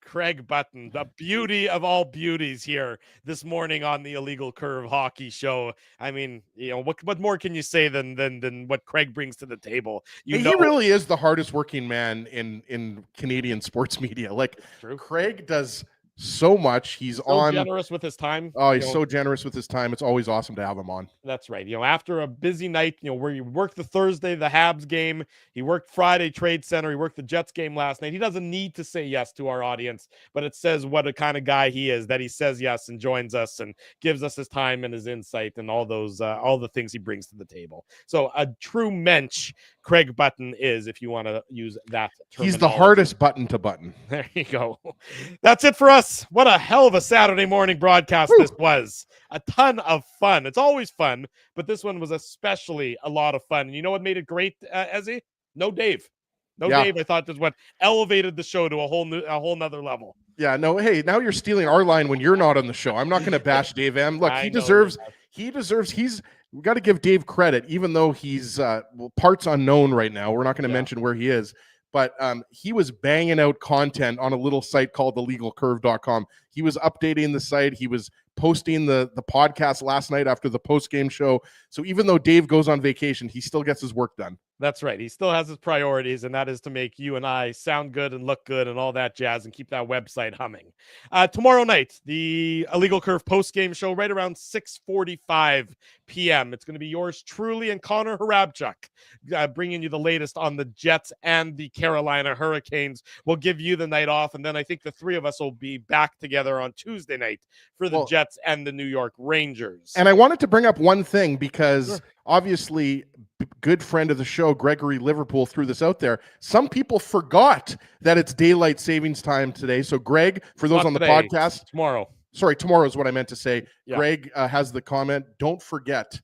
Craig Button, the beauty of all beauties here this morning on the Illegal Curve Hockey Show. I mean, you know, what more can you say than what Craig brings to the table? He really is the hardest working man in Canadian sports media. Like, Craig does so much. He's so generous with his time. Oh, he's so generous with his time. It's always awesome to have him on. That's right. You know, after a busy night, you know, where you worked the Thursday, the Habs game, he worked Friday Trade Center, he worked the Jets game last night. He doesn't need to say yes to our audience, but it says what a kind of guy he is, that he says yes and joins us and gives us his time and his insight and all those, all the things he brings to the table. So a true mensch, Craig Button is, if you want to use that term. He's the hardest button to button. There you go. That's it for us. What a hell of a Saturday morning broadcast this was. A ton of fun. It's always fun, but this one was especially a lot of fun. And you know what made it great, Ezzy? No Dave. Dave, I thought, is what elevated the show to a whole nother level. Yeah, no, hey, now you're stealing our line when you're not on the show. I'm not going to bash Dave M. Look, he deserves, we got to give Dave credit, even though he's parts unknown right now. We're not going to mention where he is, but he was banging out content on a little site called thelegalcurve.com. He was updating the site. He was posting the podcast last night after the post-game show. So even though Dave goes on vacation, he still gets his work done. That's right. He still has his priorities, and that is to make you and I sound good and look good and all that jazz and keep that website humming. Tomorrow night, the Illegal Curve post-game show right around 6:45 p.m. It's going to be yours truly and Connor Harabchuk bringing you the latest on the Jets and the Carolina Hurricanes. We'll give you the night off, and then I think the three of us will be back together on Tuesday night for the Jets and the New York Rangers. And I wanted to bring up one thing because obviously good friend of the show, Gregory Liverpool, threw this out there. Some people forgot that it's daylight savings time today. So Greg, for those on the podcast, tomorrow is what I meant to say. Yeah. Greg has the comment, don't forget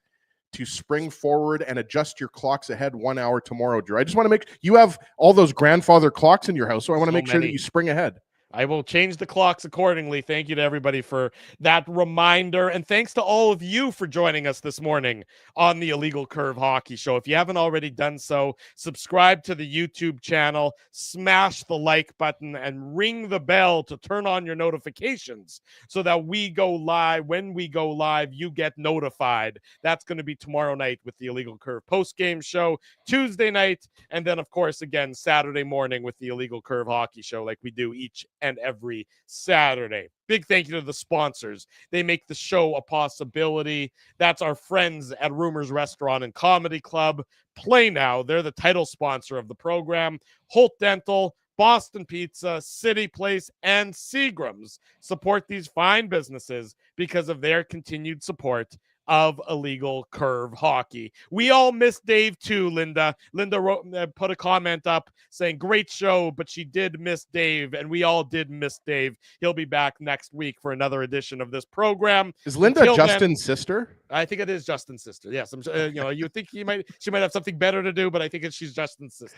to spring forward and adjust your clocks ahead 1 hour tomorrow, Drew. I just want to make, you have all those grandfather clocks in your house, so I want to make sure that you spring ahead. I will change the clocks accordingly. Thank you to everybody for that reminder. And thanks to all of you for joining us this morning on the Illegal Curve Hockey Show. If you haven't already done so, subscribe to the YouTube channel, smash the like button, and ring the bell to turn on your notifications so that we go live. When we go live, you get notified. That's going to be tomorrow night with the Illegal Curve post-game show, Tuesday night, and then, of course, again, Saturday morning with the Illegal Curve Hockey Show like we do each and every Saturday. Big thank you to the sponsors. They make the show a possibility. That's our friends at Rumors Restaurant and Comedy Club. Play Now. They're the title sponsor of the program. Holt Dental, Boston Pizza, City Place, and Seagram's support these fine businesses because of their continued support of illegal curve hockey. We all miss Dave too, Linda. Linda put a comment up saying, great show, but she did miss Dave, and we all did miss Dave. He'll be back next week for another edition of this program. Is Linda Until Justin's sister? I think it is Justin's sister. Yes, you think she might have something better to do, but I think she's Justin's sister.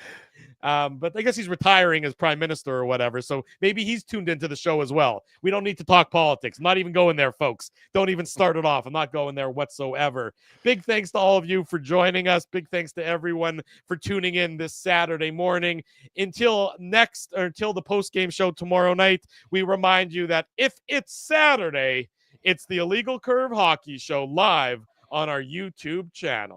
But I guess he's retiring as prime minister or whatever, so maybe he's tuned into the show as well. We don't need to talk politics. I'm not even going there, folks. Don't even start it off. I'm not going there whatsoever. Big thanks to all of you for joining us. Big thanks to everyone for tuning in this Saturday morning. Until the post-game show tomorrow night, we remind you that if it's Saturday, it's the Illegal Curve Hockey Show live on our YouTube channel.